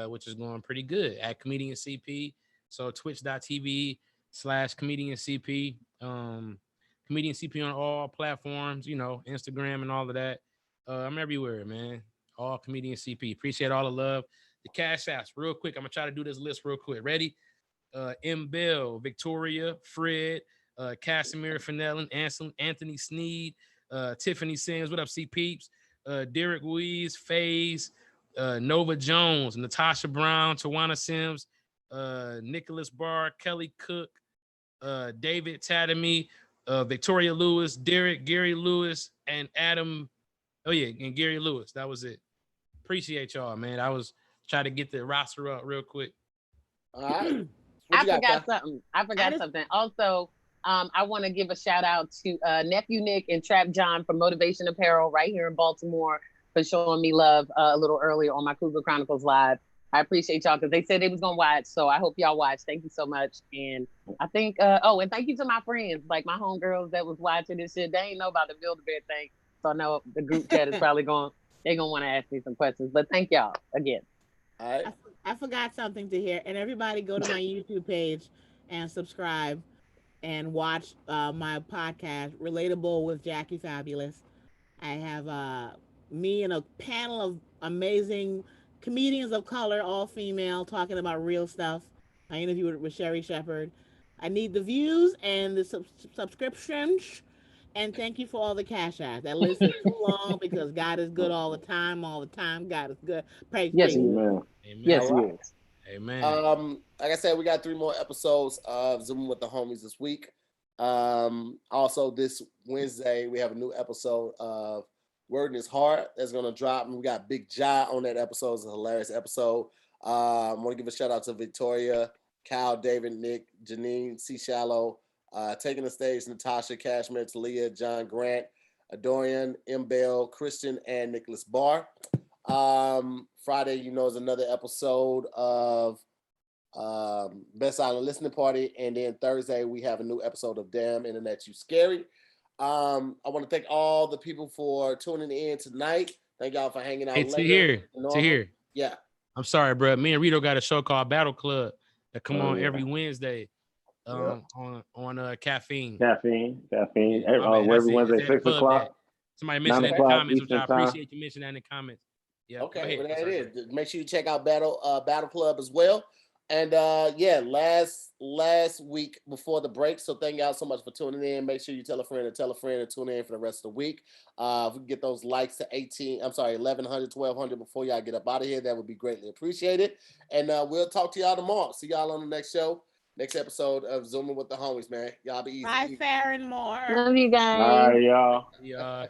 which is going pretty good at Comedian CP. So twitch.tv/Comedian CP. Comedian CP on all platforms, Instagram and all of that. I'm everywhere, man. All Comedian CP. Appreciate all the love. The cash apps, real quick. I'm gonna try to do this list real quick. Ready? M. Bell, Victoria, Fred, Casimir Fennellin, Anthony Sneed, Tiffany Sims. What up, C Peeps? Derek Wees, FaZe, Nova Jones, Natasha Brown, Tawana Sims, Nicholas Barr, Kelly Cook, David Tadamy, Victoria Lewis, Derek, Gary Lewis, and Adam. Oh yeah, and Gary Lewis. That was it. Appreciate y'all, man. I was trying to get the roster up real quick. All right. I forgot something. Also, I want to give a shout out to Nephew Nick and Trap John from Motivation Apparel right here in Baltimore for showing me love a little earlier on my Cougar Chronicles Live. I appreciate y'all because they said they was going to watch. So I hope y'all watch. Thank you so much. And I think, and thank you to my friends, like my homegirls that was watching this shit. They ain't know about the Build-A-Bear thing. So I know the group chat is probably going to want to ask me some questions. But thank y'all again. All right. I forgot something to hear. And everybody go to my YouTube page and subscribe and watch my podcast, Relatable with Jackie Fabulous. I have me and a panel of amazing comedians of color, all female, talking about real stuff. I interviewed with Sherry Shepherd. I need the views and the subscriptions. And thank you for all the cash apps. That list is too long because God is good all the time. All the time, God is good. Praise Yes, Jesus. Amen. Yes, Amen. Amen. Like I said, we got 3 more episodes of Zooming with the Homies this week. Also this Wednesday, we have a new episode of Word in His Heart that's gonna drop, and we got Big Jai on that episode. It's a hilarious episode. I want to give a shout out to Victoria, Cal, David, Nick, Janine, C. Shallow, taking the stage, Natasha, Cashmere, Talia, John Grant, Adorian, M. Bell, Christian, and Nicholas Barr. Friday, is another episode of Best Island Listening Party, and then Thursday we have a new episode of Damn Internet You Scary. I want to thank all the people for tuning in tonight. Thank y'all for hanging out. Hey, Tahir. Yeah. I'm sorry, bro. Me and Reedo got a show called Battle Club that come on every Wednesday on caffeine. Caffeine. Every Wednesday, 6 o'clock. Somebody mentioned that in the comments, which I appreciate you mentioning that in the comments. Yeah. Okay, well, that it is. Make sure you check out Battle Club as well. And last week before the break. So thank y'all so much for tuning in. Make sure you tell a friend and tune in for the rest of the week. If we can get those likes to 1,100, 1,200 before y'all get up out of here, that would be greatly appreciated. And we'll talk to y'all tomorrow. See y'all on the next show. Next episode of Zooming with the Homies, man. Y'all be easy. Bye, Farron Moore. Love you guys. All right, y'all. Yeah.